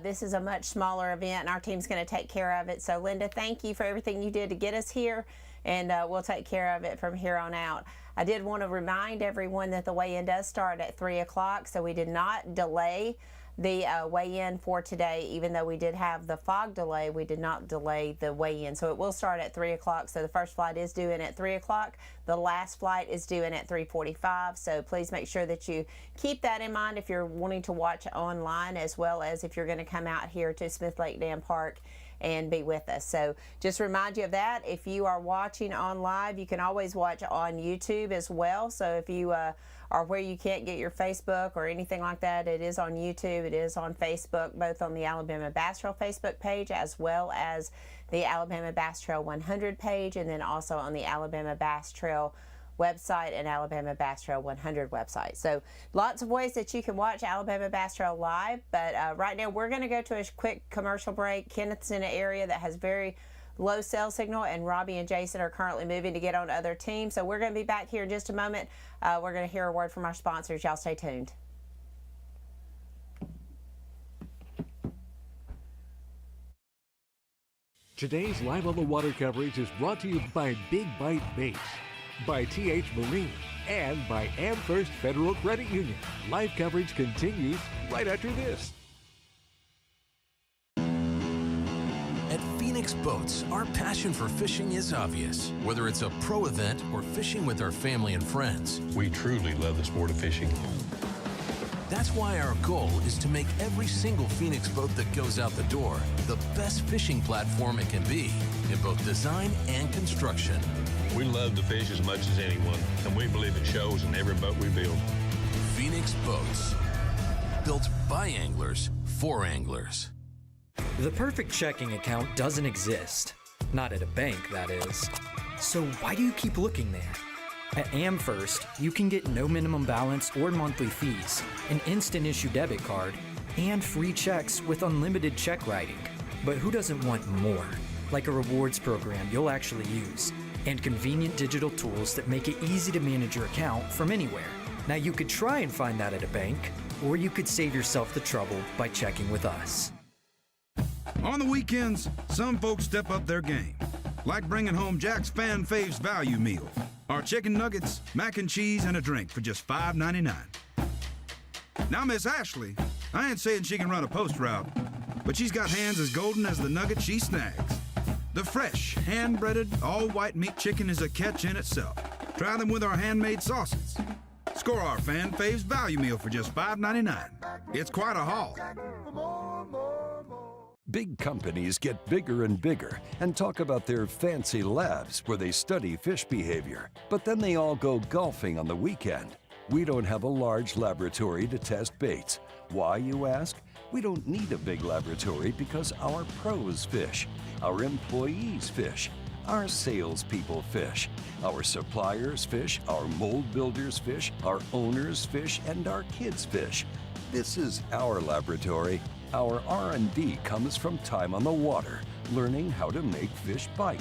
This is a much smaller event, and our team's going to take care of it. So, Linda, thank you for everything you did to get us here, and we'll take care of it from here on out. I did want to remind everyone that the weigh-in does start at 3 o'clock, so we did not delay the weigh-in for today. Even though we did have the fog delay, we did not delay the weigh-in. So it will start at 3 o'clock. So the first flight is due in at 3 o'clock. The last flight is due in at 3:45. So please make sure that you keep that in mind if you're wanting to watch online, as well as if you're going to come out here to Smith Lake Dam Park and be with us. So just remind you of that. If you are watching on live, you can always watch on YouTube as well. So if you are where you can't get your Facebook or anything like that, it is on YouTube, it is on Facebook, both on the Alabama Bass Trail Facebook page as well as the Alabama Bass Trail 100 page, and then also on the Alabama Bass Trail website and Alabama Bass Trail 100 website. So lots of ways that you can watch Alabama Bass Trail live, but right now we're going to go to a quick commercial break. Kenneth's in an area that has very low cell signal, and Robbie and Jason are currently moving to get on other teams. So we're going to be back here in just a moment. We're going to hear a word from our sponsors. Y'all stay tuned. Today's Live on the Water coverage is brought to you by Big Bite Baits, by TH Marine, and by AmFirst Federal Credit Union. Live coverage continues right after this. At Phoenix Boats, our passion for fishing is obvious. Whether it's a pro event or fishing with our family and friends, we truly love the sport of fishing. That's why our goal is to make every single Phoenix boat that goes out the door the best fishing platform it can be, in both design and construction. We love to fish as much as anyone, and we believe it shows in every boat we build. Phoenix Boats, built by anglers for anglers. The perfect checking account doesn't exist. Not at a bank, that is. So why do you keep looking there? At AmFirst, you can get no minimum balance or monthly fees, an instant issue debit card, and free checks with unlimited check writing. But who doesn't want more? Like a rewards program you'll actually use, and convenient digital tools that make it easy to manage your account from anywhere. Now you could try and find that at a bank, or you could save yourself the trouble by checking with us. On the weekends, some folks step up their game, like bringing home Jack's Fan Faves value meal. Our chicken nuggets, mac and cheese, and a drink for just $5.99. Now, Miss Ashley, I ain't saying she can run a post route, but she's got hands as golden as the nugget she snags. The fresh, hand-breaded, all-white meat chicken is a catch in itself. Try them with our handmade sauces. Score our Fan Faves value meal for just $5.99. It's quite a haul. Big companies get bigger and bigger and talk about their fancy labs where they study fish behavior. But then they all go golfing on the weekend. We don't have a large laboratory to test baits. Why, you ask? We don't need a big laboratory because our pros fish, our employees fish, our salespeople fish, our suppliers fish, our mold builders fish, our owners fish, and our kids fish. This is our laboratory. Our R&D comes from time on the water, learning how to make fish bite.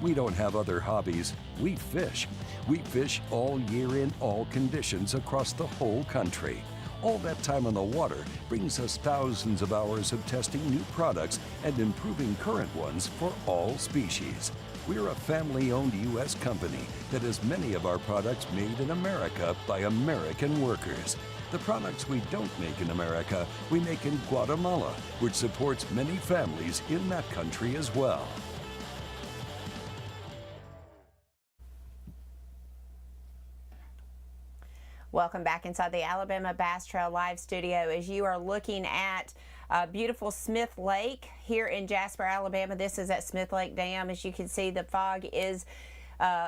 We don't have other hobbies. We fish. We fish all year in all conditions across the whole country. All that time on the water brings us thousands of hours of testing new products and improving current ones for all species. We're a family-owned U.S. company that has many of our products made in America by American workers. The products we don't make in America, we make in Guatemala, which supports many families in that country as well. Welcome back inside the Alabama Bass Trail Live Studio as you are looking at beautiful Smith Lake here in Jasper, Alabama. This is at Smith Lake Dam. As you can see, the fog is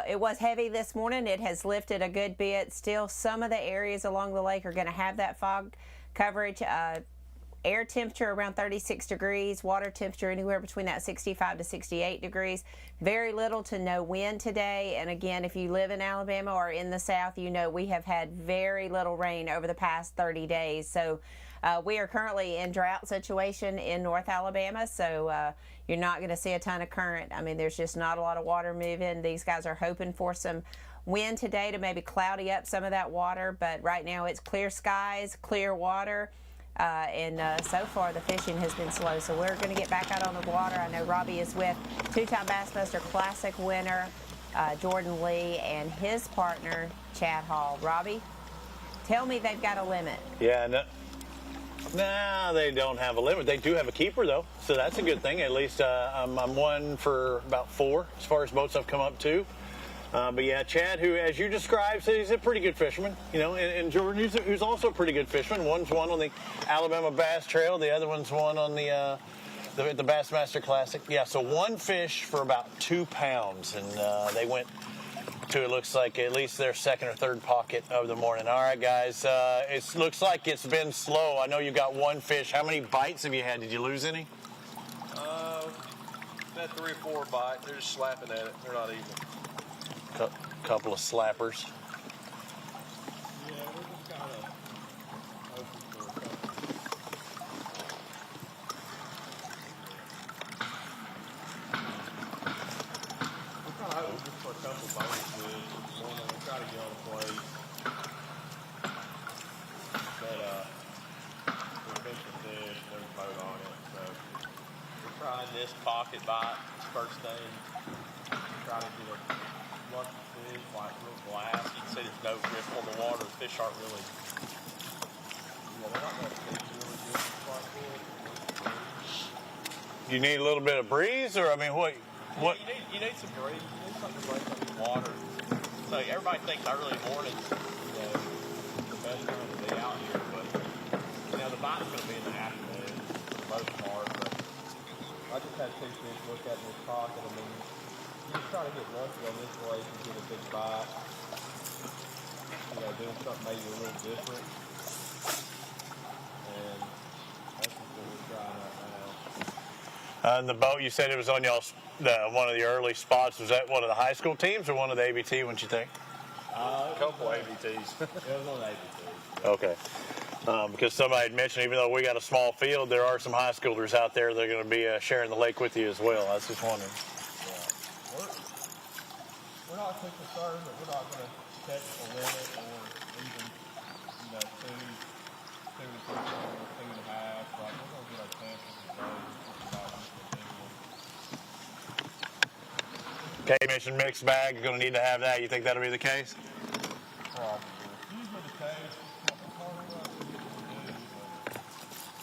it was heavy this morning. It has lifted a good bit. Still, some of the areas along the lake are going to have that fog coverage. Air temperature around 36 degrees, water temperature anywhere between that 65 to 68 degrees. Very little to no wind today. And again, if you live in Alabama or in the South, you know we have had very little rain over the past 30 days. So we are currently in drought situation in North Alabama. So you're not going to see a ton of current. I mean, there's just not a lot of water moving. These guys are hoping for some wind today to maybe cloudy up some of that water. But right now it's clear skies, clear water. So far the fishing has been slow, so we're going to get back out on the water. I know Robbie is with two-time Bassmaster Classic winner Jordan Lee and his partner Chad Hall. Robbie, tell me they've got a limit. Yeah, no, they don't have a limit. They do have a keeper though, so that's a good thing. At least I'm one for about 4 as far as boats I've come up to. But yeah, Chad, who, as you described, said he's a pretty good fisherman, you know, and Jordan, who's also a pretty good fisherman. One's won on the Alabama Bass Trail, the other one's won on the Bassmaster Classic. Yeah, so one fish for about 2 pounds, and they went to, it looks like, at least their second or third pocket of the morning. All right, guys, it looks like it's been slow. I know you got one fish. How many bites have you had? Did you lose any? Had 3 or 4 bites. They're just slapping at it. They're not even. Couple of slappers. Yeah, we're just kind of hoping for a couple. We're kind of hoping just for a couple of bites. We'll try to get on the place. But we're fishing fish. There's a boat on it. So we're trying this pocket bite first thing. Trying to get a lucky fish, like real glass. You can see there's no ripple in the water. The fish aren't really, they're not going to fish really good like this. You need a little bit of breeze, or I mean, what? You need some breeze. You need something to break up the water. So everybody thinks early mornings, the best time to be out here, but the bite's going to be in the afternoon for the most part. But I just had 2 fish look at in this pocket. I mean, you just try to get lucky on this place and get a big bite. Doing something maybe a little different. And that's just what we're trying right now. And the boat, you said it was on y'all's one of the early spots. Was that one of the high school teams or one of the ABT ones, you think? A couple ABTs. It was one of the ABTs. Okay. Because somebody had mentioned, even though we got a small field, there are some high schoolers out there that are going to be sharing the lake with you as well. I was just wondering. Yeah. We're not too concerned that we're not going to catch a limit or even, you know, two to 2.5. Like, we're going to get our chances of those. Kay mentioned mixed bag. You're going to need to have that. You think that'll be the case? Usually the case.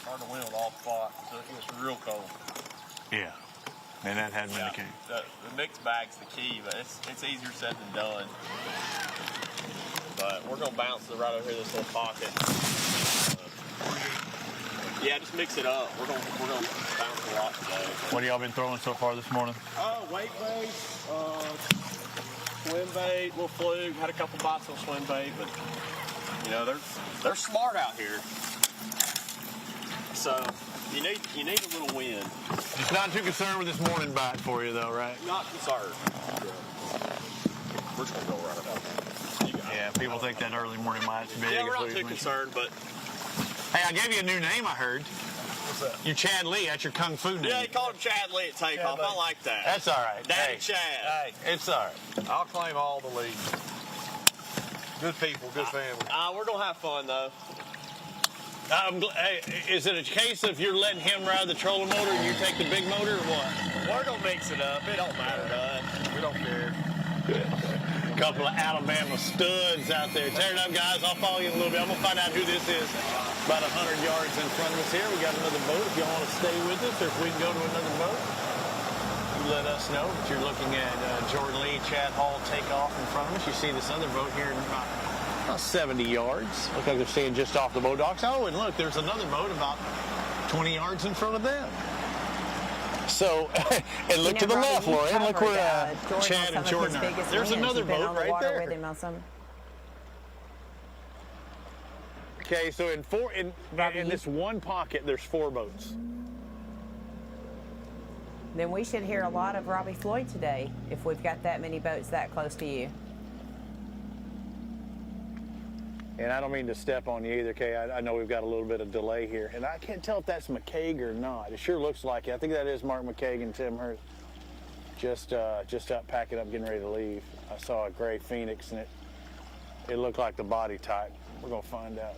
Hard to win with all spots, so it gets real cold. Yeah, and that hadn't been the case. The mixed bag's the key, but it's easier said than done. But we're gonna bounce it right over here, this little pocket. Yeah, just mix it up. We're gonna bounce a lot today. What have y'all been throwing so far this morning? Weight bait, swim bait, little fluke. Had a couple bites on swim bait, but you know they're smart out here. So you need a little wind. Just not too concerned with this morning bite for you, though, right? Not concerned. We're just gonna go right about. Yeah, people think that early morning bite's big. Yeah, we're not too concerned, but hey, I gave you a new name. I heard. what's that? You Chad Lee. That's your kung fu name. Yeah, he called him Chad Lee at takeoff. I like that. That's all right. Daddy hey, Chad. Hey, it's all right. I'll claim all the leads. Good people, good family. We're gonna have fun though. Hey, is it a case of you're letting him ride the trolling motor and you take the big motor, or what? We're gonna mix it up. It don't matter to us. We don't care. A couple of Alabama studs out there. Tear it up, guys. I'll follow you in a little bit. I'm gonna find out who this is. About 100 yards in front of us here. We got another boat. If y'all want to stay with us, or if we can go to another boat, you let us know. But you're looking at Jordan Lee, Chad Hall take off in front of us. You see this other boat here in about 70 yards. Look like they're staying just off the boat docks. Oh, and look, there's another boat about 20 yards in front of them. So, and look to the left, Lori. And look where Chad and Jordan are. There's another boat right there. Okay, so in this one pocket, there's 4 boats. Then we should hear a lot of Robbie Floyd today if we've got that many boats that close to you. And I don't mean to step on you either, Kay. I know we've got a little bit of delay here. And I can't tell if that's McCaig or not. It sure looks like it. I think that is Mark McCaig and Tim Hurst. Just up packing up, getting ready to leave. I saw a gray Phoenix, and it looked like the body type. We're going to find out.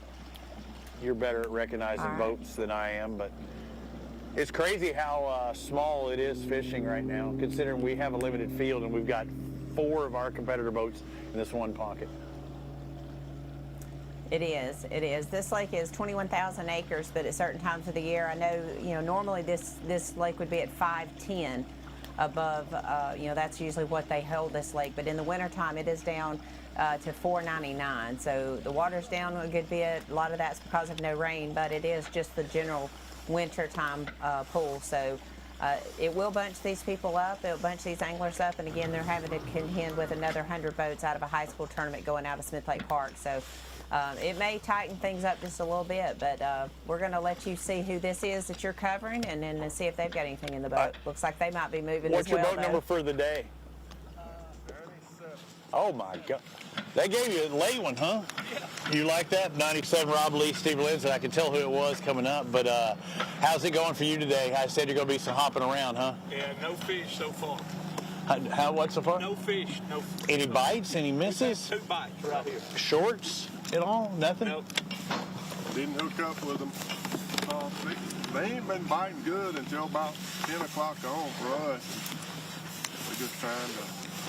You're better at recognizing boats than I am, but it's crazy how small it is fishing right now, considering we have a limited field and we've got 4 of our competitor boats in this one pocket. It is. It is. This lake is 21,000 acres, but at certain times of the year, I know, normally this lake would be at 510 above, that's usually what they hold this lake. But in the wintertime, it is down to 499. So the water's down a good bit. A lot of that's because of no rain, but it is just the general wintertime pool. So it will bunch these people up. It'll bunch these anglers up. And again, they're having to contend with another 100 boats out of a high school tournament going out of Smith Lake Park. So it may tighten things up just a little bit, but we're going to let you see who this is that you're covering and then see if they've got anything in the boat. Looks like they might be moving What's as well. What's your boat number for the day? 97. Oh, my God. They gave you a late one, huh? You like that? 97 Rob Lee, Steve Lindsay. I can tell who it was coming up, but how's it going for you today? I said you're going to be some hopping around, huh? Yeah, no fish so far. What so far? No fish. No. Any bites? Any misses? 2 bites right here. Shorts at all? Nothing? Nope. Didn't hook up with them. They ain't been biting good until about 10 o'clock on for us. We're just trying to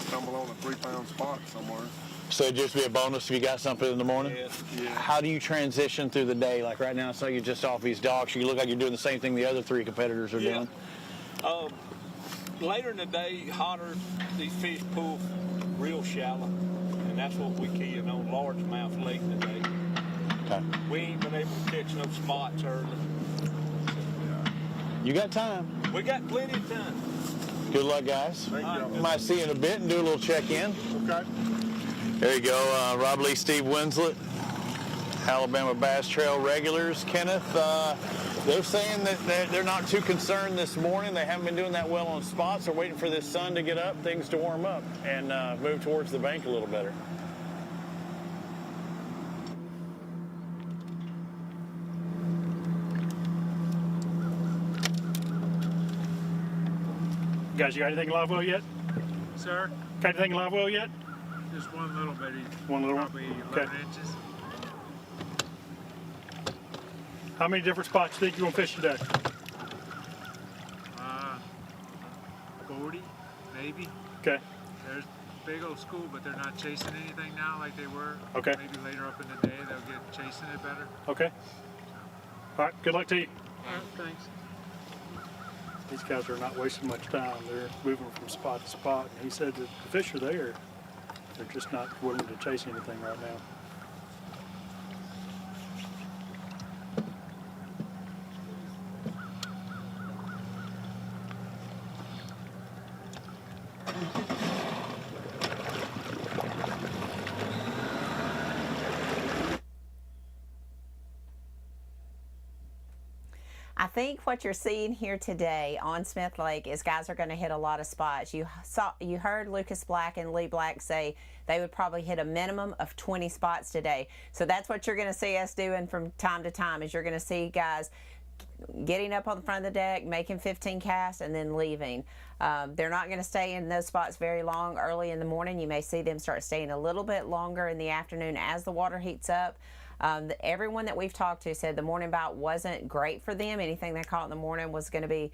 stumble on a 3-pound spot somewhere. So it'd just be a bonus if you got something in the morning? Yeah. How do you transition through the day? Like right now, I saw you just off these docks. You look like you're doing the same thing the other 3 competitors are doing. Later in the day, hotter, these fish pull real shallow, and that's what we keying on, largemouth lake today. Okay. We ain't been able to catch no spots early. You got time. We got plenty of time. Good luck, guys. Might see you in a bit and do a little check-in. Okay. There you go, Rob Lee, Steve Winslet, Alabama Bass Trail regulars. Kenneth, they're saying that they're not too concerned this morning. They haven't been doing that well on spots. They're waiting for this sun to get up, things to warm up, and move towards the bank a little better. Guys, you got anything live well yet? Sir? Got anything live well yet? Just one little bitty. One little one? Probably 11 Okay. inches. How many different spots do you think you're going to fish today? 40, maybe. Okay. There's big old school, but they're not chasing anything now like they were. Okay. Maybe later up in the day they'll get chasing it better. Okay. All right, good luck to you. All right, thanks. These guys are not wasting much time. They're moving from spot to spot. And he said that the fish are there. They're just not willing to chase anything right now. I think what you're seeing here today on Smith Lake is guys are going to hit a lot of spots. You heard Lucas Black and Lee Black say they would probably hit a minimum of 20 spots today. So that's what you're going to see us doing from time to time, is you're going to see guys getting up on the front of the deck, making 15 casts, and then leaving. They're not going to stay in those spots very long early in the morning. You may see them start staying a little bit longer in the afternoon as the water heats up. Everyone that we've talked to said the morning bite wasn't great for them. Anything they caught in the morning was going to be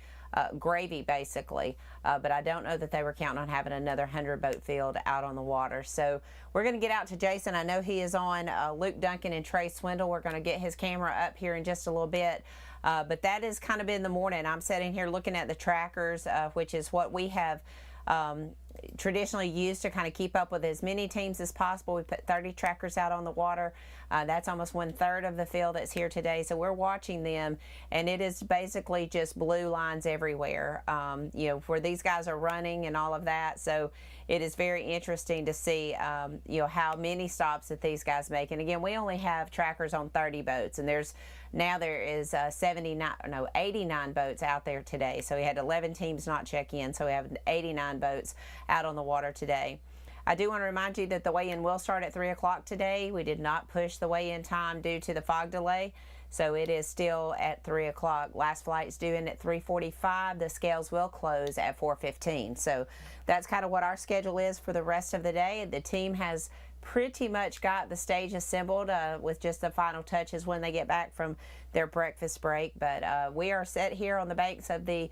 gravy, basically. But I don't know that they were counting on having another 100 boat field out on the water. So we're going to get out to Jason. I know he is on Luke Duncan and Trey Swindle. We're going to get his camera up here in just a little bit. But that has kind of been the morning. I'm sitting here looking at the trackers, which is what we have traditionally used to kind of keep up with as many teams as possible. We put 30 trackers out on the water. That's almost 1/3 of the field that's here today. So we're watching them, and it is basically just blue lines everywhere, you know, where these guys are running and all of that. So it is very interesting to see, you know, how many stops that these guys make. And again, we only have trackers on 30 boats, and there is 89 boats out there today. So we had 11 teams not check in, so we have 89 boats out on the water today. I do want to remind you that the weigh-in will start at 3 o'clock today. We did not push the weigh-in time due to the fog delay, so it is still at 3 o'clock. Last flight's due in at 3:45. The scales will close at 4:15. So that's kind of what our schedule is for the rest of the day. The team has pretty much got the stage assembled with just the final touches when they get back from their breakfast break. But we are set here on the banks of the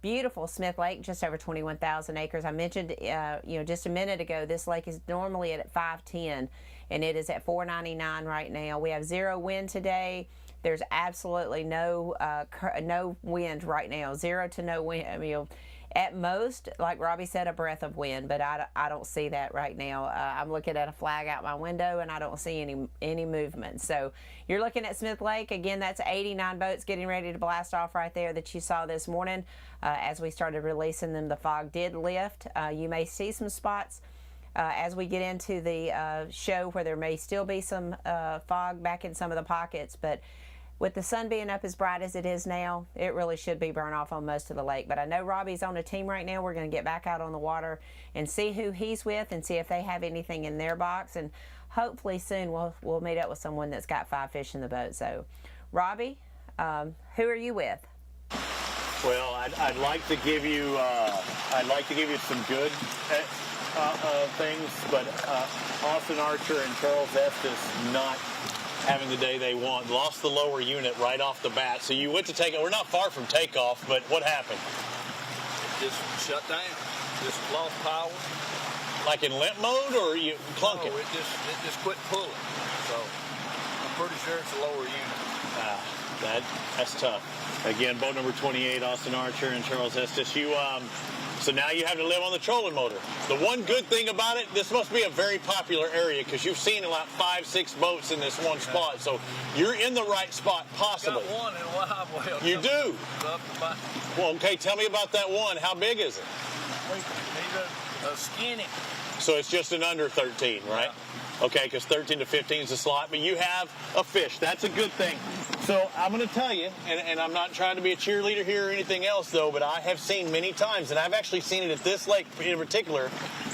beautiful Smith Lake, just over 21,000 acres. I mentioned, you know, just a minute ago, this lake is normally at 510, and it is at 499 right now. We have 0 wind today. There's absolutely no wind right now, 0 to no wind. I mean, at most, like Robbie said, a breath of wind, but I don't see that right now. I'm looking at a flag out my window, and I don't see any movement. So you're looking at Smith Lake. Again, that's 89 boats getting ready to blast off right there that you saw this morning. As we started releasing them, the fog did lift. You may see some spots as we get into the show where there may still be some fog back in some of the pockets, but with the sun being up as bright as it is now, it really should be burn off on most of the lake. But I know Robbie's on a team right now. We're going to get back out on the water and see who he's with and see if they have anything in their box. And hopefully soon we'll meet up with someone that's got 5 fish in the boat. So, Robbie, who are you with? Well, I'd like to give you some good things, but Austin Archer and Charles Estes not having the day they want. Lost the lower unit right off the bat. So you went to take it. We're not far from takeoff, but what happened? It just shut down. Just lost power. Like in limp mode, or you clunking? No, it just quit pulling. So I'm pretty sure it's a lower unit. That's tough. Again, boat number 28, Austin Archer and Charles Estes. So now you have to live on the trolling motor. The one good thing about it, this must be a very popular area because you've seen about 5-6 boats in this one spot. So you're in the right spot, possibly. Got one in a live well. You do? Well, okay, tell me about that one. How big is it? He's a skinny. So it's just an under 13, right? Yeah. Okay, because 13 to 15 is the slot, but you have a fish. That's a good thing. So I'm going to tell you, and I'm not trying to be a cheerleader here or anything else, though, but I have seen many times, and I've actually seen it at this lake in particular,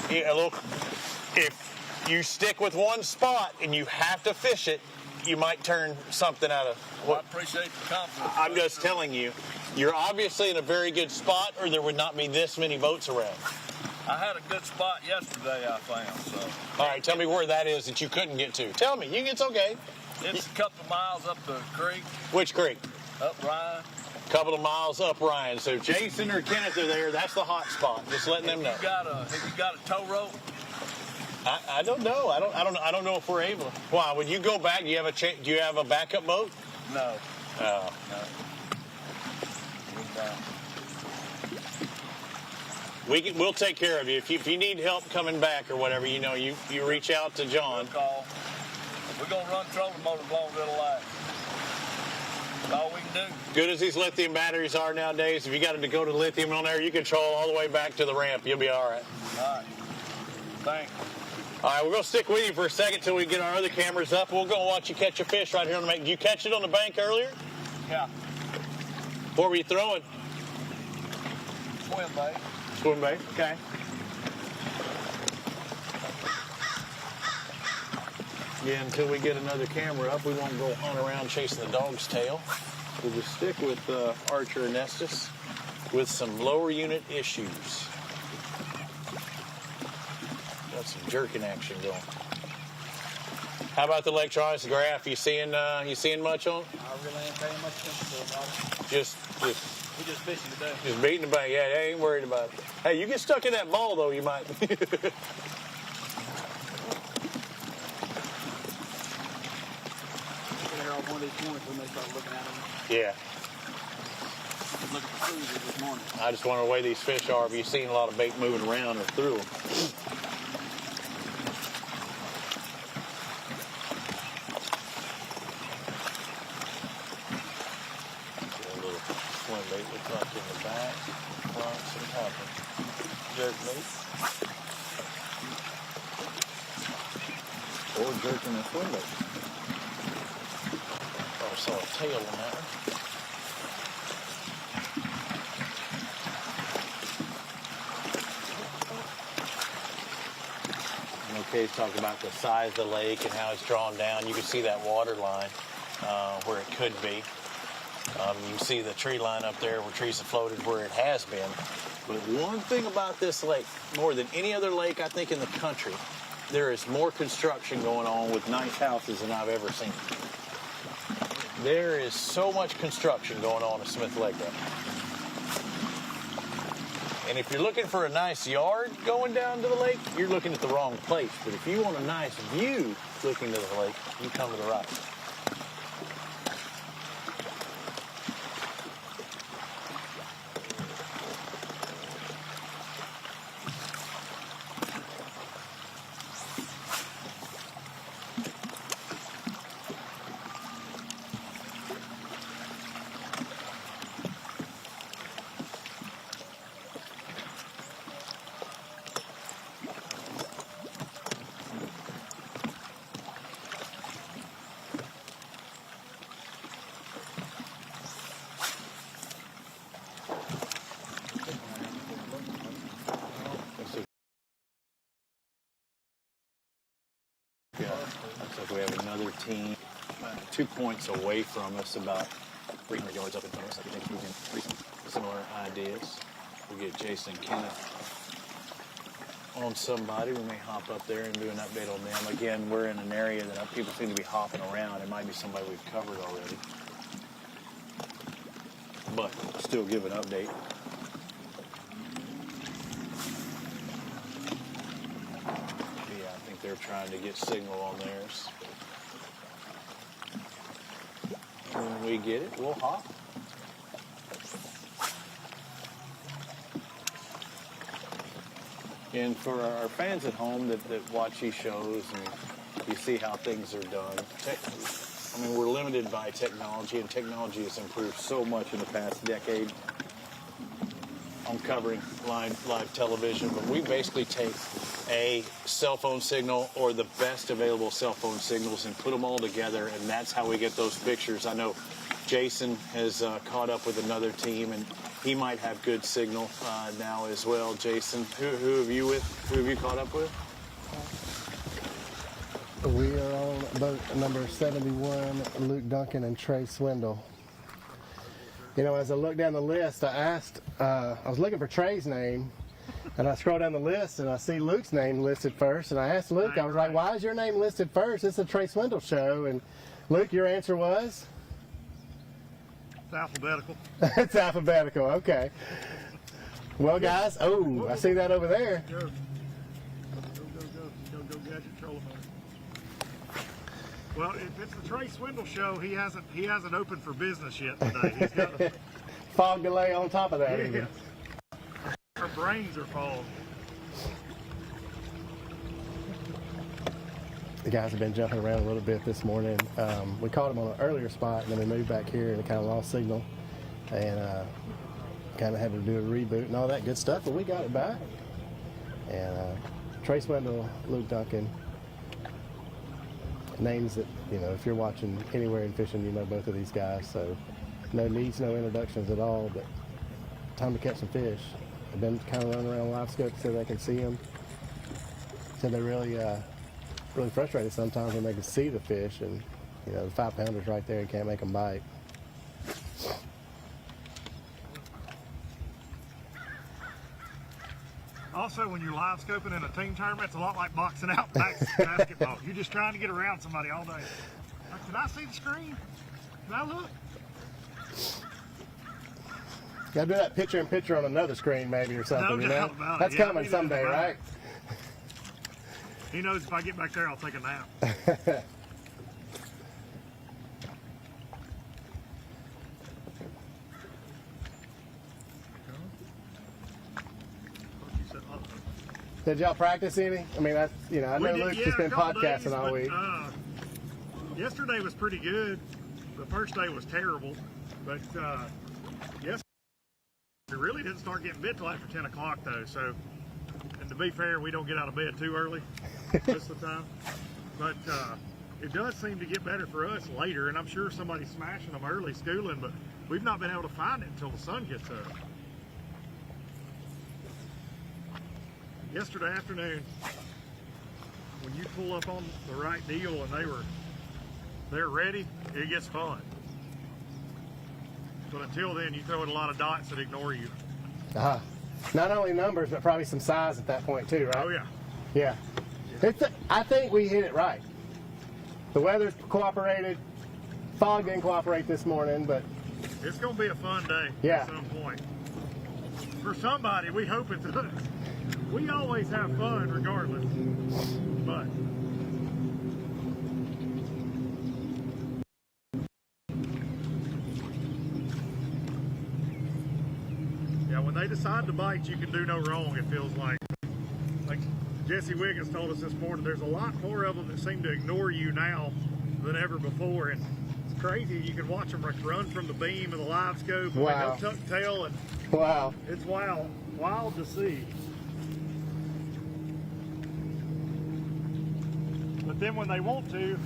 if you stick with one spot and you have to fish it, you might turn something out of. Well, I appreciate the compliment. I'm just telling you, You're obviously in a very good spot, or there would not be this many boats around. I had a good spot yesterday, I found. So. All right, tell me where that is that you couldn't get to. Tell me. It's okay. It's a couple of miles up the creek. Which creek? Up Ryan. Couple of miles up Ryan. So if Jason or Kenneth are there, that's the hot spot. Just letting them know. Have you got a tow rope? I don't know. I don't know if we're able. Why? When you go back, do you have a backup boat? No. Oh. No. We'll take care of you. If you need help coming back or whatever, you reach out to John. Call. We're gonna run trolling motors long as it'll last. That's all we can do. Good as these lithium batteries are nowadays, if you got a Dakota lithium on there, you can troll all the way back to the ramp. You'll be all right. All right. Thanks. All right, we're going to stick with you for a second till we get our other cameras up. We'll go watch you catch a fish right here on the bank. Did you catch it on the bank earlier? Yeah. What were you throwing? Swim bait. Swim bait, okay. Yeah, until we get another camera up, we won't go hunt around chasing the dog's tail. We'll just stick with Archer Anestus with some lower unit issues. Got some jerking action going. How about the electronics graph? You seeing much on it? I really ain't paying much attention to it, Bobby. Just We're just fishing today. Just beating the bank. Yeah, I ain't worried about it. Hey, you get stuck in that ball though, you might. One of these mornings when they start looking at them. Yeah. Looking for cruisers this morning. I just wonder the way these fish are. Have you seen a lot of bait moving around or through them? Get a little swim bait looks like in the back, front, some happen. Jerk bait. Or jerking a swim bait. I saw a tail on that one. Okay, he's talking about the size of the lake and how it's drawn down. You can see that water line where it could be. You can see the tree line up there where trees have floated where it has been. But one thing about this lake, more than any other lake I think in the country, there is more construction going on with nice houses than I've ever seen. There is so much construction going on at Smith Lake right now. And if you're looking for a nice yard going down to the lake, you're looking at the wrong place. But if you want a nice view looking to the lake, you come to the right. Looks like we have another team 2 points away from us, about 300 yards up in front of us. I think we can similar ideas. We'll get Jason and Kenneth on somebody. We may hop up there and do an update on them. Again, we're in an area that people seem to be hopping around. It might be somebody we've covered already. But still give an update. They're trying to get signal on theirs. When we get it, we'll hop. And for our fans at home that watch these shows and you see how things are done, we're limited by technology, and technology has improved so much in the past decade. I'm covering live television, but we basically take a cell phone signal or the best available cell phone signals and put them all together, and that's how we get those pictures. I know Jason has caught up with another team, and he might have good signal now as well. Jason, who have you with? Who have you caught up with? We are on boat number 71, Luke Duncan and Trey Swindle. You know, as I looked down the list, I was looking for Trey's name, and I scrolled down the list, and I see Luke's name listed first, and I asked Luke, I was like, why is your name listed first? It's a Trey Swindle show, and Luke, your answer was? It's alphabetical. It's alphabetical, okay. Well, guys, I see that over there. Go Gadget Trolling Motor. Well, if it's the Trey Swindle show, he hasn't opened for business yet today. He's got a fog delay on top of that. Even. Our brains are fogged. The guys have been jumping around a little bit this morning. We caught them on an earlier spot, and then we moved back here and it kind of lost signal, and kind of had to do a reboot and all that good stuff, but we got it back. And Trey Swindle, Luke Duncan, names that, you know, if you're watching anywhere in fishing, you know both of these guys, so no introductions at all, but time to catch some fish. They've been kind of running around live scope so they can see them. So they're really frustrated sometimes when they can see the fish, and you know, the 5-pounder's right there, you can't make them bite. Also, when you're live scoping in a team tournament, it's a lot like boxing out basketball. You're just trying to get around somebody all day. Like, can I see the screen? Can I look? Gotta do that picture-in-picture on another screen maybe or something, you know? That's coming someday, right? He knows if I get back there, I'll take a nap. Did y'all practice any? I mean, that's, you know, I know Luke's just been podcasting all week. Yesterday was pretty good. The first day was terrible, but yesterday we really didn't start getting bit till after 10 o'clock though. So, and to be fair, we don't get out of bed too early most of the time. But it does seem to get better for us later, and I'm sure somebody's smashing them early schooling, but we've not been able to find it until the sun gets up. Yesterday afternoon, when you pull up on the right deal and they're ready, it gets fun. But until then, you throw in a lot of dots that ignore you. Not only numbers, but probably some size at that point too, right? Oh yeah. Yeah. I think we hit it right. The weather's cooperated. Fog didn't cooperate this morning, but it's going to be a fun day at some point. For somebody, we hope it's us. We always have fun regardless, but yeah, when they decide to bite, you can do no wrong, it feels like. Like Jesse Wiggins told us this morning, there's a lot more of them that seem to ignore you now than ever before, and it's crazy. You can watch them like run from the beam of the live scope, and they go tuck tail, and it's wild to see. But then when they want to,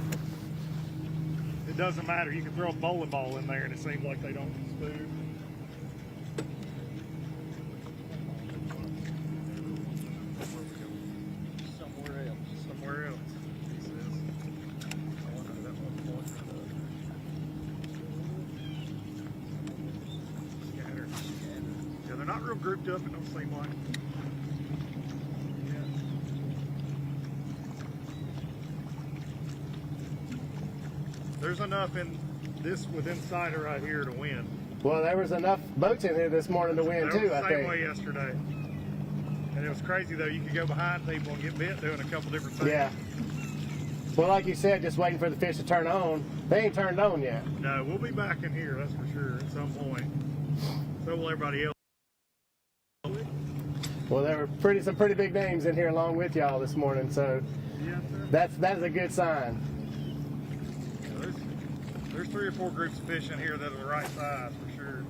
it doesn't matter. You can throw a bowling ball in there and it seems like they don't spoon. Somewhere else, he says. Scattered. Yeah, they're not real grouped up, it don't seem like. There's enough in this within sight right here to win. Well, there was enough boats in here this morning to win too, I think. Same way yesterday. And it was crazy though, you could go behind people and get bit doing a couple different things. Yeah. Well, like you said, just waiting for the fish to turn on. They ain't turned on yet. No, we'll be back in here, that's for sure, at some point. So will everybody else. Well, there were some pretty big names in here along with y'all this morning, so that's a good sign. There's 3 or 4 groups of fish in here that are the right size for sure.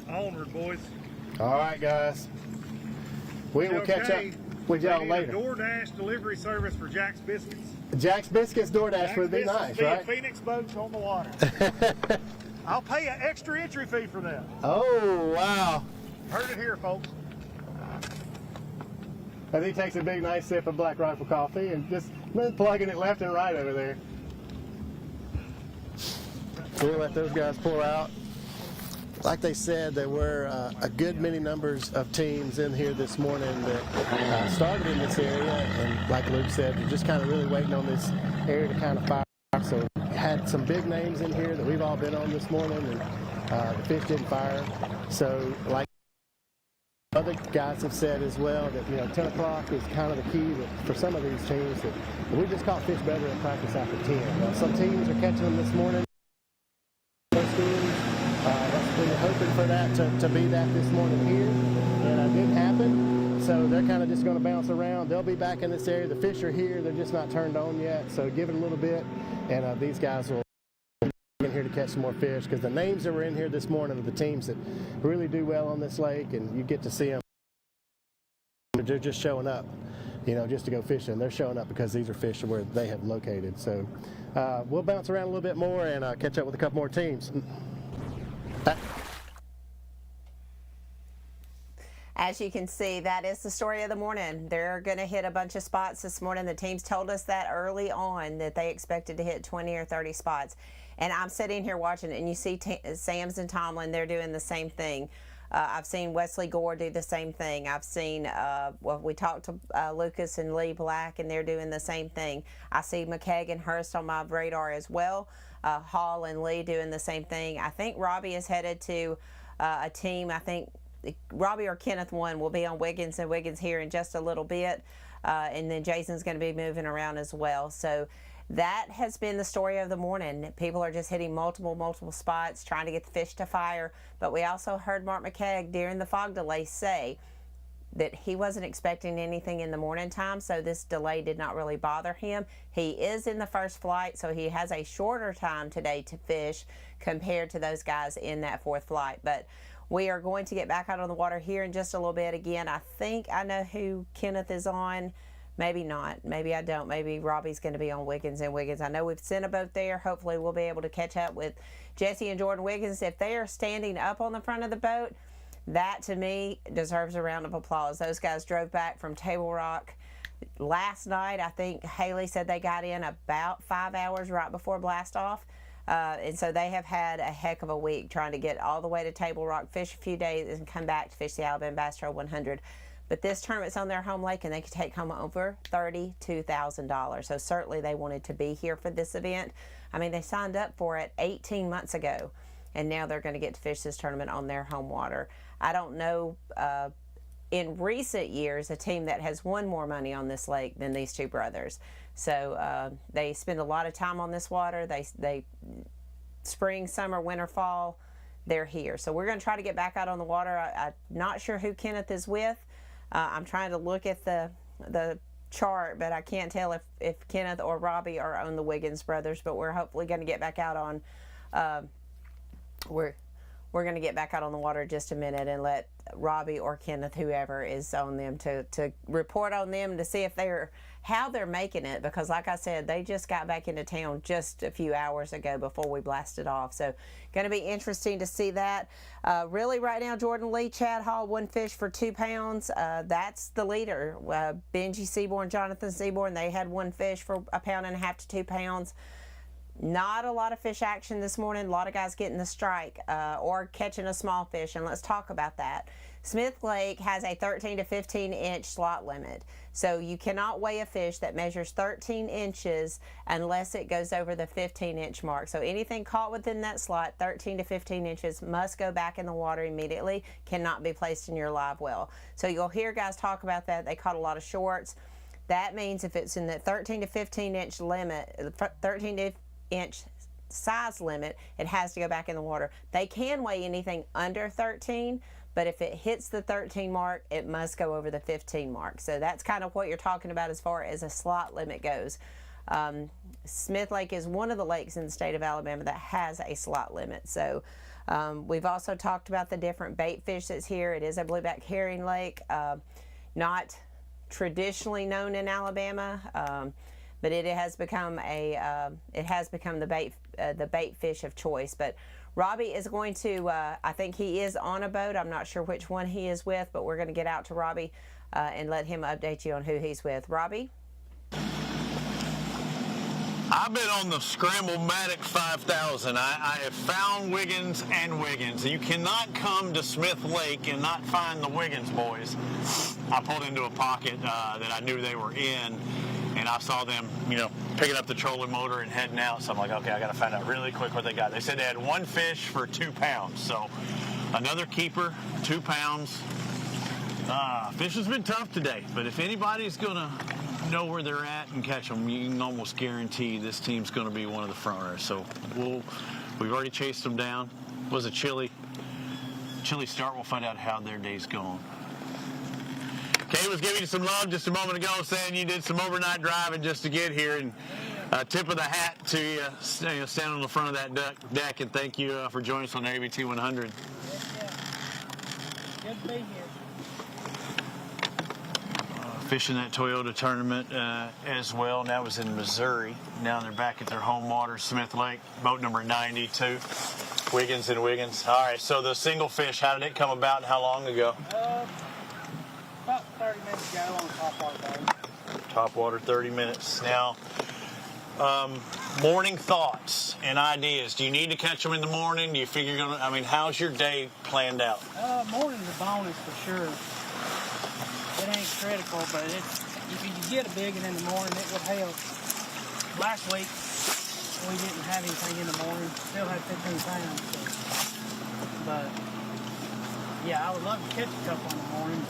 Onward, boys. All right, guys. We will catch up with y'all later. DoorDash delivery service for Jack's Biscuits. Jack's Biscuits DoorDash would be nice, right? Phoenix boats on the water. I'll pay an extra entry fee for that. Oh, wow. Heard it here, folks. As he takes a big, nice sip of Black Rifle coffee and just plugging it left and right over there. We'll let those guys pour out. Like they said, there were a good many numbers of teams in here this morning that started in this area, and like Luke said, they're just kind of really waiting on this area to kind of fire. So had some big names in here that we've all been on this morning, and the fish didn't fire. So like other guys have said as well, that 10 o'clock is kind of the key for some of these teams. That we just caught fish better in practice after 10. Now, some teams are catching them this morning. We were hoping for that to be that this morning here, and it didn't happen. So they're kind of just going to bounce around. They'll be back in this area. The fish are here. They're just not turned on yet. So give it a little bit, and these guys will be in here to catch some more fish, because the names that were in here this morning are the teams that really do well on this lake, and you get to see them. They're just showing up, just to go fishing. They're showing up because these are fish where they have located. So we'll bounce around a little bit more and catch up with a couple more teams. As you can see, that is the story of the morning. They're going to hit a bunch of spots this morning. The teams told us that early on, that they expected to hit 20 or 30 spots. And I'm sitting here watching it, and you see Sams and Tomlin, they're doing the same thing. I've seen Wesley Gore do the same thing. I've seen, we talked to Lucas and Lee Black, and they're doing the same thing. I see McKeag and Hurst on my radar as well. Hall and Lee doing the same thing. I think Robbie is headed to a team. I think Robbie or Kenneth one will be on Wiggins, and Wiggins here in just a little bit. And then Jason's going to be moving around as well. So that has been the story of the morning. People are just hitting multiple spots, trying to get the fish to fire. But we also heard Mark McKeag during the fog delay say that he wasn't expecting anything in the morning time, so this delay did not really bother him. He is in the first flight, so he has a shorter time today to fish compared to those guys in that fourth flight. But we are going to get back out on the water here in just a little bit. Again, I think I know who Kenneth is on. Maybe not. Maybe I don't. Maybe Robbie's going to be on Wiggins and Wiggins. I know we've sent a boat there. Hopefully we'll be able to catch up with Jesse and Jordan Wiggins. If they are standing up on the front of the boat, that to me deserves a round of applause. Those guys drove back from Table Rock last night. I think Haley said they got in about 5 hours right before blast off. And so they have had a heck of a week trying to get all the way to Table Rock, fish a few days, and come back to fish the Alabama Bass Trail 100. But this tournament's on their home lake, and they could take home over $32,000. So certainly they wanted to be here for this event. I mean, they signed up for it 18 months ago, and now they're going to get to fish this tournament on their home water. I don't know in recent years a team that has won more money on this lake than these two brothers. So they spend a lot of time on this water. They spring, summer, winter, fall, they're here. So we're going to try to get back out on the water. I'm not sure who Kenneth is with. I'm trying to look at the chart, but I can't tell if Kenneth or Robbie are on the Wiggins brothers. But we're hopefully going to get back out on. We're going to get back out on the water in just a minute and let Robbie or Kenneth, whoever is on them, to report on them to see if how they're making it, because like I said, they just got back into town just a few hours ago before we blasted off. So going to be interesting to see that. Really right now, Jordan Lee, Chad Hall, one fish for 2 pounds. That's the leader. Benji Seaborn, Jonathan Seaborn, they had one fish for 1.5 pounds to 2 pounds. Not a lot of fish action this morning. A lot of guys getting the strike or catching a small fish, and let's talk about that. Smith Lake has a 13 to 15 inch slot limit. So you cannot weigh a fish that measures 13 inches unless it goes over the 15 inch mark. So anything caught within that slot, 13 to 15 inches, must go back in the water immediately, cannot be placed in your live well. So you'll hear guys talk about that. They caught a lot of shorts. That means if it's in the 13 to 15 inch limit, 13 inch size limit, it has to go back in the water. They can weigh anything under 13, but if it hits the 13 mark, it must go over the 15 mark. So that's kind of what you're talking about as far as a slot limit goes. Smith Lake is one of the lakes in the state of Alabama that has a slot limit. So we've also talked about the different bait fish that's here. It is a blueback herring lake, not traditionally known in Alabama, but it has become the bait fish of choice. But Robbie is going to, I think he is on a boat. I'm not sure which one he is with, but we're going to get out to Robbie and let him update you on who he's with. Robbie? I've been on the Scramble-Matic 5000. I have found Wiggins and Wiggins. You cannot come to Smith Lake and not find the Wiggins boys. I pulled into a pocket that I knew they were in, and I saw them, picking up the trolling motor and heading out. So I'm like, okay, I got to find out really quick what they got. They said they had one fish for 2 pounds. So another keeper, 2 pounds. Fishing's been tough today, but if anybody's going to know where they're at and catch them, you can almost guarantee this team's going to be one of the front runners. So we've already chased them down. It was a chilly start. We'll find out how their day's going. Kay was giving you some love just a moment ago, saying you did some overnight driving just to get here, and tip of the hat to you, standing on the front of that deck, and thank you for joining us on the ABT100. Good to be here. Fishing that Toyota tournament as well, and that was in Missouri. Now they're back at their home water, Smith Lake, boat number 92, Wiggins and Wiggins. All right, so the single fish, how did it come about and how long ago? About 30 minutes ago on the top water boat. Top water, 30 minutes. Now, morning thoughts and ideas. Do you need to catch them in the morning? Do you figure you're going to, how's your day planned out? Morning's a bonus for sure. It ain't critical, but if you get a big one in the morning, it would help. Last week, we didn't have anything in the morning. Still had 15 pounds. So. But, yeah, I would love to catch a couple in the morning.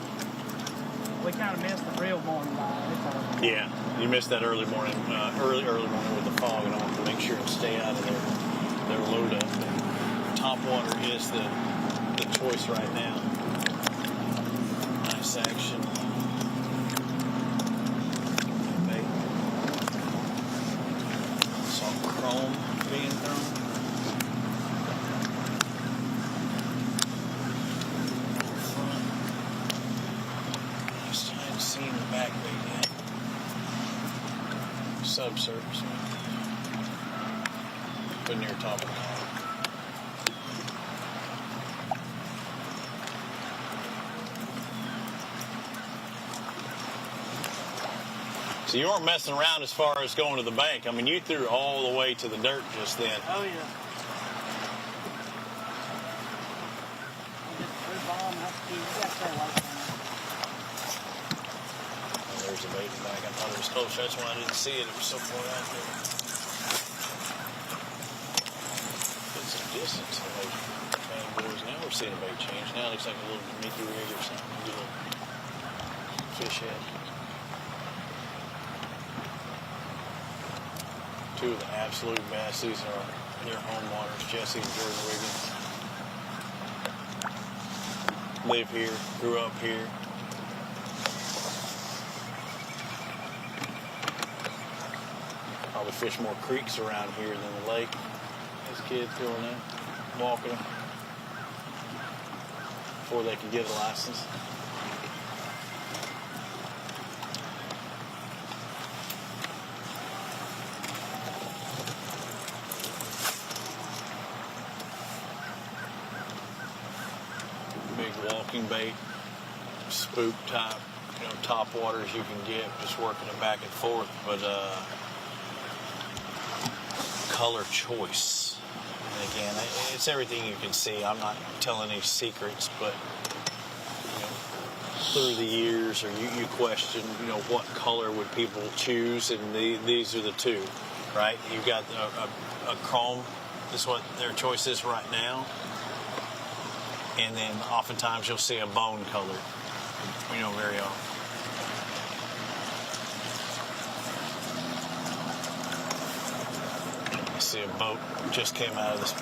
We kind of missed the real morning light. Yeah, you missed that early morning, early morning with the fog, and I want to make sure and stay out of their load up. Top water is the choice right now. Nice action. Saw chrome being thrown. Just trying to see in the back bait yet. Subsurface. But near top of the water. So you weren't messing around as far as going to the bank. You threw all the way to the dirt just then. Oh, yeah. There's a bait back. I thought it was close. That's why I didn't see it. It was so far out there. Put some distance on those bad boys. Now we're seeing a bait change. Now it looks like a little Mickey rig or something. Maybe a little fish head. Two of the absolute best. These are their home waters, Jesse and Jordan Wiggins. Live here, grew up here. Probably fish more creeks around here than the lake. These kids going in, walking them before they can get a license. Bait, spook type, top waters you can get, just working it back and forth, but color choice. And again, it's everything you can see. I'm not telling any secrets, but through the years, or you question, what color would people choose, and these are the two, right? You've got a chrome. This is what their choice is right now. And then oftentimes you'll see a bone color, very often. I see a boat just came out of this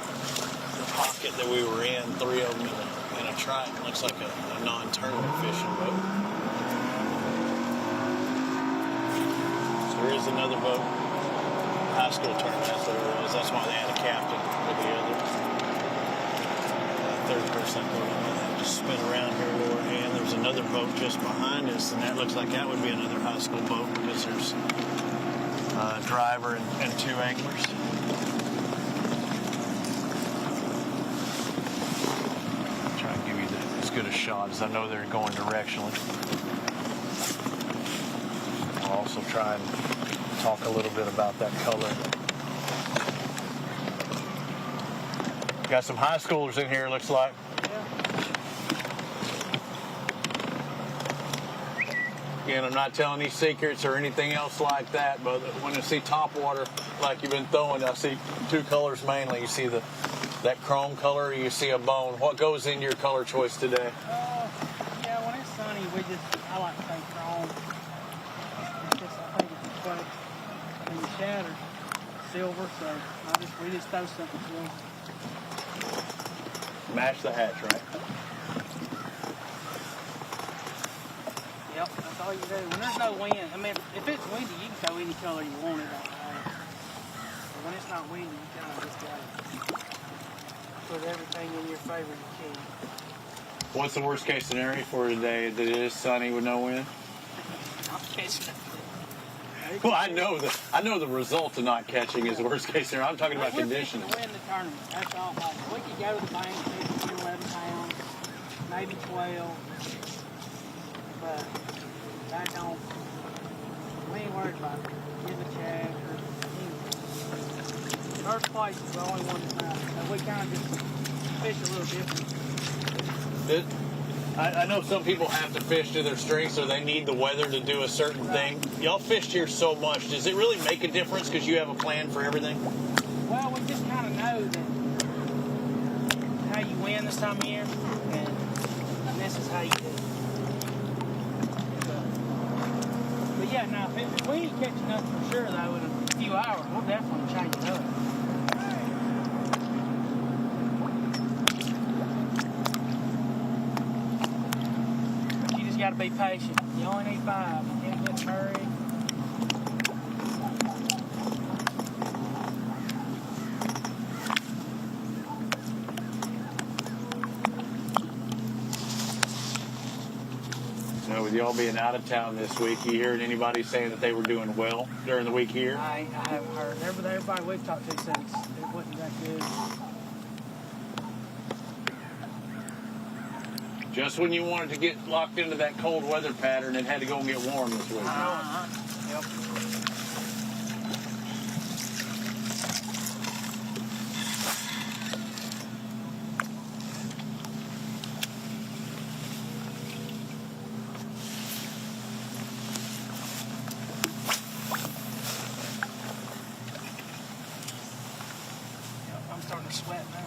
pocket that we were in, 3 of them in a Triton. Looks like a non-tournament fishing boat. So there is another boat. High school tournament, that's what it was. That's why they had a captain for the other. Third person just spin around here where we're in. There's another boat just behind us, and that looks like that would be another high school boat because there's a driver and 2 anglers. good a shot as I know they're going directionally. I'll also try and talk a little bit about that color. Got some high schoolers in here, looks like. Again, I'm not telling any secrets or anything else like that, but when I see top water like you've been throwing, I see two colors mainly. You see that chrome color, or you see a bone. What goes in your color choice today? Yeah, when it's sunny, I like to say chrome. It's just, I think it's funny. And the shatter, silver, so we just throw something to them. Match the hatch, right? Yep, that's all you do. When there's no wind, I mean, if it's windy, you can throw any color you want it on. But when it's not windy, you kind of just got to put everything in your favor you can. What's the worst case scenario for today? That it is sunny with no wind? Not catching it. Well, I know the result of not catching is the worst case scenario. I'm talking about conditions. We're fishing to win the tournament. That's all. Like, we could go to the bank, fish 10, 11 pounds, maybe 12. But back on, we ain't worried about getting a check or anything. First place is the only one that's not. So we kind of just fish a little different. I know some people have to fish to their strengths or they need the weather to do a certain thing. Y'all fished here so much. Does it really make a difference because you have a plan for everything? Well, we just kind of know that how you win this time of year, and this is how you do it. But yeah, now if we ain't catching nothing for sure though in a few hours, we'll definitely change it up. Got to be patient. You only need 5. You can't get in a hurry. So with y'all being out of town this week, you heard anybody saying that they were doing well during the week here? I haven't heard. Everybody we've talked to said it wasn't that good. Just when you wanted to get locked into that cold weather pattern, it had to go and get warm this week. Yep. I'm starting to sweat now.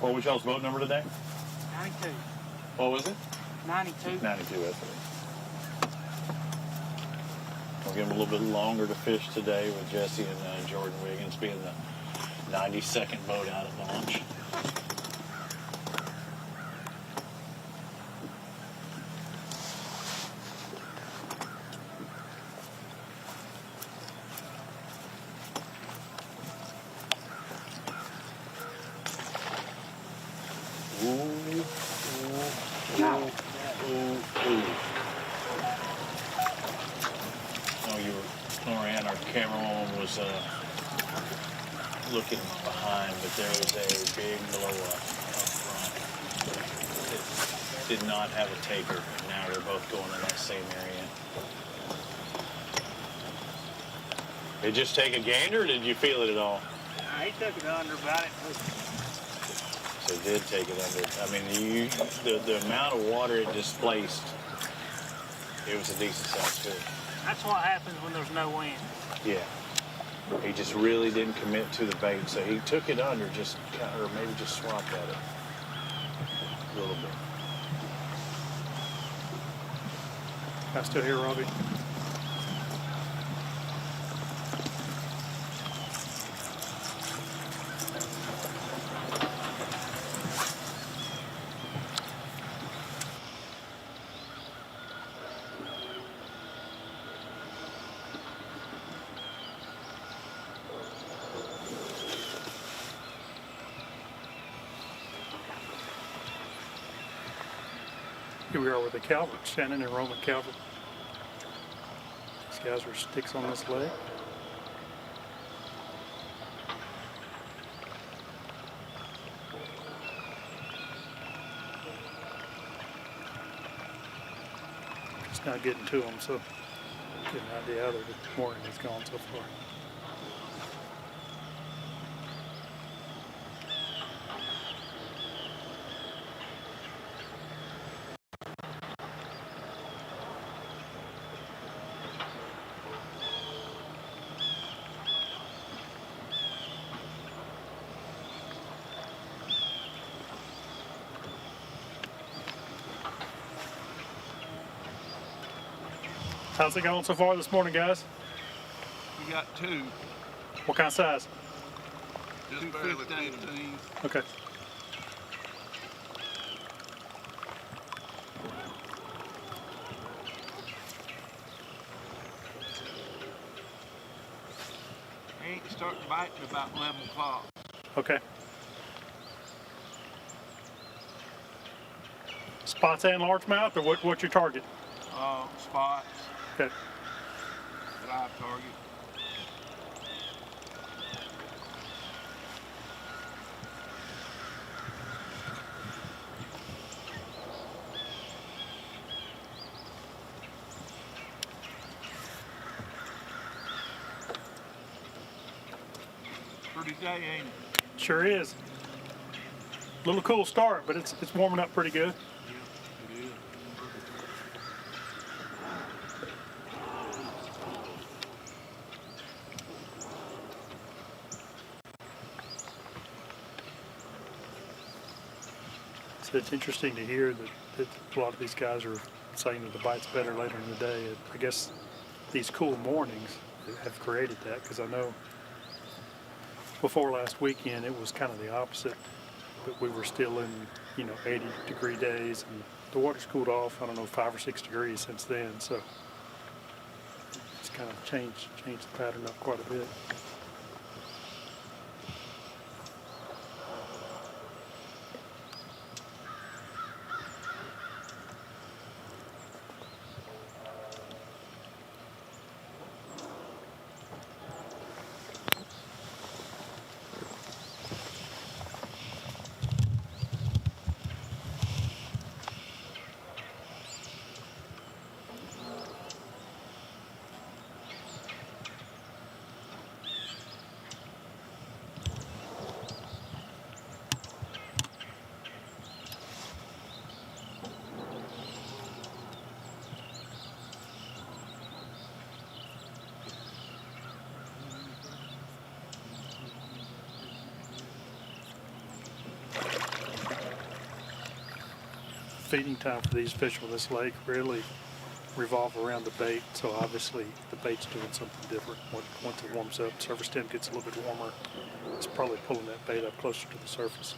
What was y'all's boat number today? 92. What was it? 92. 92, that's it. We'll give them a little bit longer to fish today with Jesse and Jordan Wiggins being the 92nd boat out at launch. Cameraman was looking behind, but there was a big blow up front. It did not have a taker, and now they're both going in that same area. Did you just take a gander, or did you feel it at all? He took it under about it. So it did take it under. I mean, the amount of water it displaced, it was a decent sized fish. That's what happens when there's no wind. Yeah. He just really didn't commit to the bait, so he took it under, or maybe just swapped at it a little bit. I'm still here, Robbie. Here we are with the Calvert, Shannon and Roman Calvert. These guys are sticks on this leg. Just not getting to them, so get an idea how the morning has gone so far. How's it going so far this morning, guys? We got 2. What kind of size? Just barely 15. Okay. They ain't starting to bite till about 11 o'clock. Okay. Spots and largemouth, or what's your target? Spots. Okay. Live target. Pretty day, ain't it? Sure is. Little cool start, but it's warming up pretty good. It is. So it's interesting to hear that a lot of these guys are saying that the bite's better later in the day. I guess these cool mornings have created that, because I know before last weekend it was kind of the opposite, but we were still in 80-degree days, and the water's cooled off, I don't know, 5 or 6 degrees since then, so it's kind of changed the pattern up quite a bit. Feeding time for these fish on this lake really revolve around the bait, so obviously the bait's doing something different. Once it warms up, surface temp gets a little bit warmer, it's probably pulling that bait up closer to the surface.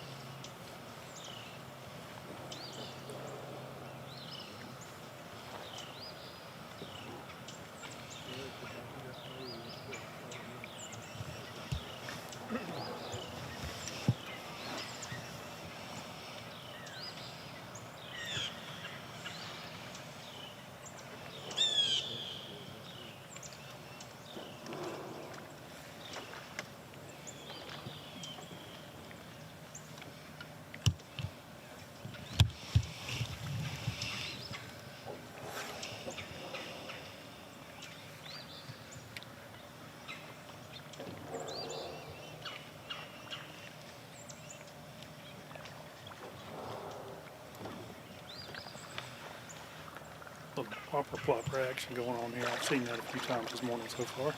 Little popper plopper action going on here. I've seen that a few times this morning so far.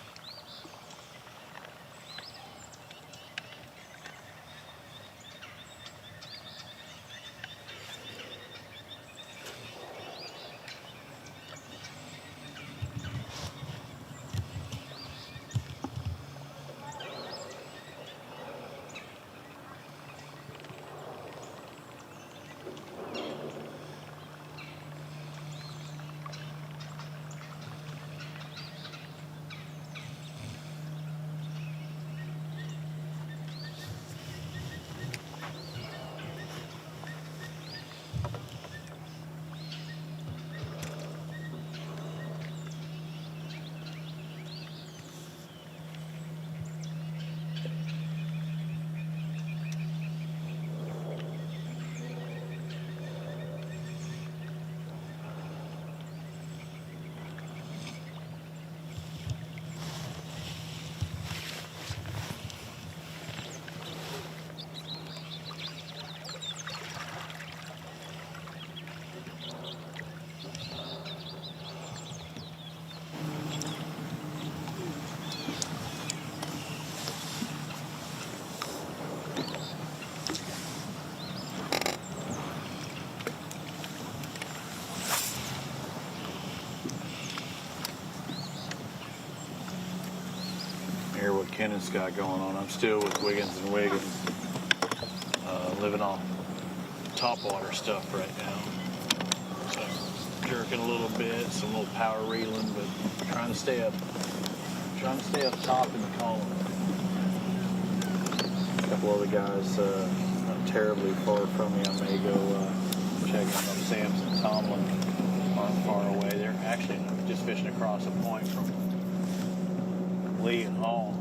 Kenneth's got going on. I'm still with Wiggins and Wiggins, living off topwater stuff right now. So jerking a little bit, some little power reeling, but trying to stay up top in the column. A couple other guys not terribly far from me. I may go check out Samson Tomlin. Aren't far away. They're actually just fishing across a point from Lee and Hall.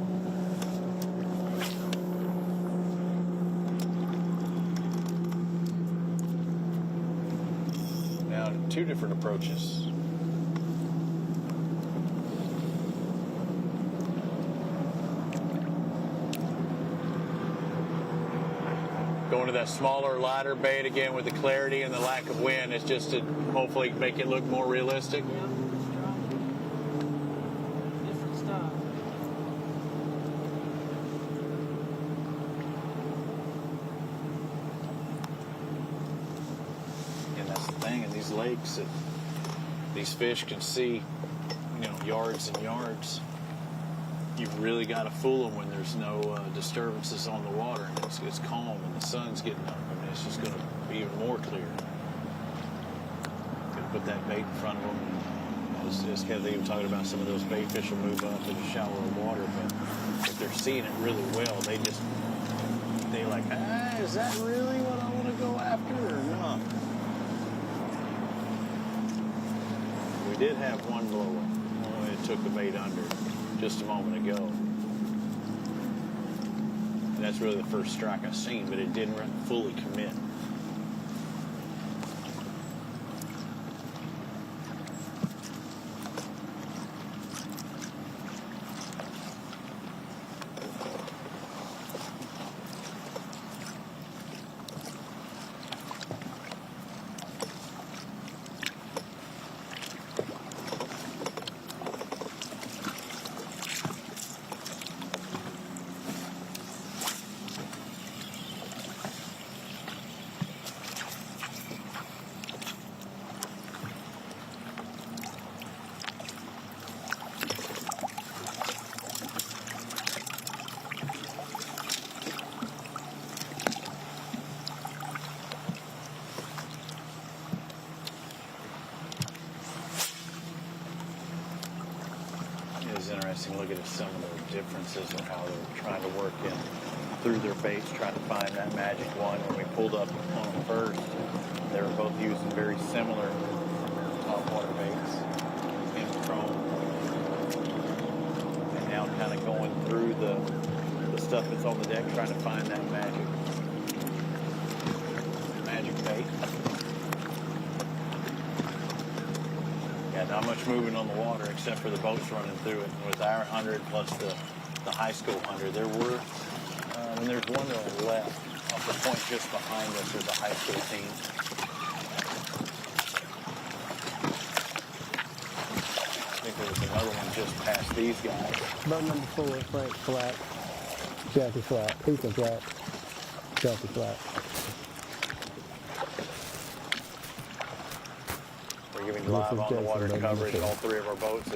Now, two different approaches. Going to that smaller, lighter bait again with the clarity and the lack of wind. It's just to hopefully make it look more realistic. Different stuff. And that's the thing in these lakes that these fish can see, yards and yards. You've really got to fool them when there's no disturbances on the water and it's calm and the sun's getting up. I mean, it's just going to be even more clear. Going to put that bait in front of them. As Kevin even talking about, some of those bait fish will move up into shallower water, but if they're seeing it really well, they're like, is that really what I want to go after or not? We did have one blow up. It took the bait under just a moment ago. And that's really the first strike I've seen, but it didn't fully commit. Interesting. Look at some of the differences in how they're trying to work in through their baits, trying to find that magic one. When we pulled up on them first, they were both using very similar topwater baits in chrome, and now kind of going through the stuff that's on the deck, trying to find that magic bait. Not much movement on the water except for the boats running through it. It was our 100 plus the high school 100. There were, and there's one to the left off the point just behind us is the high school team. I think there was another one just past these guys. Boat number 4, Frank Flat, Jackie Flat, Ethan Flat, Jackie Flat. Giving live on the water coverage. All three of our boats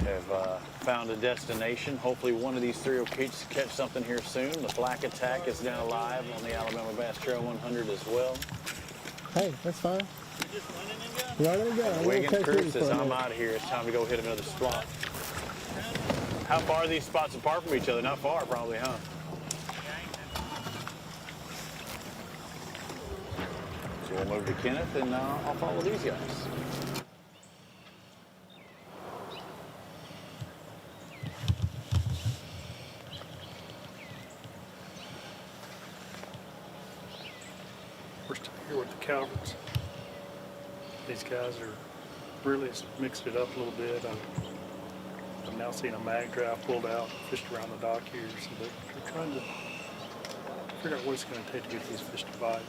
have found a destination. Hopefully one of these three will catch something here soon. The Black Attack is now live on the Alabama Bass Trail 100 as well. Hey, that's fine. Running and gun. Wiggins Crew says, I'm out of here. It's time to go hit another spot. How far are these spots apart from each other? Not far, probably, huh? So we'll move to Kenneth, and I'll follow these guys. We're still here with the Calverts. These guys are really mixed it up a little bit. I'm now seeing a mag drive pulled out, fished around the dock here, so they're trying to figure out what it's going to take to get these fish to bite.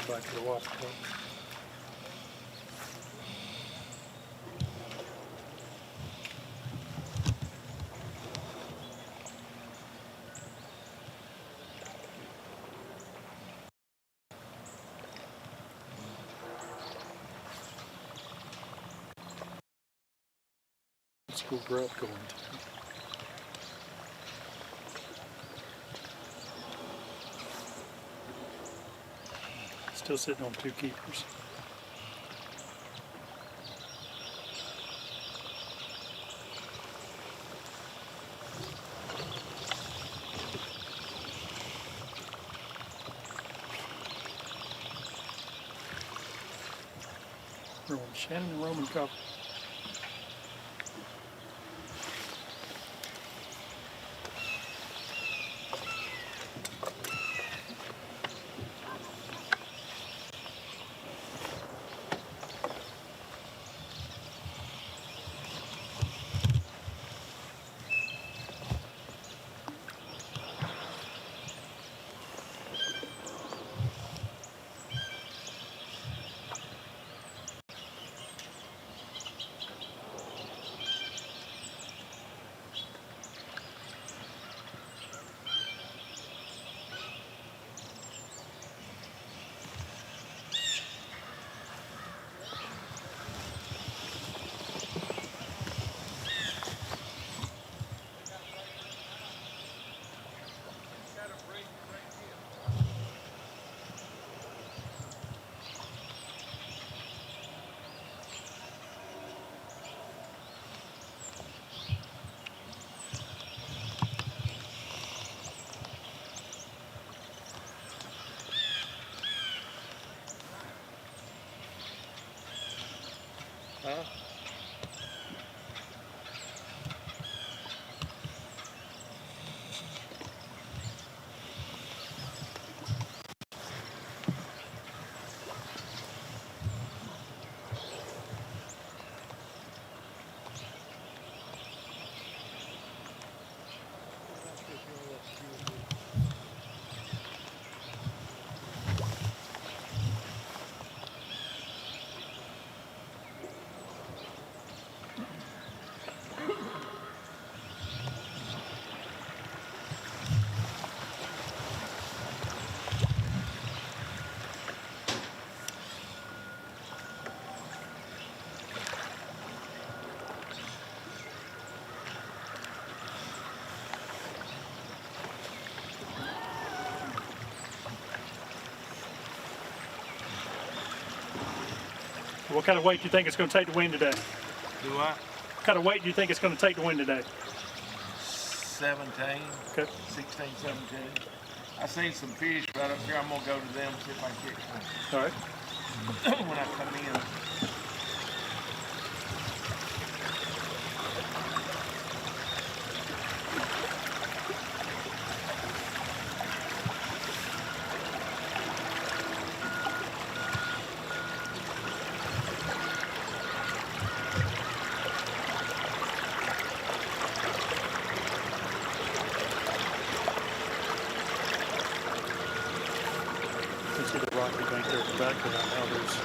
back to the water tank. School grub going to. Still sitting on 2 keepers. Shannon and Roman cover. Huh? What kind of weight do you think it's going to take to win today? Do I? What kind of weight do you think it's going to take to win today? 17, okay. 16, 17. I seen some fish right up here. I'm going to go to them and see if I can catch one. All right. When I come in. Background. Now there's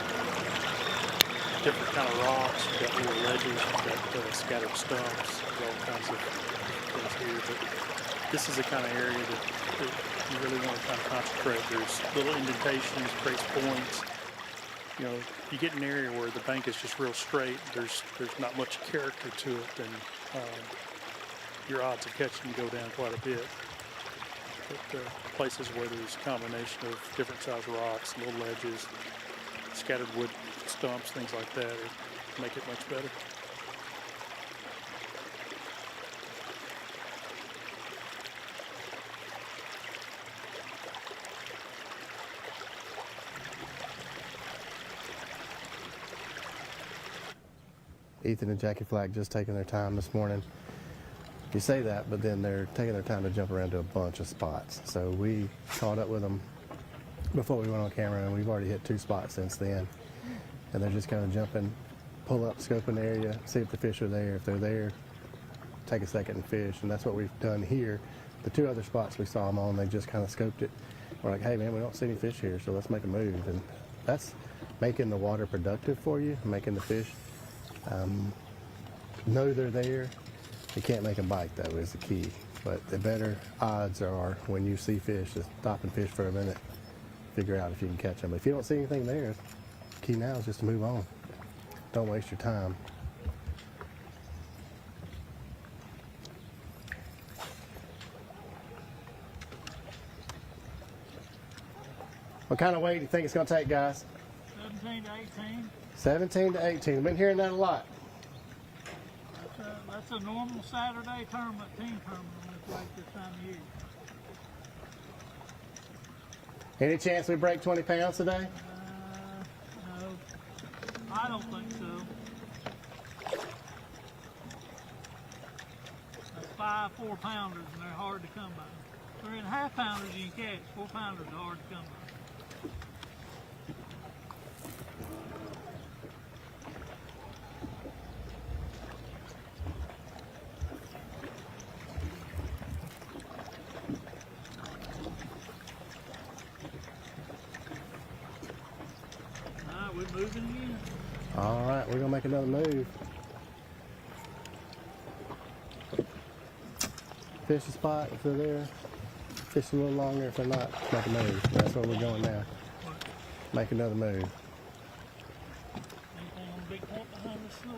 different kind of rocks, you've got little ledges, you've got scattered stumps, all kinds of things here. But this is the kind of area that you really want to kind of concentrate. There's little indentations, creates points. You know, you get an area where the bank is just real straight. There's not much character to it, then your odds of catching go down quite a bit. But places where there's a combination of different size rocks, little ledges, scattered wood stumps, things like that, make it much better. Ethan and Jackie Flack just taking their time this morning. You say that, but then they're taking their time to jump around to a bunch of spots. So we caught up with them before we went on camera, and we've already hit 2 spots since then. And they're just kind of jumping, pull up, scoping the area, see if the fish are there. If they're there, take a second and fish. And that's what we've done here. The 2 other spots we saw them on, they just kind of scoped it we're like, hey man, we don't see any fish here, so let's make a move. And that's making the water productive for you, making the fish know they're there. You can't make them bite though, is the key. But the better odds are when you see fish, just stop and fish for a minute, figure out if you can catch them. If you don't see anything there, the key now is just to move on. Don't waste your time. What kind of weight do you think it's going to take, guys? 17 to 18. 17 to 18. I've been hearing that a lot. That's a normal Saturday tournament, team tournament like this time of year. Any chance we break 20 pounds today? No, I don't think so. That's 5 4-pounders, and they're hard to come by. 3.5 pounders you can catch. 4-pounders are hard to come by. We're moving again. All right, we're gonna make another move. Fish a spot if they're there. Fish a little longer if they're not. Make a move. That's where we're going now. Make another move. Anything on the big point behind the snow?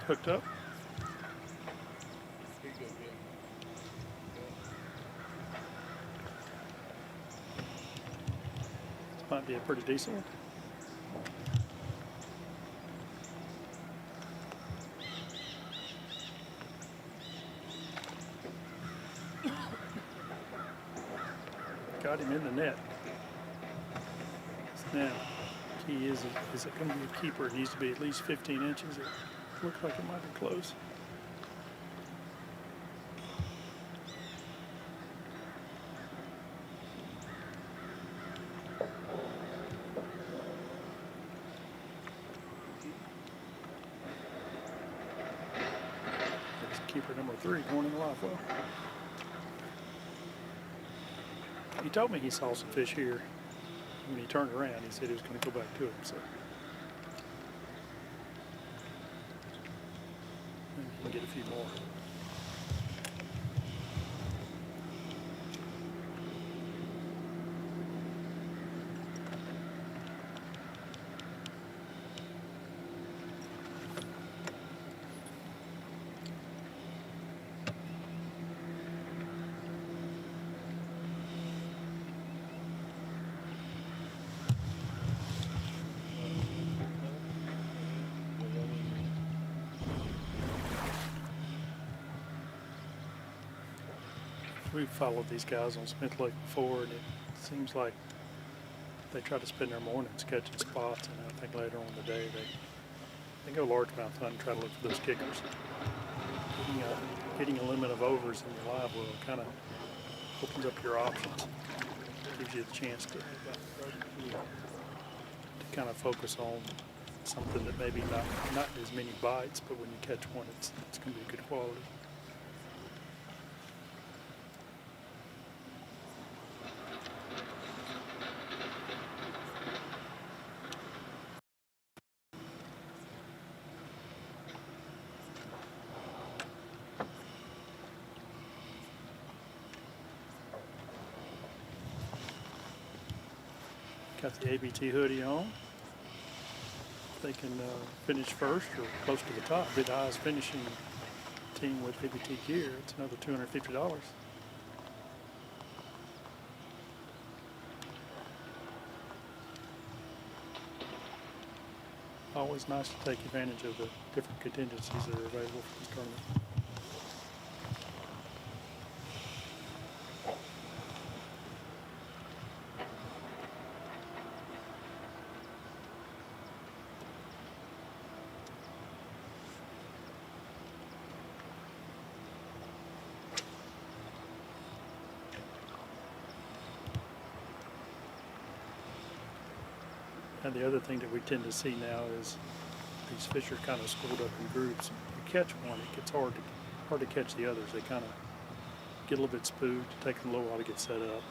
Hooked up. This might be a pretty decent one. Got him in the net. Now, key is it going to be a keeper? It needs to be at least 15 inches. It looks like it might be close. There's keeper number 3 going in the live well. He told me he saw some fish here. When he turned around, he said he was going to go back to him. So maybe he can get a few more. We've followed these guys on Smith Lake before, and it seems like they try to spend their mornings catching spots, and I think later on in the day they go largemouth hunting and try to look for those kickers. Getting a limit of overs in your live well kind of opens up your options, gives you the chance to kind of focus on something that maybe not as many bites, but when you catch one, it's going to be good quality. Got the ABT hoodie on. If they can finish first or close to the top, be the highest finishing team with ABT gear, it's another $250. always nice to take advantage of the different contingencies that are available for this tournament. And the other thing that we tend to see now is these fish are kind of schooled up in groups. You catch one, it gets hard to catch the others. They kind of get a little bit spooked, take them a little while to get set up.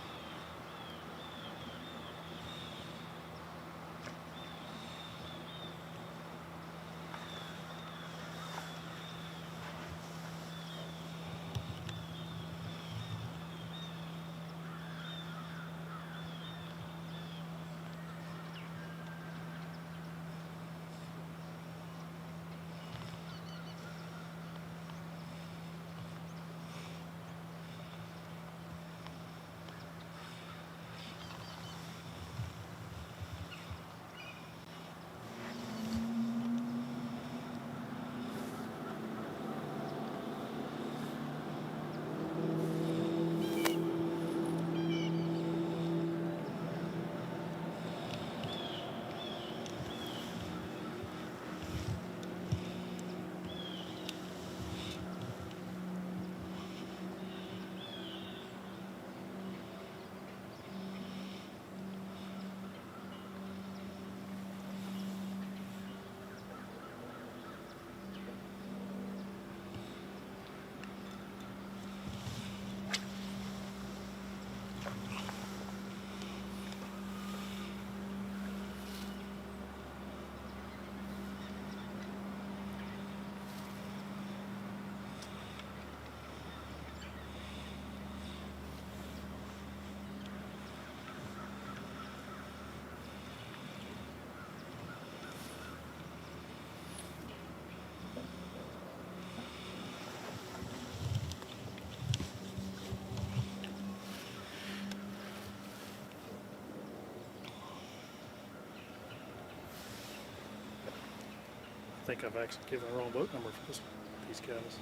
I think I've actually given the wrong boat number for these guys.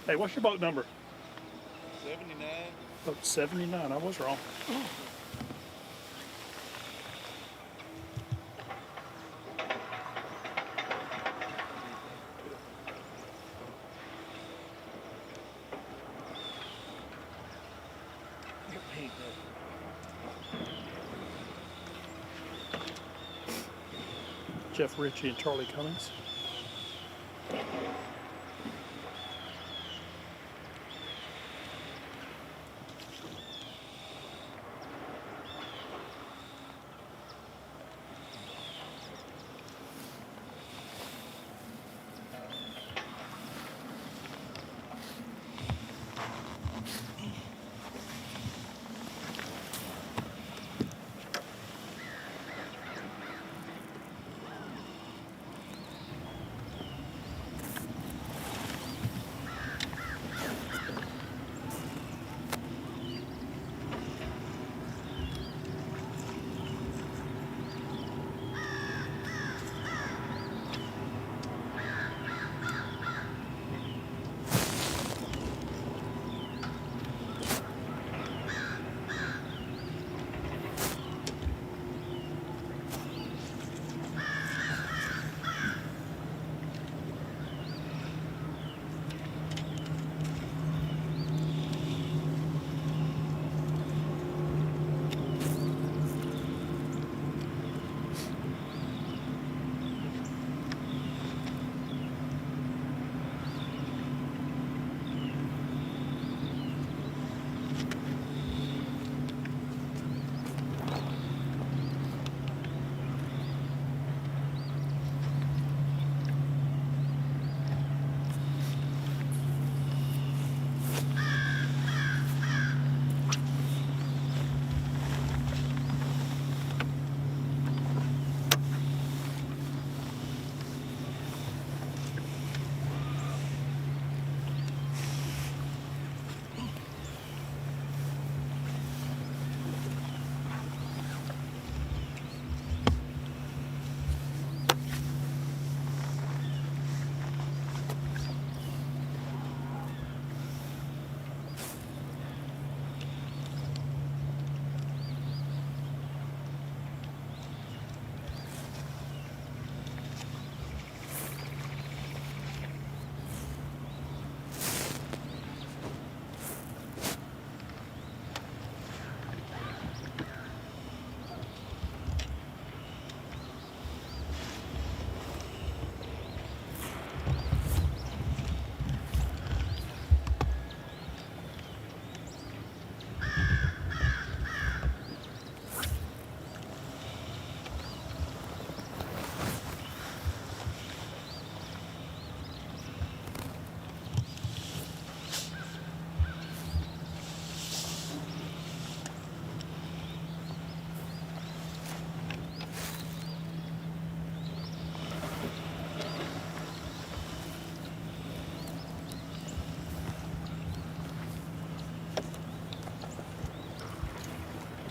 Hey, what's your boat number? 79. Oh, 79. I was wrong. Oh. Jeff Ritchie and Charlie Cummings.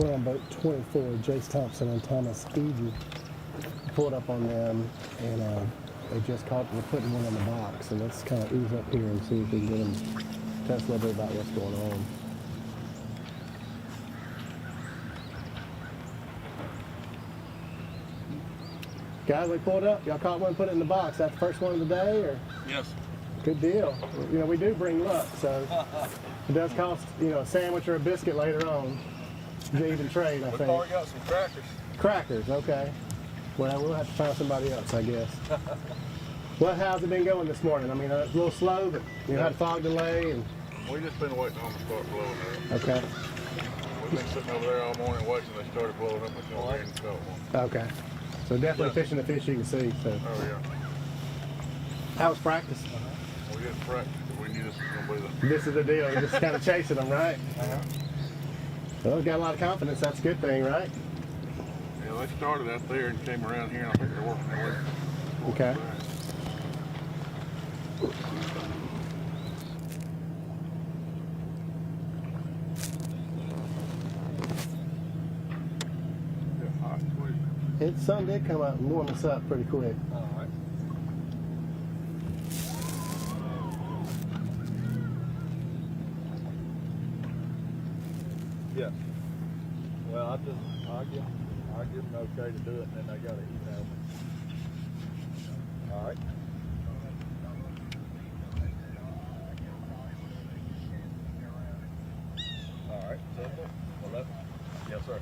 We're on boat 24, Jace Thompson and Thomas Eady. Pulled up on them, and they just caught, we're putting one on the box, and let's kind of ease up here and see if we can get them, tell us a little bit about what's going on. Guys, we pulled up. Y'all caught one, put it in the box. That's the first one of the day, or? Yes. Good deal. You know, we do bring luck, so it does cost, you know, a sandwich or a biscuit later on to even trade, I think. We've already got some crackers. Crackers, okay. Well, we'll have to find somebody else, I guess. Well, how's it been going this morning? I mean, it's a little slow, but you had a fog delay, and We've just been waiting on them to start blowing there. okay, We've been sitting over there all morning waiting. They started blowing up. We come here and caught one. okay. So definitely fishing the fish you can see. So Oh yeah. how was practice? We didn't practice, but we knew this was going to be the. This is the deal. You're just kind of chasing them, right? Well, we got a lot of confidence. That's a good thing, right? Yeah, they started out there and came around here, and I think they're working their way. Okay. Sun did come out and warm us up pretty quick. All right. Yeah. Well, I give them okay to do it, and then they got to email me. All right. All right. 11. Yes, sir.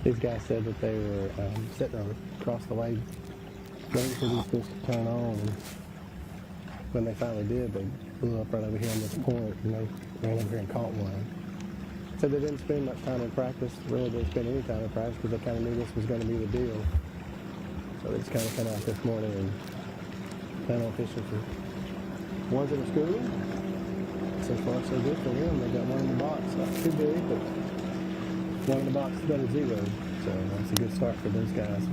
These guys said that they were sitting across the way waiting for these fish to turn on. And when they finally did, they blew up right over here on this point, and they ran over here and caught one. So they didn't spend much time in practice, really didn't spend any time in practice, because they kind of knew this was going to be the deal. So they just kind of come out this morning and plan on fishing for ones that are schooling. So far, so good for them. They got one in the box, not too big, but one in the box is better than zero. So that's a good start for those guys.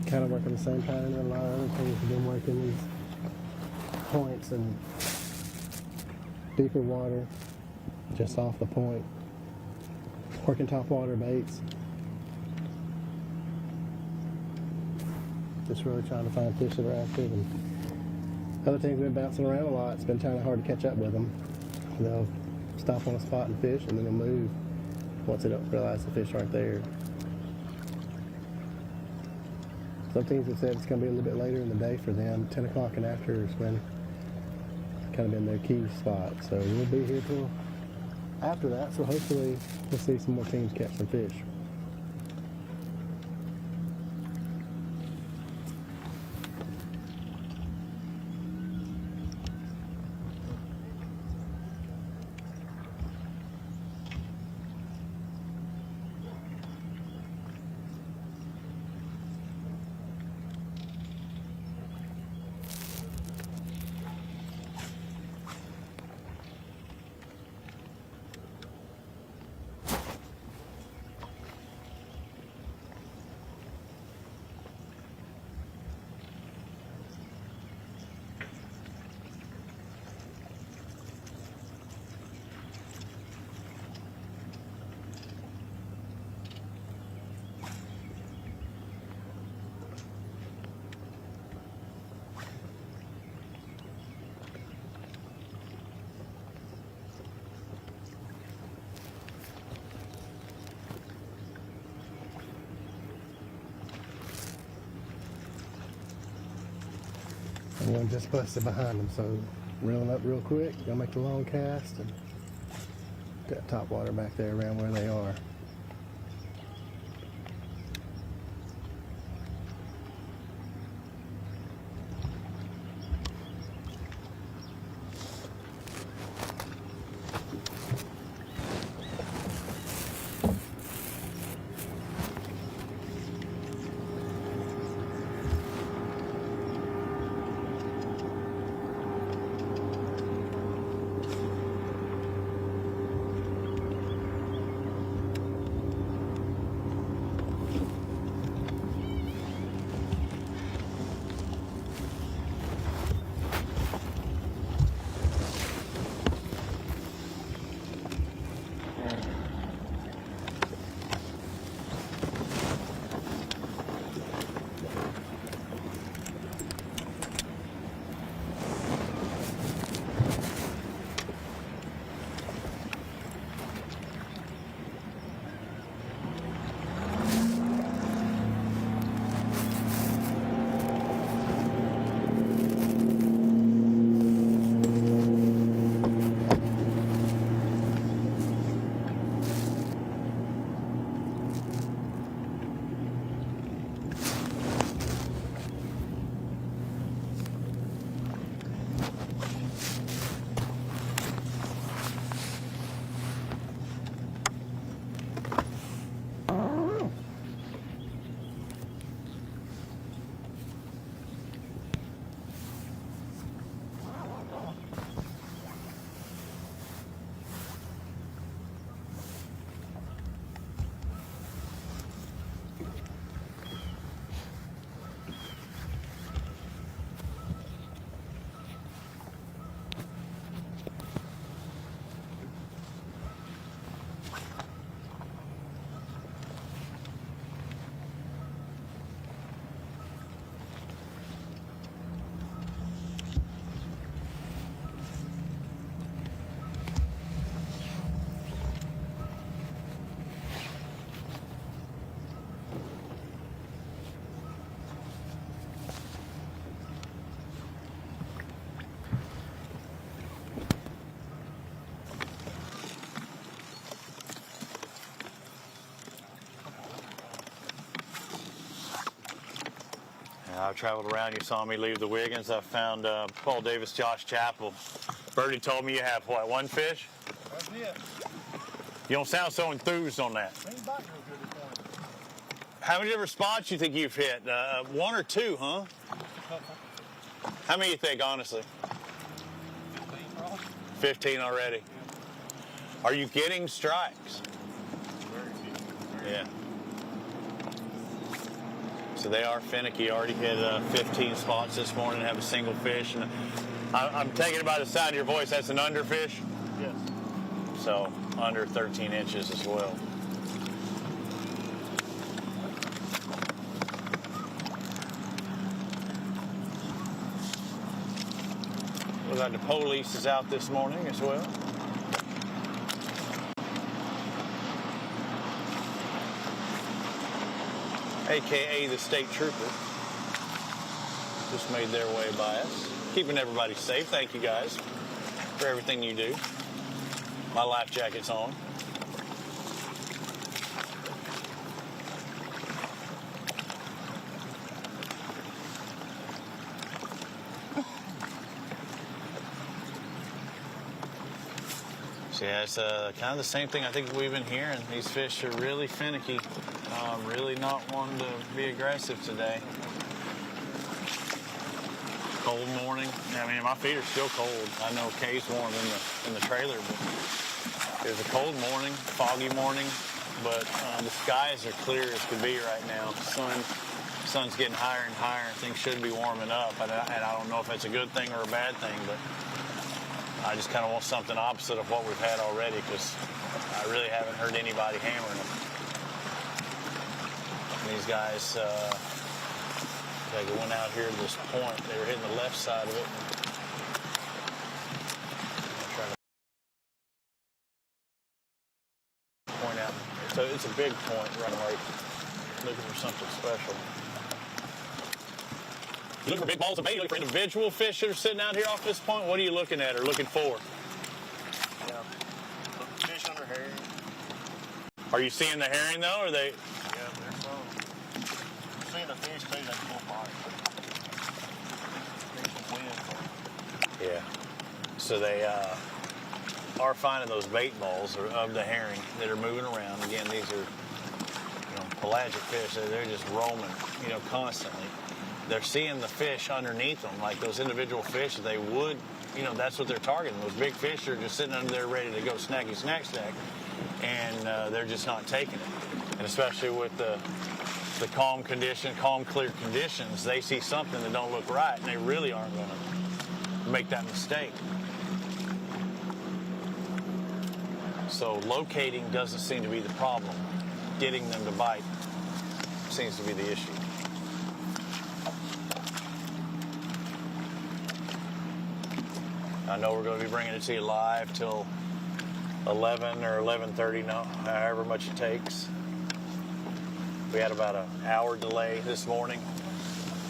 Kind of working the same pattern that a lot of other teams have been working, these points and deeper water, just off the point, working top water baits. Just really trying to find fish that are active. And Other teams have been bouncing around a lot. It's been kind of hard to catch up with them. They'll stop on a spot and fish, and then they'll move once they don't realize the fish aren't there. Some teams have said it's going to be a little bit later in the day for them. 10 o'clock and after has been kind of been their key spot. So we'll be here till after that. So hopefully we'll see some more teams catch some fish. And one just busted behind them, so reeling up real quick, gonna make the long cast and get top water back there around where they are. I've traveled around. You saw me leave the Wiggins. I found Paul Davis, Josh Chappell. Birdie told me you have, what, one fish? That's it. You don't sound so enthused on that. Ain't biting real good this morning. How many different spots you think you've hit? One or two, huh? How many you think, honestly? 15 probably. 15 already. Are you getting strikes? Yeah. So they are finicky. Already hit 15 spots this morning, have a single fish. And I'm taking it by the sound of your voice, that's an underfish? Yes. So under 13 inches as well. Looks like the police is out this morning as well. AKA the state trooper. Just made their way by us. Keeping everybody safe. Thank you guys for everything you do. My life jacket's on. So yeah, it's kind of the same thing I think we've been hearing. These fish are really finicky, really not wanting to be aggressive today. Cold morning. I mean, my feet are still cold. I know Kay's warm in the trailer, but it was a cold morning, foggy morning, but the skies are clear as could be right now. Sun's getting higher and higher. Things should be warming up, and I don't know if that's a good thing or a bad thing, but I just kind of want something opposite of what we've had already, because I really haven't heard anybody hammering them. And these guys, they went out here to this point. They were hitting the left side of it. And point out. So it's a big point, running right, looking for something special. You looking for big balls of bait? You looking for individual fish that are sitting out here off this point? What are you looking at or looking for? Yeah, fish under herring. Are you seeing the herring though, or they? Yeah, they're some. Seeing the fish too, they pull bite. There's some wind. Yeah. So they are finding those bait balls of the herring that are moving around. Again, these are pelagic fish. They're just roaming, constantly. They're seeing the fish underneath them, like those individual fish. They would, that's what they're targeting. Those big fish are just sitting under there ready to go snacky snack, and they're just not taking it. And especially with the calm, clear conditions, they see something that don't look right, and they really aren't going to make that mistake. So locating doesn't seem to be the problem. Getting them to bite seems to be the issue. I know we're going to be bringing it to you live till 11 or 11:30, however much it takes. We had about an hour delay this morning.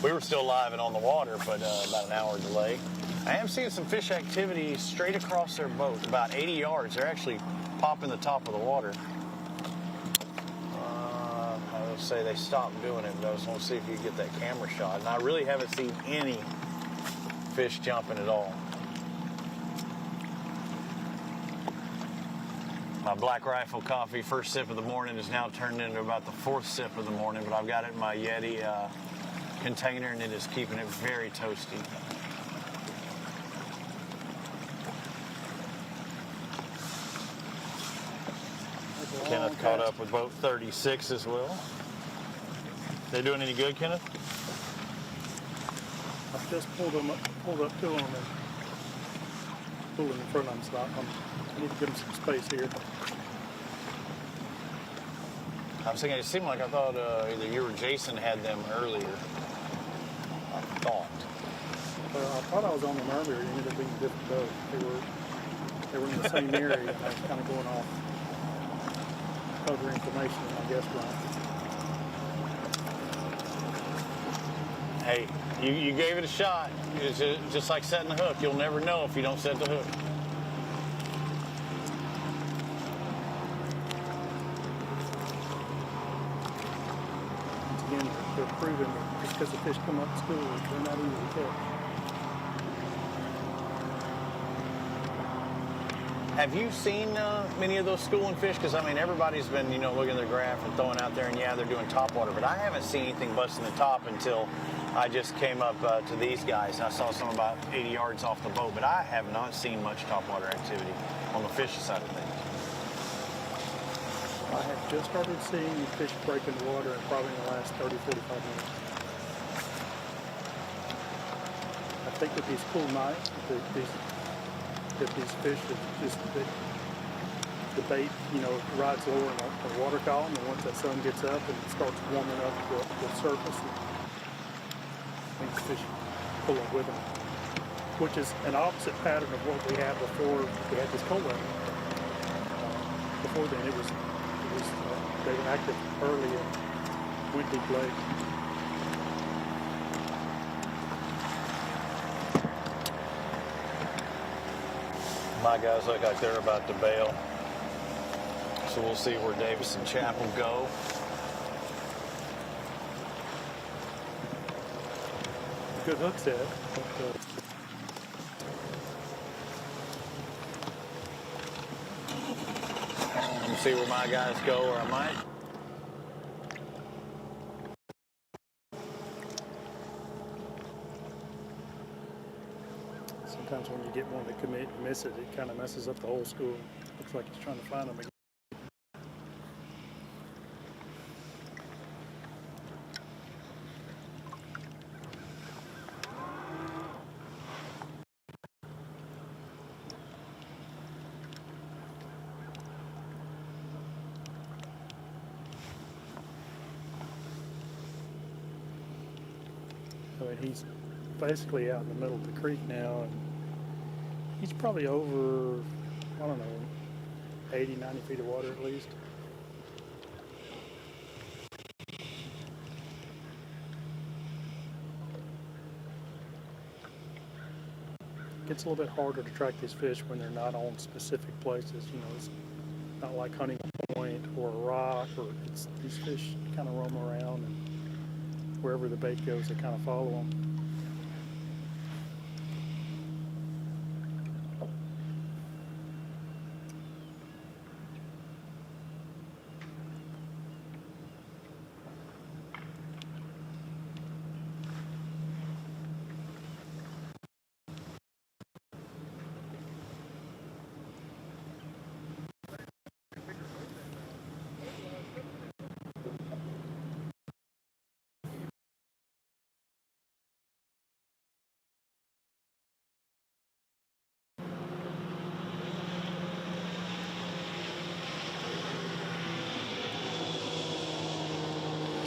We were still live and on the water, but about an hour delay. I am seeing some fish activity straight across their boat, about 80 yards. They're actually popping the top of the water. I would say they stopped doing it, but I just want to see if you can get that camera shot. And I really haven't seen any fish jumping at all. My Black Rifle coffee, first sip of the morning, is now turned into about the fourth sip of the morning, but I've got it in my Yeti container, and it is keeping it very toasty. Kenneth caught up with boat 36 as well. They doing any good, Kenneth? I've just pulled up to them and pulling in front of them, so I need to give them some space here. I was thinking, it seemed like I thought either you or Jason had them earlier. I thought. I thought I was on them earlier. It ended up being a different boat. They were in the same area, and I was kind of going off other information, I guess, right. Hey, you gave it a shot. It's just like setting the hook. You'll never know if you don't set the hook. Once again, they're proving that just because the fish come up school, they're not easy to catch. Have you seen many of those schooling fish? Because, I mean, everybody's been, looking at their graph and throwing out there, and yeah, they're doing topwater, but I haven't seen anything busting the top until I just came up to these guys, and I saw some about 80 yards off the boat, but I have not seen much topwater activity on the fishing side of things. I have just started seeing fish break in the water in probably the last 30, 45 minutes. I think with these cool nights, that these fish are just, the bait, rides lower in the water column, and once that sun gets up and it starts warming up the surface, I think the fish pull up with them. which is an opposite pattern of what we had before we had this cold weather. Before then, they were active early in Windy Lake. My guys look like they're about to bail. So we'll see where Davis and Chapel go. Good hook set. We'll see where my guys go, or I might. Sometimes when you get one to commit and miss it, it kind of messes up the whole school. Looks like he's trying to find them again. I mean, he's basically out in the middle of the creek now, and he's probably over, I don't know, 80, 90 feet of water at least. It gets a little bit harder to track these fish when they're not on specific places. You know, it's not like hunting a point or a rock, or these fish kind of roam around, and wherever the bait goes, they kind of follow them.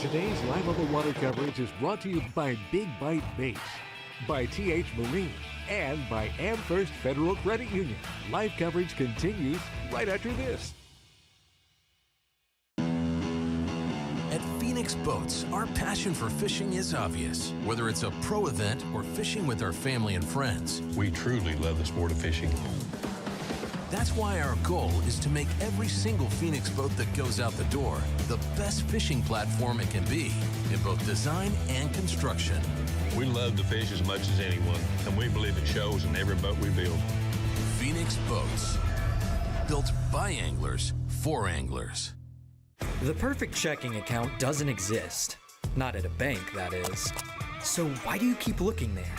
Today's Live on the Water coverage is brought to you by Big Bite Baits, by TH Marine, and by AmFirst Federal Credit Union. Live coverage continues right after this. At Phoenix Boats, our passion for fishing is obvious. Whether it's a pro event or fishing with our family and friends, We truly love the sport of fishing. that's why our goal is to make every single Phoenix boat that goes out the door the best fishing platform it can be in both design and construction. We love to fish as much as anyone, and we believe it shows in every boat we build. Phoenix Boats, built by anglers for anglers. The perfect checking account doesn't exist. Not at a bank, that is. So why do you keep looking there?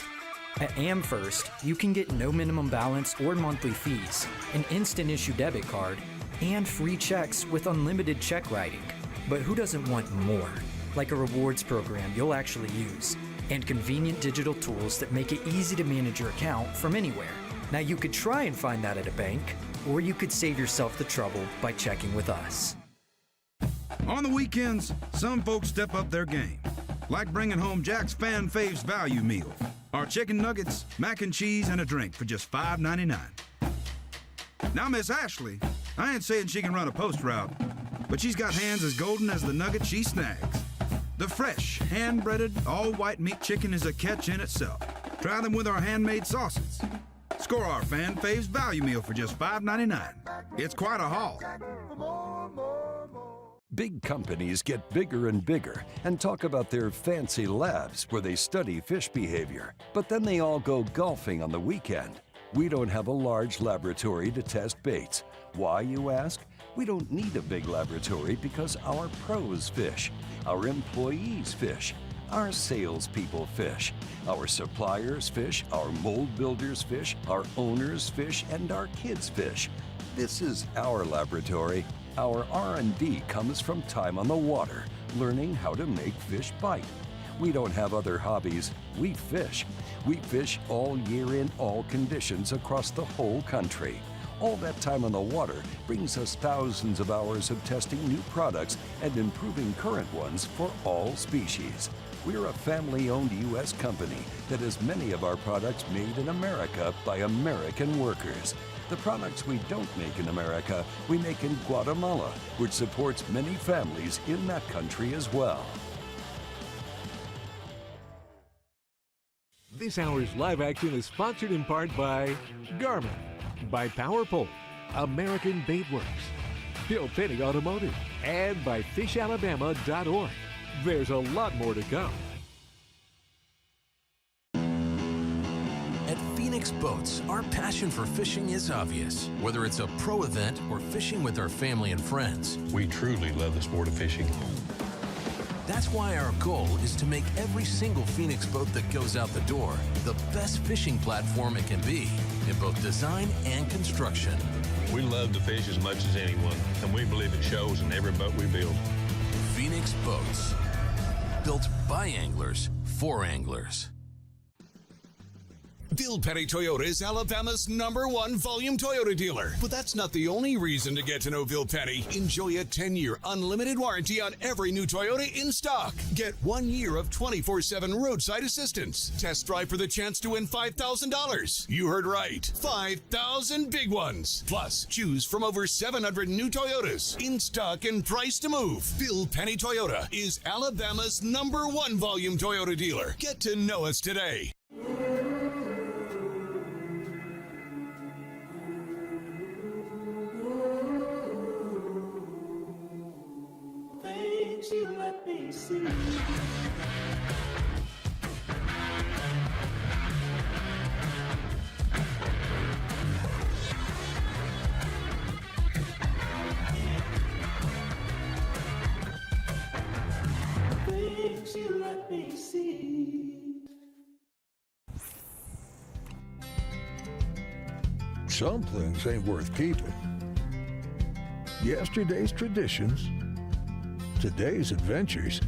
At AmFirst, you can get no minimum balance or monthly fees, an instant issue debit card, and free checks with unlimited check writing. But who doesn't want more? Like a rewards program you'll actually use, and convenient digital tools that make it easy to manage your account from anywhere. Now you could try and find that at a bank, or you could save yourself the trouble by checking with us. On the weekends, some folks step up their game, like bringing home Jack's Fan Faves value meal. Our chicken nuggets, mac and cheese, and a drink for just $5.99. Now, Miss Ashley, I ain't saying she can run a post route, but she's got hands as golden as the nugget she snags. The fresh, hand-breaded, all-white meat chicken is a catch in itself. Try them with our handmade sauces. Score our Fan Faves value meal for just $5.99. It's quite a haul. Big companies get bigger and bigger and talk about their fancy labs where they study fish behavior. But then they all go golfing on the weekend. We don't have a large laboratory to test baits. Why, you ask? We don't need a big laboratory because our pros fish, our employees fish, our salespeople fish, our suppliers fish, our mold builders fish, our owners fish, and our kids fish. This is our laboratory. Our R&D comes from time on the water, learning how to make fish bite. We don't have other hobbies. We fish. We fish all year in all conditions across the whole country. All that time on the water brings us thousands of hours of testing new products and improving current ones for all species. We're a family-owned U.S. company that has many of our products made in America by American workers. The products we don't make in America, we make in Guatemala, which supports many families in that country as well. This hour's live action is sponsored in part by Garmin, by PowerPole, American Baitworks, Bill Penny Automotive, and by fishalabama.org. There's a lot more to come. At Phoenix Boats, our passion for fishing is obvious. Whether it's a pro event or fishing with our family and friends, We truly love the sport of fishing. that's why our goal is to make every single Phoenix boat that goes out the door the best fishing platform it can be in both design and construction. We love to fish as much as anyone, and we believe it shows in every boat we build. Phoenix Boats, built by anglers for anglers. Bill Penny Toyota is Alabama's #1 volume Toyota dealer. But that's not the only reason to get to know Bill Penny. Enjoy a 10-year unlimited warranty on every new Toyota in stock. Get 1 year of 24/7 roadside assistance. Test drive for the chance to win $5,000. You heard right. 5,000 big ones. Plus, choose from over 700 new Toyotas in stock and price to move. Bill Penny Toyota is Alabama's #1 volume Toyota dealer. Get to know us today. Things you let me see. Things you let me see. Some things ain't worth keeping. Yesterday's traditions, today's adventures,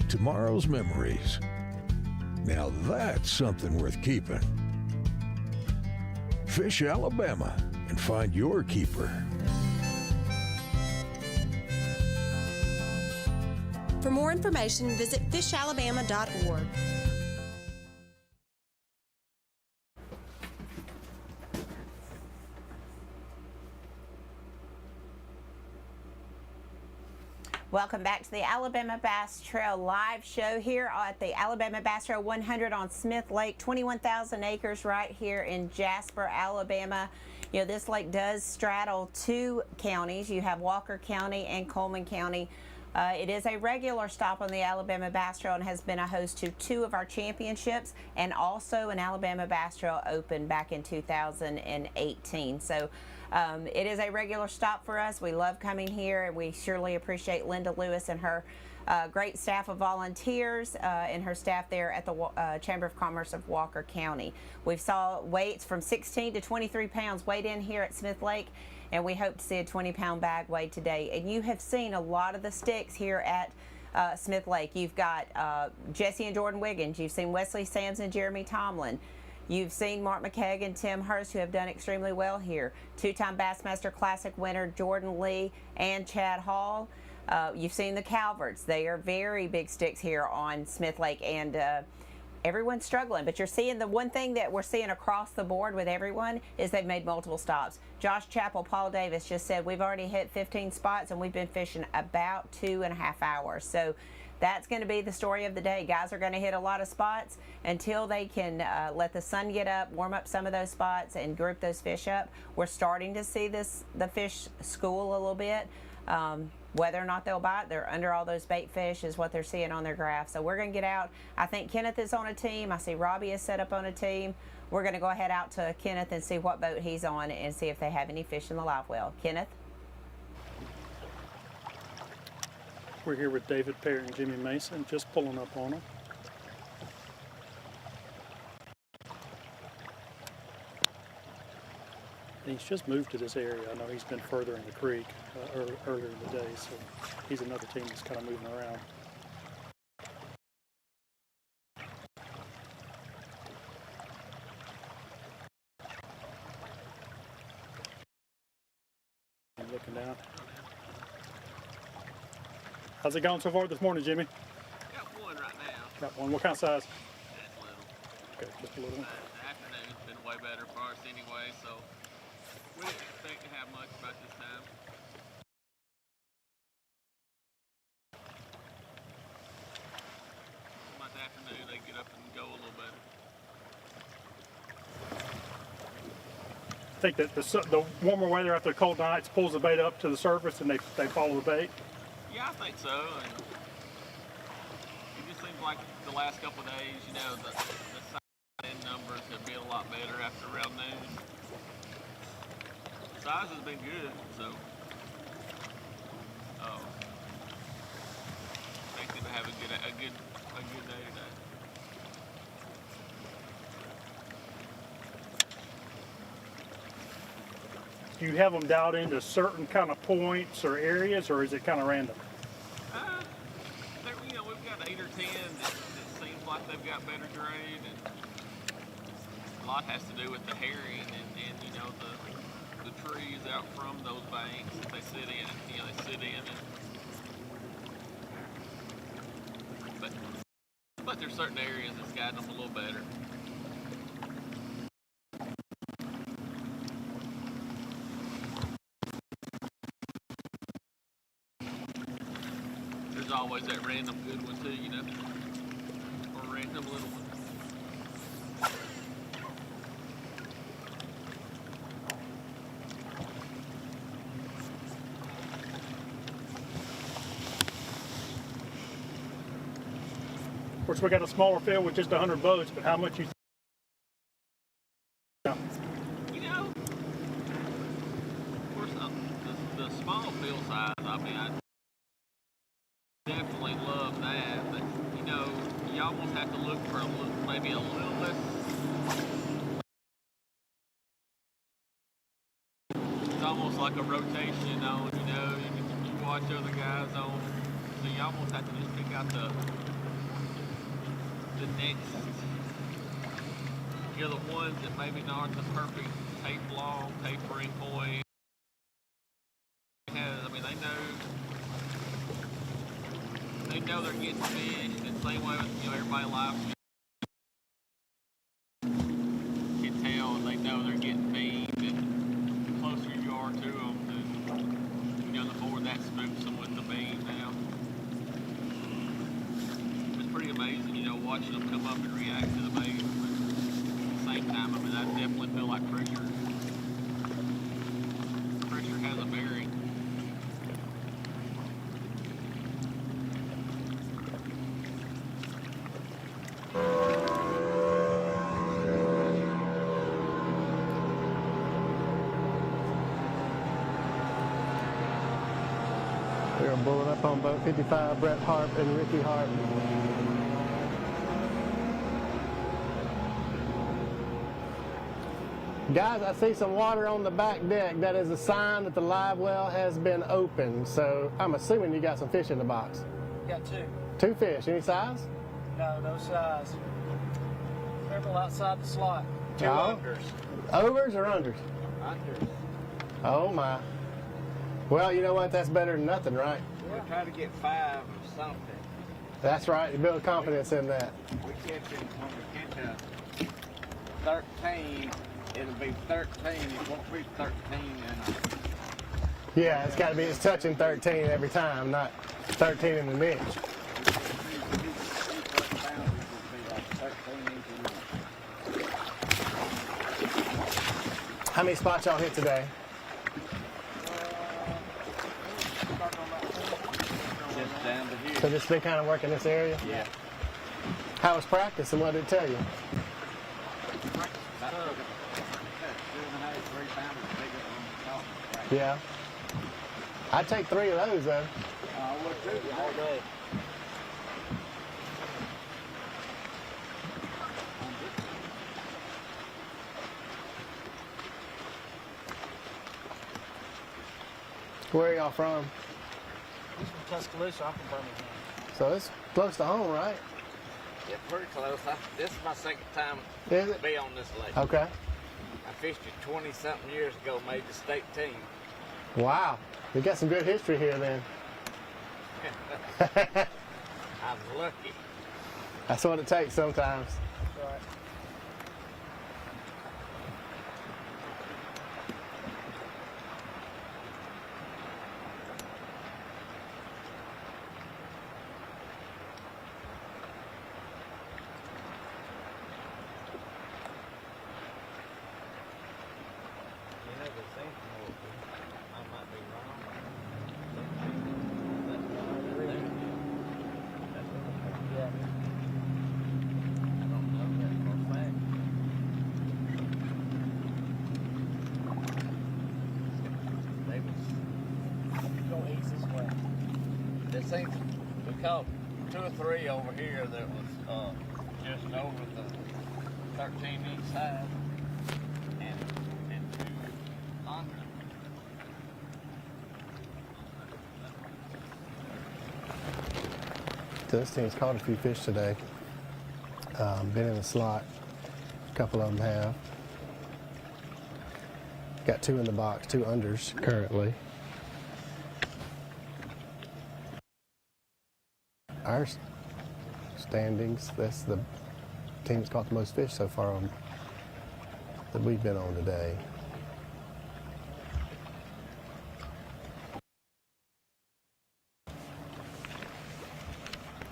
tomorrow's memories. Now that's something worth keeping. Fish Alabama and find your keeper. For more information, visit fishalabama.org. Welcome back to the Alabama Bass Trail live show here at the Alabama Bass Trail 100 on Smith Lake, 21,000 acres right here in Jasper, Alabama. You know, this lake does straddle two counties. You have Walker County and Coleman County. It is a regular stop on the Alabama Bass Trail and has been a host to two of our championships and also an Alabama Bass Trail Open back in 2018. So it is a regular stop for us. We love coming here, and we surely appreciate Linda Lewis and her great staff of volunteers and her staff there at the Chamber of Commerce of Walker County. We've saw weights from 16 to 23 pounds weighed in here at Smith Lake, and we hope to see a 20-pound bag weighed today. And you have seen a lot of the sticks here at Smith Lake. You've got Jesse and Jordan Wiggins. You've seen Wesley Sams and Jeremy Tomlin. You've seen Mark McKeag and Tim Hurst, who have done extremely well here. Two-time Bassmaster Classic winner Jordan Lee and Chad Hall. You've seen the Calverts. They are very big sticks here on Smith Lake, and everyone's struggling. But you're seeing the one thing that we're seeing across the board with everyone is they've made multiple stops. Josh Chappell, Paul Davis just said we've already hit 15 spots, and we've been fishing about 2.5 hours. So that's going to be the story of the day. Guys are going to hit a lot of spots until they can let the sun get up, warm up some of those spots, and group those fish up. We're starting to see the fish school a little bit. Whether or not they'll bite, they're under all those bait fish is what they're seeing on their graph. So we're going to get out. I think Kenneth is on a team. I see Robbie is set up on a team. We're going to go ahead out to Kenneth and see what boat he's on and see if they have any fish in the live well. Kenneth? We're here with David Perry and Jimmy Mason, just pulling up on them. He's just moved to this area. I know he's been further in the creek earlier in the day, so he's another team that's kind of moving around. I'm looking down. How's it going so far this morning, Jimmy? Got one right now. Got one. What kind of size? It's little. Okay, just a little. The afternoon's been way better for us anyway, so we didn't expect to have much about this time. About the afternoon, they get up and go a little better. I think that the warmer weather after the cold nights pulls the bait up to the surface and they follow the bait. Yeah, I think so. And it just seems like the last couple of days, you know, the size numbers have been a lot better after around noon. The size has been good, so expecting to have a good day today. Do you have them dialed into certain kind of points or areas, or is it kind of random? You know, we've got 8 or 10 that seems like they've got better grade, and a lot has to do with the herring and you know the trees out from those banks that they sit in. You know, they sit in, but there's certain areas that's gotten them a little better. There's always that random good one too, you know, or random little one. Of course, we got a smaller field with just 100 boats, but how much you? You know, of course, the small field size. I mean, I definitely love that, but you know, you almost have to look for maybe a little less. It's almost like a rotation on, you know, you watch other guys on, so you almost have to just pick out the next, you know, the ones that maybe aren't the perfect tapering point. I mean, they know they're getting fish, and the same way with, you know, everybody live can tell, and they know they're getting beamed, and the closer you are to them, you know, the more that spooks them with the beam now. It's pretty amazing, you know, watching them come up and react to the beam. But at the same time, I mean, I definitely feel like pressure has a bearing. We're bulling up on boat 55, Brett Harp and Ricky Harp. Guys, I see some water on the back deck. That is a sign that the live well has been opened. So I'm assuming you got some fish in the box. Got 2. 2 fish. Any size? No size. Several outside the slot. 2 unders. Overs or unders? Unders. Oh my. Well, you know what? That's better than nothing, right? We'll try to get 5 or something. That's right. You build confidence in that. When we catch a 13, it'll be 13. It won't be 13 Yeah, it's got to be, it's touching 13 every time, not 13 in the niche. How many spots y'all hit today? Just down to here. So just been kind of working this area? Yeah. How was practice and what did it tell you? Yeah. I'd take 3 of those though. I would too, all day. Where are y'all from? He's from Tuscaloosa, I'm from Birmingham. So it's close to home, right? Yeah, pretty close. This is my second time Is to it? be on this lake. Okay. I fished it 20-something years ago, made the state team. Wow. You got some good history here then. I was lucky. That's what it takes sometimes. Right. Seems we caught 2 or 3 over here that was just over the 13-inch size and 2 under. This team's caught a few fish today. Been in the slot. A couple of them have. Got 2 in the box, 2 unders currently. Our standings, that's the team that's caught the most fish so far on that we've been on today.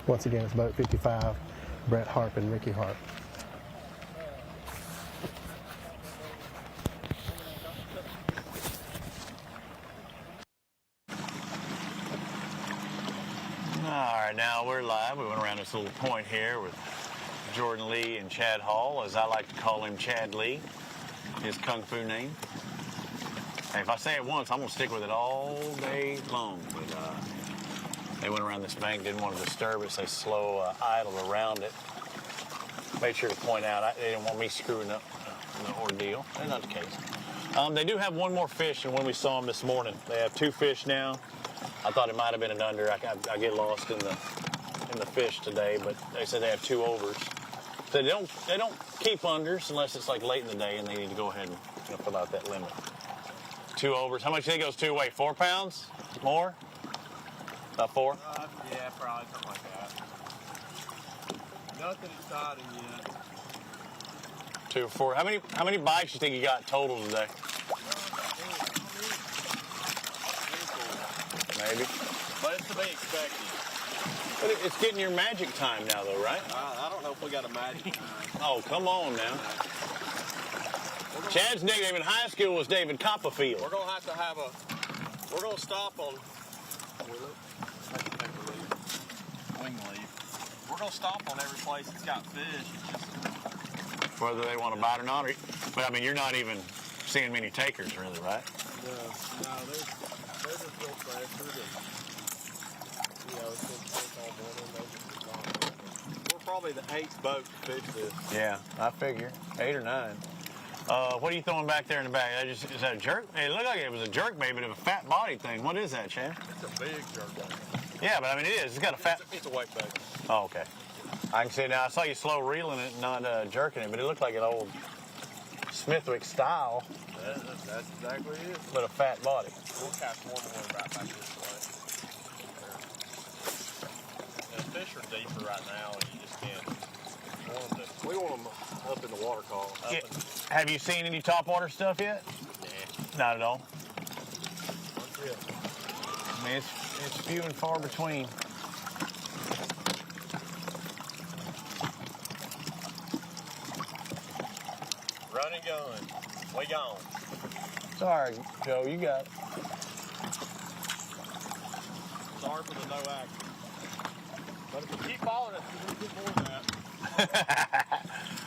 Once again, it's boat 55, Brett Harp and Ricky Harp. Now we're live. We went around this little point here with Jordan Lee and Chad Hall, as I like to call him Chad Lee, his kung fu name. And if I say it once, I'm going to stick with it all day long. But they went around this bank, didn't want to disturb it, so they slow idled around it. Made sure to point out they didn't want me screwing up the ordeal. That's not the case. They do have one more fish than when we saw them this morning. They have 2 fish now. I thought it might have been an under. I get lost in the fish today, but they said they have 2 overs. So they don't keep unders unless it's like late in the day and they need to go ahead and fill out that limit. 2 overs. How much do you think those 2 weigh? 4 pounds? More? About 4? Yeah, probably something like that. Nothing exciting yet. 2 or 4. How many bites do you think you got total today? Maybe. But it's to be expected. But it's getting your magic time now, though, right? I don't know if we got a magic time. Oh, come on now. Chad's nickname in high school was David Copperfield. We're going to have we're going to stop on, wing leaf. We're going to stop on every place that's got fish. Whether they want to bite or not. But, I mean, you're not even seeing many takers, really, right? No, they're just real pressured and, it's been fish all morning. They just gone. We're probably the 8th boat to fish this. Yeah, I figure. 8 or 9. What are you throwing back there in the back? Is that a jerk? It looked like it was a jerk bait, but it was a fat body thing. What is that, Chad? It's a big jerk bait. Yeah, but I mean, it is. It's got a fat... It's a weight bait. Oh, okay. I can see it now. I saw you slow reeling it, not jerking it, but it looked like an old Smithwick style. That's exactly it. But a fat body. We'll cast one more right back this way. The fish are deeper right now, and you just can't. We want them up in the water column. Yeah. Have you seen any topwater stuff yet? Yeah. Not at all. Yeah. I mean, it's few and far between. Run and gun. We gone. Sorry, Joe, you got it. Sorry for the no action. But if you keep following us, we're going to get more than that.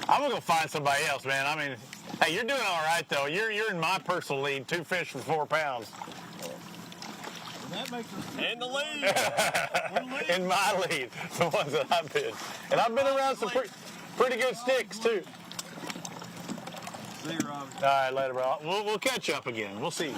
I'm gonna go find somebody else, man. I mean, hey, you're doing all right though. You're in my personal lead. 2 fish for 4 pounds. And that makes us in the lead. In my lead, the ones that I've been, and I've been around some pretty good sticks too. See you, Robbie. All right, later, bro. We'll catch up again. We'll see.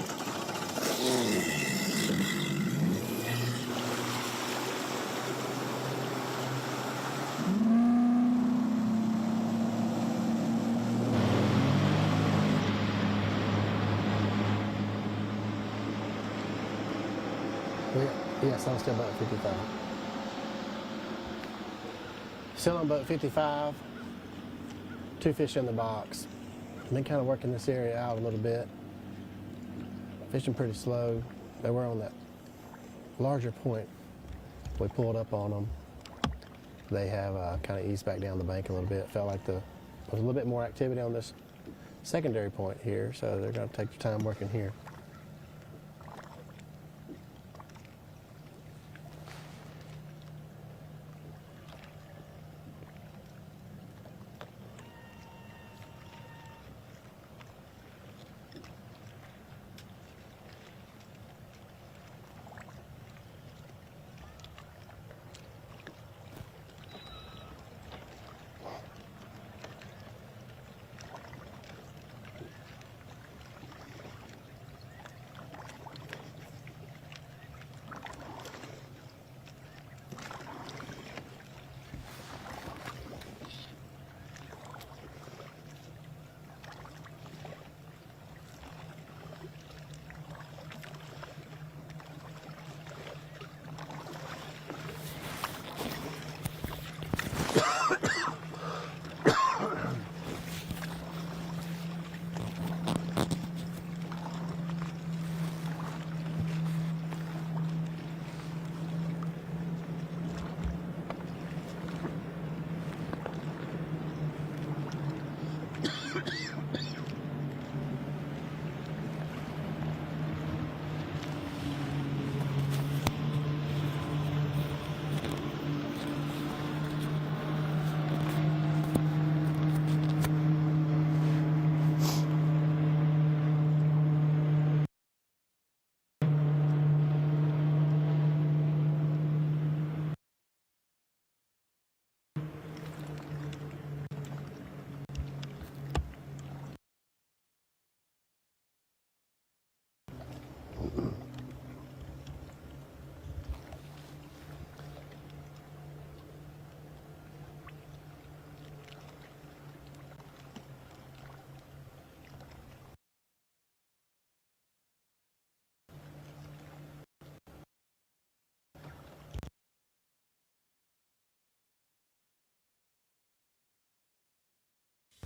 Yes, I'm still about 55. Still on boat 55, 2 fish in the box. Been kind of working this area out a little bit. Fishing pretty slow. They were on that larger point. We pulled up on them. They have kind of eased back down the bank a little bit. Felt like there was a little bit more activity on this secondary point here, so they're going to take their time working here.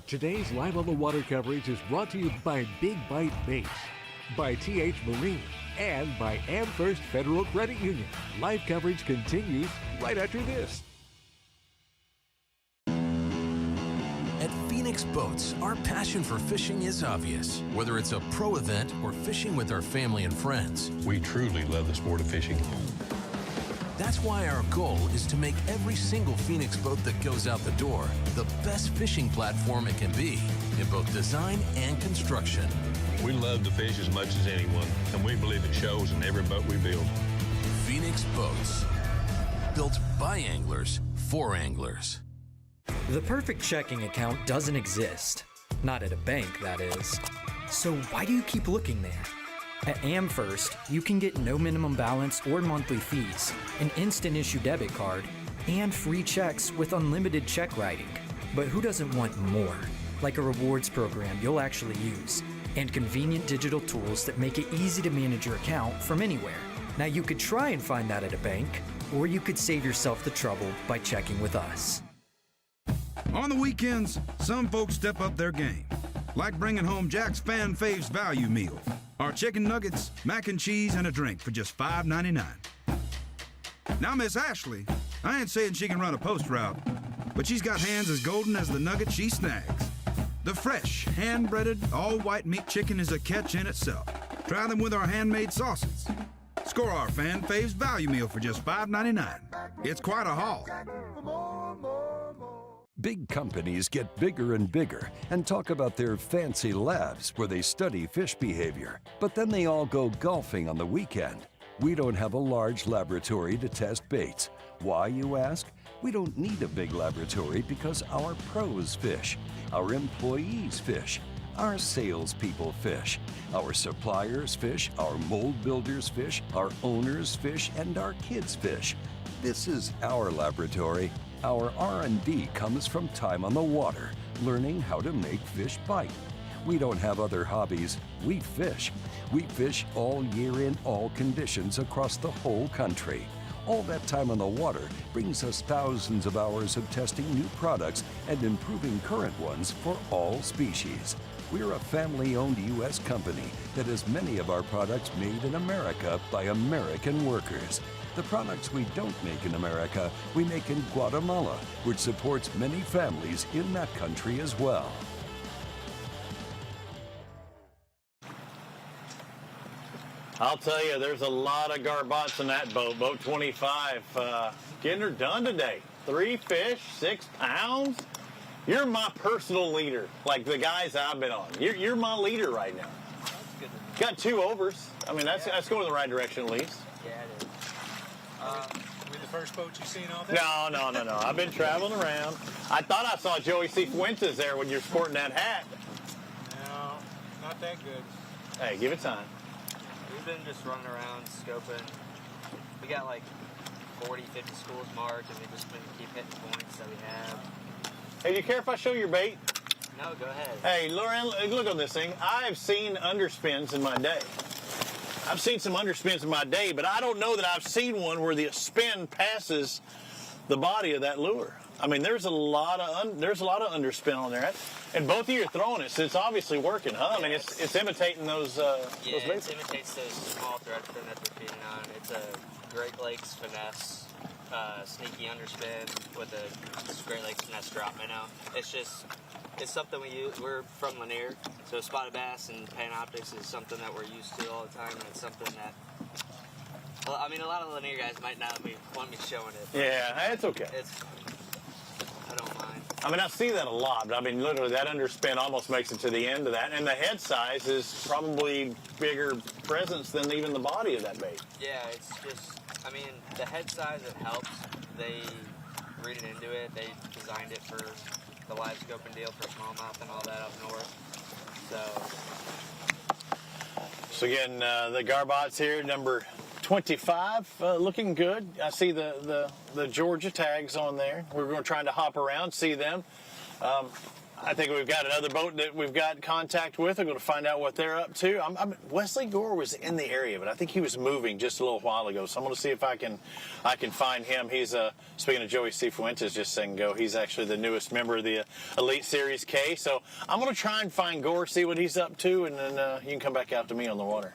Today's Live on the Water coverage is brought to you by Big Bite Baits, by TH Marine, and by AmFirst Federal Credit Union. Live coverage continues right after this. At Phoenix Boats, our passion for fishing is obvious. Whether it's a pro event or fishing with our family and friends, We truly love the sport of fishing. that's why our goal is to make every single Phoenix boat that goes out the door the best fishing platform it can be in both design and construction. We love to fish as much as anyone, and we believe it shows in every boat we build. Phoenix Boats, built by anglers for anglers. The perfect checking account doesn't exist. Not at a bank, that is. So why do you keep looking there? At AmFirst, you can get no minimum balance or monthly fees, an instant issue debit card, and free checks with unlimited check writing. But who doesn't want more? Like a rewards program you'll actually use, and convenient digital tools that make it easy to manage your account from anywhere. Now you could try and find that at a bank, or you could save yourself the trouble by checking with us. On the weekends, some folks step up their game, like bringing home Jack's Fan Faves Value Meal. Our chicken nuggets, mac and cheese, and a drink for just $5.99. Now, Miss Ashley, I ain't saying she can run a post route, but she's got hands as golden as the nugget she snags. The fresh, hand-breaded, all-white meat chicken is a catch in itself. Try them with our handmade sauces. Score our Fan Faves Value Meal for just $5.99. It's quite a haul. Big companies get bigger and bigger and talk about their fancy labs where they study fish behavior. But then they all go golfing on the weekend. We don't have a large laboratory to test baits. Why, you ask? We don't need a big laboratory because our pros fish, our employees fish, our salespeople fish, our suppliers fish, our mold builders fish, our owners fish, and our kids fish. This is our laboratory. Our R&D comes from time on the water, learning how to make fish bite. We don't have other hobbies. We fish. We fish all year in all conditions across the whole country. All that time on the water brings us thousands of hours of testing new products and improving current ones for all species. We're a family-owned U.S. company that has many of our products made in America by American workers. The products we don't make in America, we make in Guatemala, which supports many families in that country as well. I'll tell you, there's a lot of garbots in that boat. Boat 25, getting her done today. 3 fish, 6 pounds. You're my personal leader, like the guys I've been on. You're my leader right now. Got 2 overs. I mean, that's going in the right direction at least. Yeah, it is. We the first boat you've seen out there? No. I've been traveling around. I thought I saw Joey C. Fuentes there when you're sporting that hat. No, not that good. Hey, give it time. We've been just running around, scoping. We got like 40, 50 schools marked, and we've just been keep hitting points that we have. Hey, do you care if I show your bait? No, go ahead. Hey, Lauren, look on this thing. I've seen underspins in my day. I've seen some underspins in my day, but I don't know that I've seen one where the spin passes the body of that lure. I mean, there's a lot of underspin on there, and both of you are throwing it, so it's obviously working, huh? Yeah, I mean, it's imitating those. Yeah, those baits. it imitates those small thread fin that they're feeding on. It's a Great Lakes finesse, sneaky underspin with a Great Lakes finesse drop minnow. It's something we use. We're from Lanier, so spotted bass and panoptics is something that we're used to all the time, and it's something that. Well, I mean, a lot of Lanier guys might not want me showing it. Yeah, it's okay. I don't mind. I mean, I see that a lot, but I mean, literally, that underspin almost makes it to the end of that, and the head size is probably bigger presence than even the body of that bait. Yeah, it's just, I mean, the head size, it helps. They read it into it. They designed it for the live scoping deal for smallmouth and all that up north. So again, the garbots here, number 25, looking good. I see the Georgia tags on there. We're going to try to hop around, see them. I think we've got another boat that we've got contact with. I'm going to find out what they're up to. Wesley Gore was in the area, but I think he was moving just a little while ago. So I'm going to see if I can find him. He's speaking of Joey C. Fuentes just a second ago. He's actually the newest member of the Elite Series K. So I'm going to try and find Gore, see what he's up to, and then you can come back out to me on the water.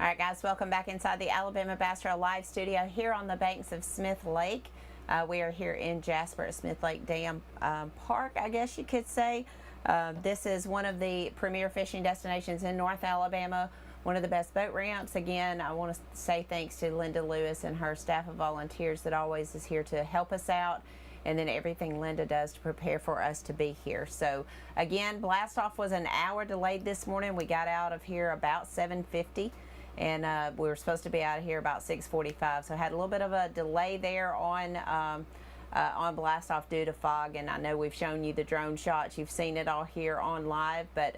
All right, guys, welcome back inside the Alabama Bass Trail Live studio here on the banks of Smith Lake. We are here in Jasper at Smith Lake Dam Park, I guess you could say. This is one of the premier fishing destinations in North Alabama, one of the best boat ramps. Again, I want to say thanks to Linda Lewis and her staff of volunteers that always is here to help us out, and then everything Linda does to prepare for us to be here. So again, blast off was an hour delayed this morning. We got out of here about 7:50. And we were supposed to be out of here about 6:45, so had a little bit of a delay there on blast off due to fog. And I know we've shown you the drone shots; you've seen it all here on live. But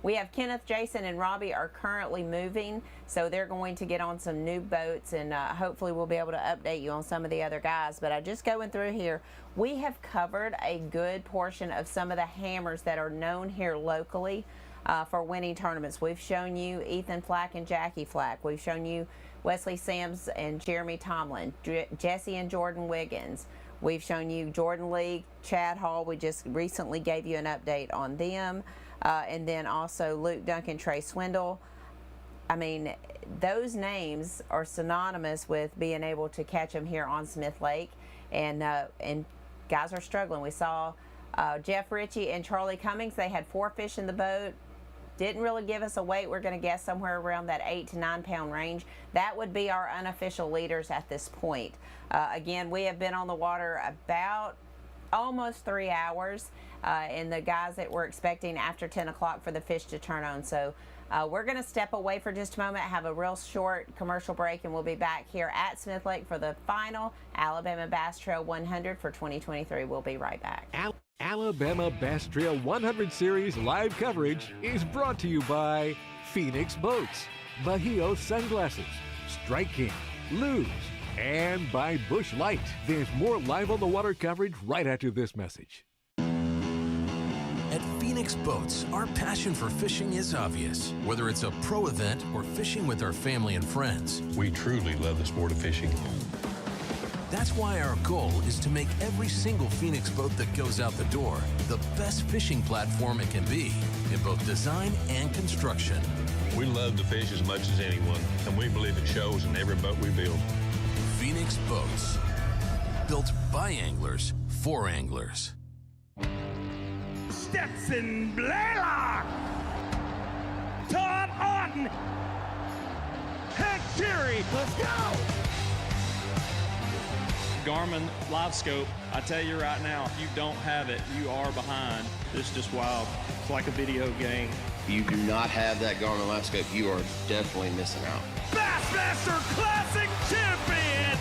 we have Kenneth, Jason, and Robbie are currently moving, so they're going to get on some new boats, and hopefully we'll be able to update you on some of the other guys. But just going through here, we have covered a good portion of some of the hammers that are known here locally. For winning tournaments. We've shown you Ethan Flack and Jackie Flack. We've shown you Wesley Sams and Jeremy Tomlin, Jesse and Jordan Wiggins. We've shown you Jordan Lee, Chad Hall. We just recently gave you an update on them. And then also Luke Duncan, Trey Swindle. I mean, those names are synonymous with being able to catch them here on Smith Lake. And guys are struggling. We saw Jeff Ritchie and Charlie Cummings. They had 4 fish in the boat. Didn't really give us a weight. We're going to guess somewhere around that 8 to 9 pound range. That would be our unofficial leaders at this point. Again, we have been on the water about almost 3 hours, and the guys that we're expecting after 10 o'clock for the fish to turn on. So we're going to step away for just a moment, have a real short commercial break, and we'll be back here at Smith Lake for the final Alabama Bass Trail 100 for 2023. We'll be right back. Alabama Bass Trail 100 Series live coverage is brought to you by Phoenix Boats, Bahio Sunglasses, Strike King, Luz, and by Bush Light. There's more live on the water coverage right after this message. At Phoenix Boats, our passion for fishing is obvious. Whether it's a pro event or fishing with our family and friends, We truly love the sport of fishing. that's why our goal is to make every single Phoenix boat that goes out the door the best fishing platform it can be in both design and construction. We love to fish as much as anyone, and we believe it shows in every boat we build. Phoenix Boats, built by anglers for anglers. Stetson Blaylock, Todd Otten, Hank Terry, let's go! Garmin LiveScope, I tell you right now, if you don't have it, you are behind. It's just wild. It's like a video game. If you do not have that Garmin LiveScope, you are definitely missing out. Bassmaster Classic Champion!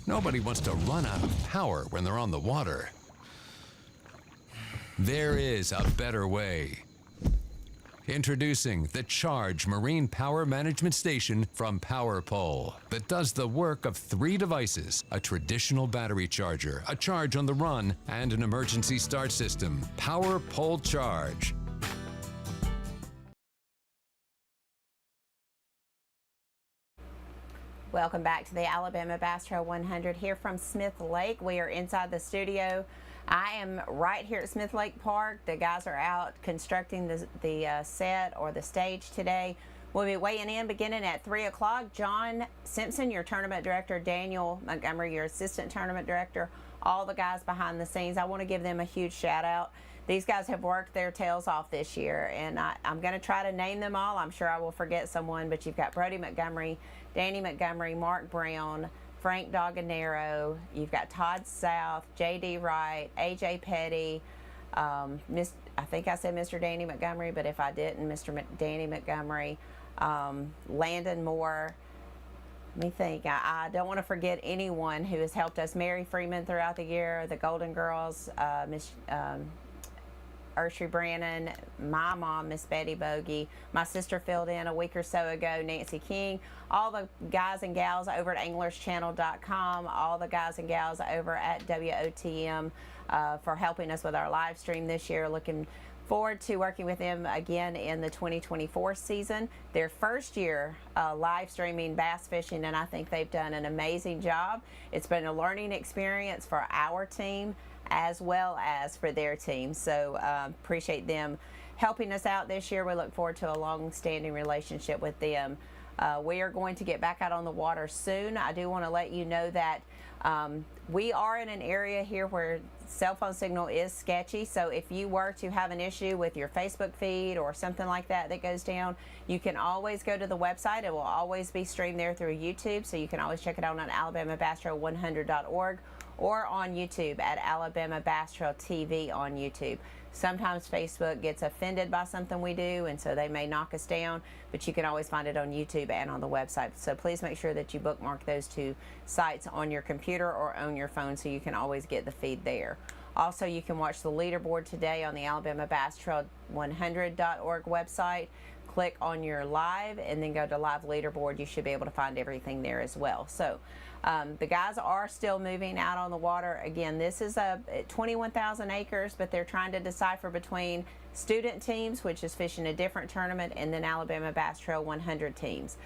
Nobody wants to run out of power when they're on the water. There is a better way. Introducing the Charge Marine Power Management Station from PowerPole that does the work of 3 devices: a traditional battery charger, a charge on the run, and an emergency start system. PowerPole Charge. Welcome back to the Alabama Bass Trail 100 here from Smith Lake. We are inside the studio. I am right here at Smith Lake Park. The guys are out constructing the set or the stage today. We'll be weighing in beginning at 3 o'clock. John Simpson, your tournament director, Daniel Montgomery, your assistant tournament director, all the guys behind the scenes. I want to give them a huge shout out. These guys have worked their tails off this year, and I'm going to try to name them all. I'm sure I will forget someone, but you've got Brody Montgomery, Danny Montgomery, Mark Brown, Frank Doganero, you've got Todd South, J.D. Wright, A.J. Petty, I think I said Mr. Danny Montgomery, but if I didn't, Mr. Danny Montgomery, Landon Moore. Let me think. I don't want to forget anyone who has helped us. Mary Freeman throughout the year, the Golden Girls, Miss Urshrey Brannon, my mom, Miss Betty Bogey, my sister filled in a week or so ago, Nancy King, all the guys and gals over at anglerschannel.com, all the guys and gals over at WOTM for helping us with our live stream this year. Looking forward to working with them again in the 2024 season. Their first year live streaming bass fishing, and I think they've done an amazing job. It's been a learning experience for our team as well as for their team. So appreciate them helping us out this year. We look forward to a long-standing relationship with them. We are going to get back out on the water soon. I do want to let you know that we are in an area here where cell phone signal is sketchy. So if you were to have an issue with your Facebook feed or something like that that goes down, you can always go to the website. It will always be streamed there through YouTube. So you can always check it out on AlabamaBassTrail100.org or on YouTube at Alabama Bass Trail TV on YouTube. Sometimes Facebook gets offended by something we do, and so they may knock us down, but you can always find it on YouTube and on the website. So please make sure that you bookmark those 2 sites on your computer or on your phone so you can always get the feed there. Also, you can watch the leaderboard today on the Alabama Bass Trail 100.org website. Click on your live and then go to live leaderboard. You should be able to find everything there as well. So the guys are still moving out on the water. Again, this is 21,000 acres, but they're trying to decipher between student teams, which is fishing a different tournament, and then Alabama Bass Trail 100 teams.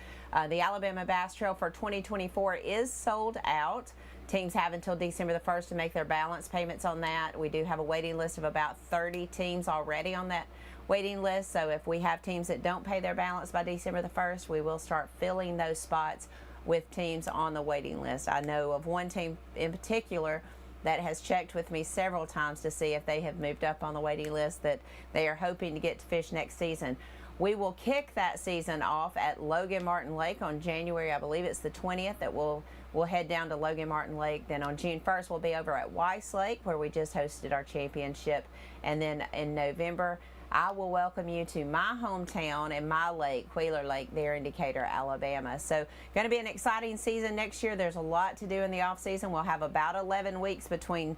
The Alabama Bass Trail for 2024 is sold out. Teams have until December the 1st to make their balance payments on that. We do have a waiting list of about 30 teams already on that waiting list. So if we have teams that don't pay their balance by December the 1st, we will start filling those spots with teams on the waiting list. I know of one team in particular that has checked with me several times to see if they have moved up on the waiting list that they are hoping to get to fish next season. We will kick that season off at Logan Martin Lake on January, I believe it's the 20th, that we'll head down to Logan Martin Lake. Then on June 1st, we'll be over at Weiss Lake, where we just hosted our championship. And then in November, I will welcome you to my hometown and my lake, Wheeler Lake, there in Decatur, Alabama. So going to be an exciting season next year. There's a lot to do in the off season. We'll have about 11 weeks between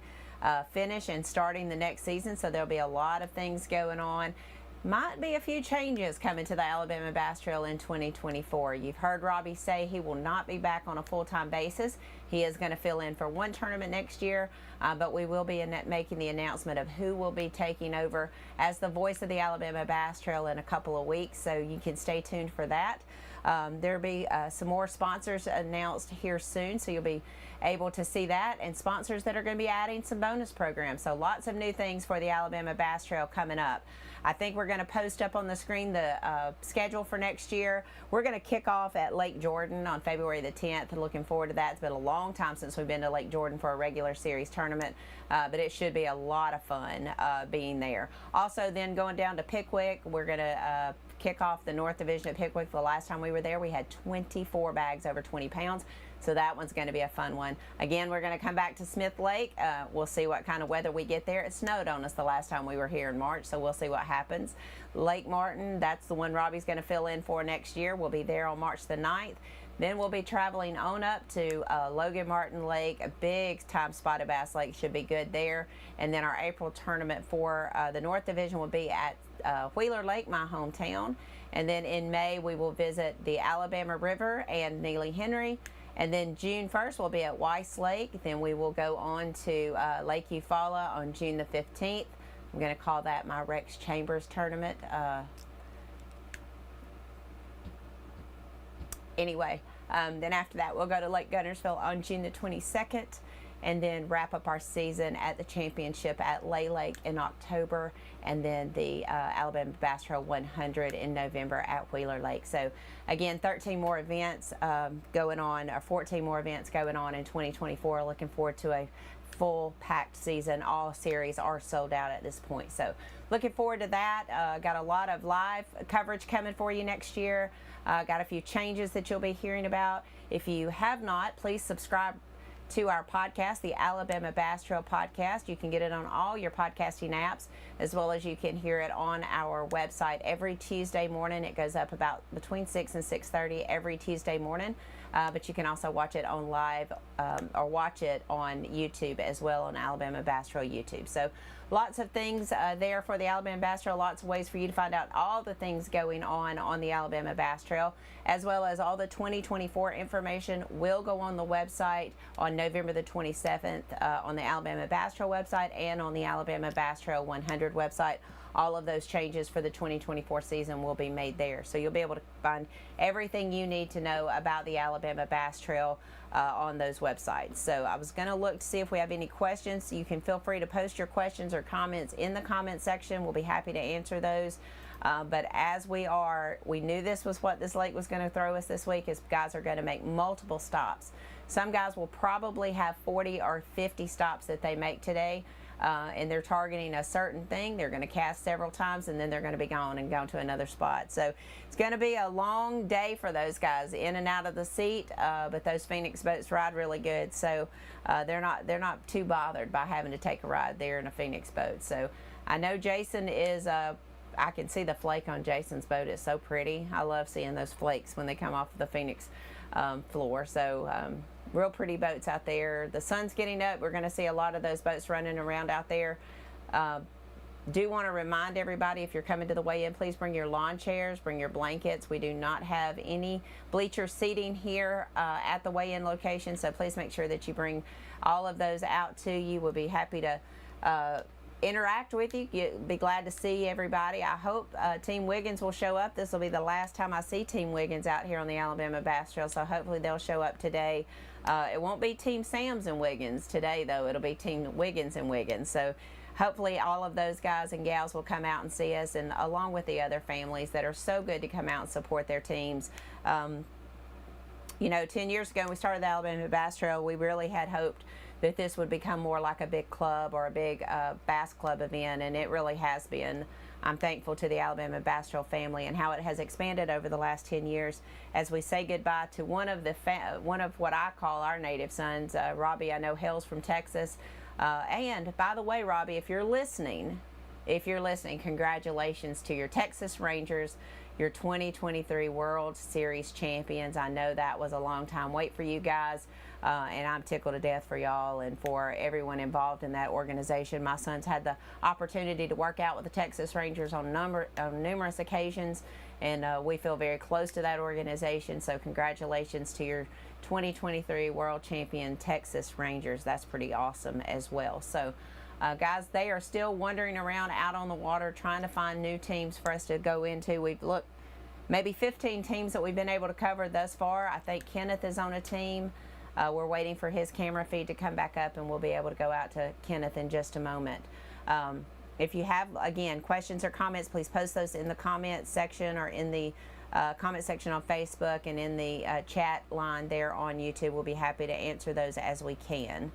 finish and starting the next season, so there'll be a lot of things going on. Might be a few changes coming to the Alabama Bass Trail in 2024. You've heard Robbie say he will not be back on a full-time basis. He is going to fill in for one tournament next year, but we will be making the announcement of who will be taking over as the voice of the Alabama Bass Trail in a couple of weeks, so you can stay tuned for that. There'll be some more sponsors announced here soon, so you'll be able to see that, and sponsors that are going to be adding some bonus programs. So lots of new things for the Alabama Bass Trail coming up. I think we're going to post up on the screen the schedule for next year. We're going to kick off at Lake Jordan on February the 10th. Looking forward to that. It's been a long time since we've been to Lake Jordan for a regular series tournament, but it should be a lot of fun being there. Also, then going down to Pickwick, we're going to kick off the North Division at Pickwick. The last time we were there, we had 24 bags over 20 pounds. So that one's going to be a fun one. Again, we're going to come back to Smith Lake. We'll see what kind of weather we get there. It snowed on us the last time we were here in March, so we'll see what happens. Lake Martin, that's the one Robbie's going to fill in for next year. We'll be there on March the 9th. Then we'll be traveling on up to Logan Martin Lake. A big time spotted bass lake should be good there. And then our April tournament for the North Division will be at Wheeler Lake, my hometown. And then in May, we will visit the Alabama River and Neely Henry. And then June 1st, we'll be at Weiss Lake. Then we will go on to Lake Eufaula on June the 15th. I'm going to call that my Rex Chambers tournament. Anyway, then after that, we'll go to Lake Gunnersville on June the 22nd. And then wrap up our season at the championship at Lay Lake in October, and then the Alabama Bass Trail 100 in November at Wheeler Lake. So again, 13 more events going on, or 14 more events going on in 2024. Looking forward to a full packed season. All series are sold out at this point. So looking forward to that. Got a lot of live coverage coming for you next year. Got a few changes that you'll be hearing about. If you have not, please subscribe to our podcast, the Alabama Bass Trail Podcast. You can get it on all your podcasting apps, as well as you can hear it on our website every Tuesday morning. It goes up about between 6 and 6:30 every Tuesday morning, but you can also watch it on live or watch it on YouTube as well, on Alabama Bass Trail YouTube. So lots of things there for the Alabama Bass Trail, lots of ways for you to find out all the things going on the Alabama Bass Trail, as well as all the 2024 information will go on the website on November the 27th on the Alabama Bass Trail website and on the Alabama Bass Trail 100 website. All of those changes for the 2024 season will be made there. So you'll be able to find everything you need to know about the Alabama Bass Trail on those websites. So I was going to look to see if we have any questions. You can feel free to post your questions or comments in the comment section. We'll be happy to answer those. But as we knew this was what this lake was going to throw us this week, is guys are going to make multiple stops. Some guys will probably have 40 or 50 stops that they make today. And they're targeting a certain thing. They're going to cast several times, and then they're going to be gone and go to another spot. So it's going to be a long day for those guys, in and out of the seat. But those Phoenix boats ride really good, so they're not too bothered by having to take a ride there in a Phoenix boat. So I know Jason is. I can see the flake on Jason's boat. It's so pretty. I love seeing those flakes when they come off the Phoenix floor. So. Real pretty boats out there. The sun's getting up. We're going to see a lot of those boats running around out there. Do want to remind everybody, if you're coming to the weigh-in, please bring your lawn chairs, bring your blankets. We do not have any bleacher seating here at the weigh-in location, so please make sure that you bring all of those out to you. We'll be happy to interact with you. Be glad to see everybody. I hope Team Wiggins will show up. This will be the last time I see Team Wiggins out here on the Alabama Bass Trail, so hopefully they'll show up today. It won't be Team Sams and Wiggins today, though. It'll be Team Wiggins and Wiggins. So hopefully all of those guys and gals will come out and see us, and along with the other families that are so good to come out and support their teams. 10 years ago when we started the Alabama Bass Trail, we really had hoped that this would become more like a big club or a big bass club event, and it really has been. I'm thankful to the Alabama Bass Trail family and how it has expanded over the last 10 years as we say goodbye to one of what I call our native sons. Robbie, I know, hails from Texas. And by the way, Robbie, if you're listening, congratulations to your Texas Rangers, your 2023 World Series champions. I know that was a long time wait for you guys, and I'm tickled to death for y'all and for everyone involved in that organization. My son's had the opportunity to work out with the Texas Rangers on numerous occasions, and we feel very close to that organization. So congratulations to your 2023 World Champion Texas Rangers. That's pretty awesome as well. So guys, they are still wandering around out on the water trying to find new teams for us to go into. We've looked maybe 15 teams that we've been able to cover thus far. I think Kenneth is on a team. We're waiting for his camera feed to come back up, and we'll be able to go out to Kenneth in just a moment. If you have, again, questions or comments, please post those in the comment section or in the comment section on Facebook and in the chat line there on YouTube. We'll be happy to answer those as we can.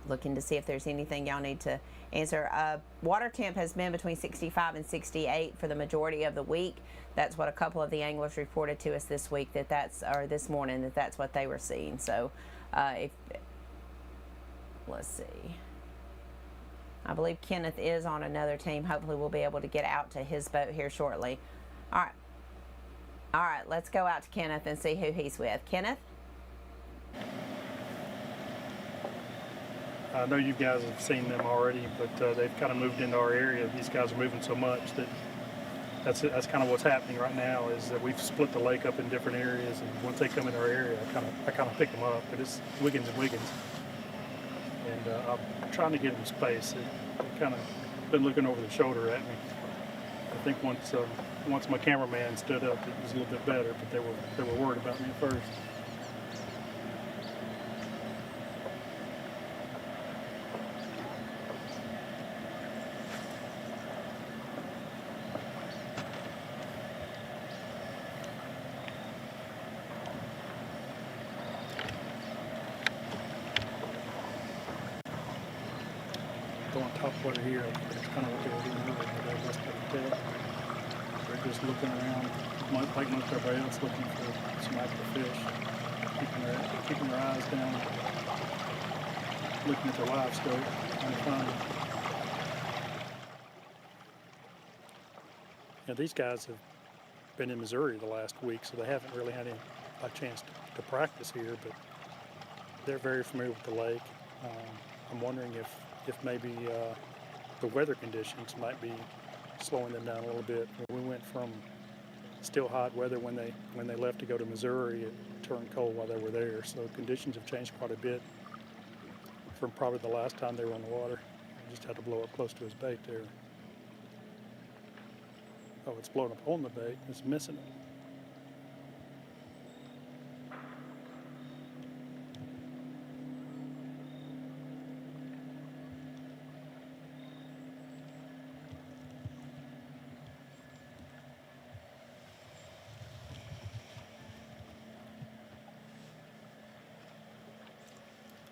Looking to see if there's anything y'all need to answer. Water temp has been between 65 and 68 for the majority of the week. That's what a couple of the anglers reported to us this week, or this morning, that's what they were seeing. So let's see. I believe Kenneth is on another team. Hopefully we'll be able to get out to his boat here shortly. All right, let's go out to Kenneth and see who he's with. Kenneth? I know you guys have seen them already, but they've kind of moved into our area. These guys are moving so much that that's kind of what's happening right now, is that we've split the lake up in different areas, and once they come into our area, I kind of pick them up. But it's Wiggins and Wiggins, and I'm trying to give them space. They've kind of been looking over their shoulder at me. I think once my cameraman stood up, it was a little bit better, but they were worried about me at first. Going top water here, that's kind of what they were doing earlier. They're just looking around, like most everybody else, looking for some active fish, keeping their eyes down, looking at their live scope, trying to find them. Now, these guys have been in Missouri the last week, so they haven't really had a chance to practice here, but they're very familiar with the lake. I'm wondering if maybe the weather conditions might be slowing them down a little bit. We went from still hot weather when they left to go to Missouri. It turned cold while they were there, so conditions have changed quite a bit from probably the last time they were on the water. I just had to blow up close to his bait there. Oh, it's blowing up on the bait. It's missing it.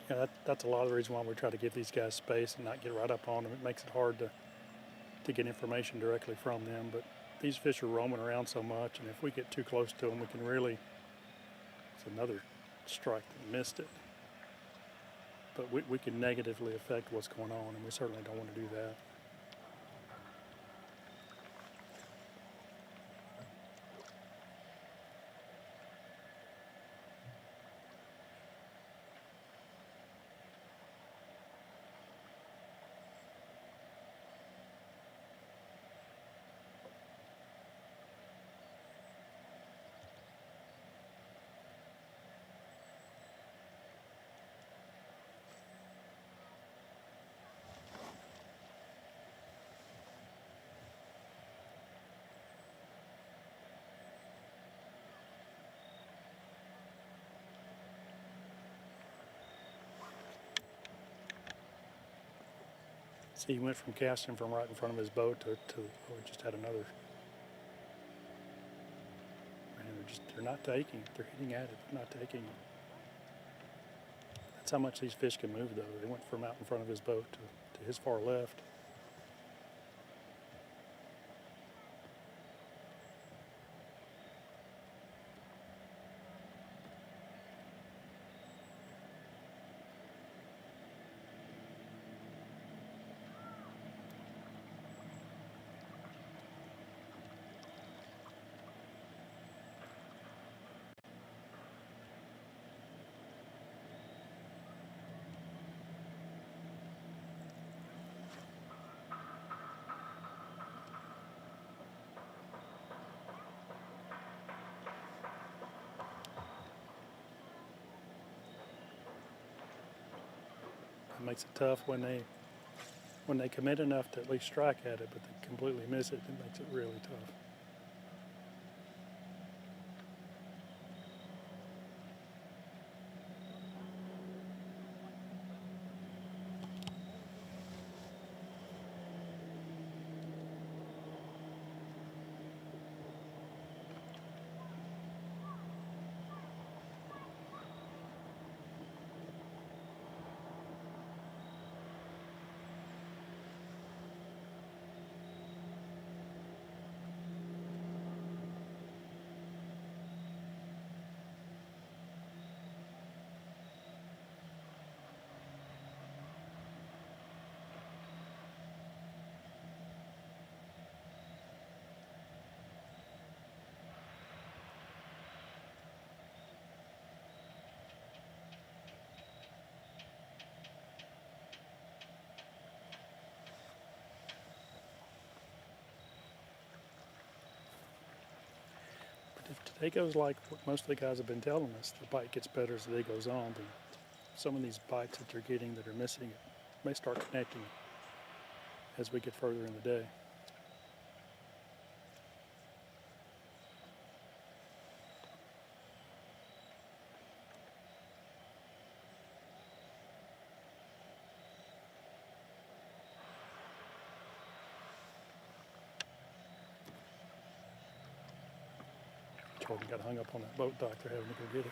Yeah, that's a lot of the reason why we try to give these guys space and not get right up on them. It makes it hard to get information directly from them. But these fish are roaming around so much, and if we get too close to them, we can really, it's another strike that missed it. But we can negatively affect what's going on, and we certainly don't want to do that. See, he went from casting from right in front of his boat to just had another. Man, they're not taking it. They're hitting at it, they're not taking it. That's how much these fish can move, though. They went from out in front of his boat to his far left. It makes it tough when they commit enough to at least strike at it, but they completely miss it. It makes it really tough. If today goes like what most of the guys have been telling us, the bite gets better as the day goes on, but some of these bites that they're getting that are missing it may start connecting as we get further in the day. Jordan got hung up on that boat dock. They're having to go get it.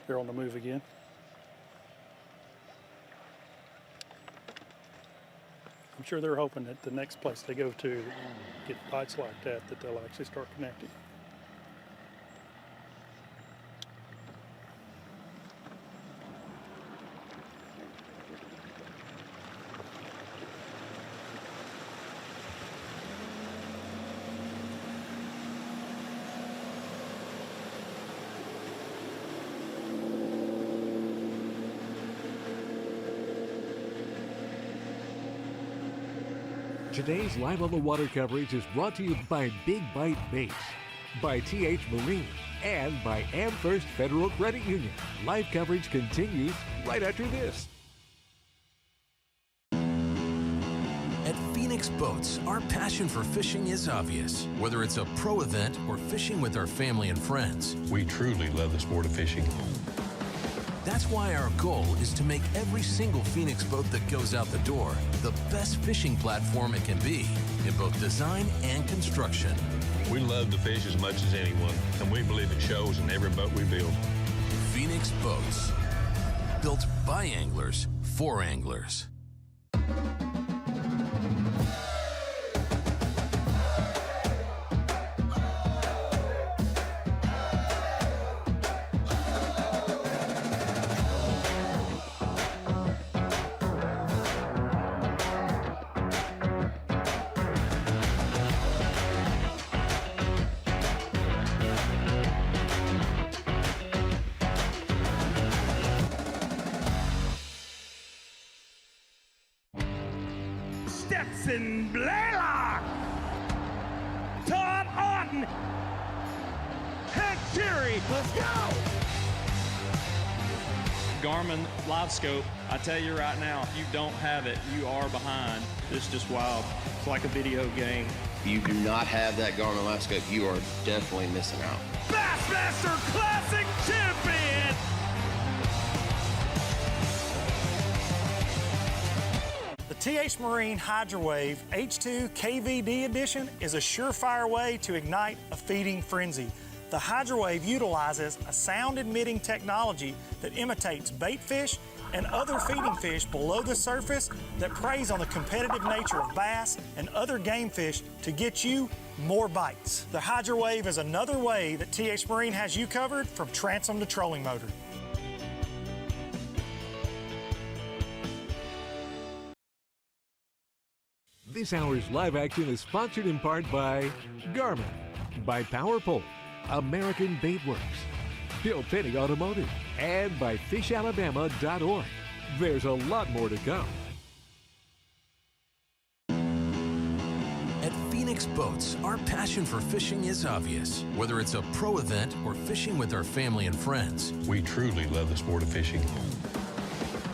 They're on the move again. I'm sure they're hoping that the next place they go to get bites like that they'll actually start connecting. Today's Live on the Water coverage is brought to you by Big Bite Baits, by TH Marine, and by AmFirst Federal Credit Union. Live coverage continues right after this. At Phoenix Boats, our passion for fishing is obvious. Whether it's a pro event or fishing with our family and friends, We truly love the sport of fishing. that's why our goal is to make every single Phoenix boat that goes out the door the best fishing platform it can be in both design and construction. We love to fish as much as anyone, and we believe it shows in every boat we build. Phoenix Boats, built by anglers for anglers. Stetson Blaylock, Todd Auten, Hank Terry. Let's go! Garmin Live Scope, I tell you right now, if you don't have it, you are behind. It's just wild. It's like a video game. If you do not have that Garmin Live Scope, you are definitely missing out. Bassmaster Classic Champion! The TH Marine HydroWave H2 KVD Edition is a surefire way to ignite a feeding frenzy. The HydroWave utilizes a sound-emitting technology that imitates bait fish and other feeding fish below the surface that preys on the competitive nature of bass and other game fish to get you more bites. The HydroWave is another way that TH Marine has you covered from transom to trolling motor. This hour's live action is sponsored in part by Garmin, by PowerPole, American Baitworks, Bill Penny Automotive, and by fishalabama.org. There's a lot more to come. At Phoenix Boats, our passion for fishing is obvious. Whether it's a pro event or fishing with our family and friends, We truly love the sport of fishing.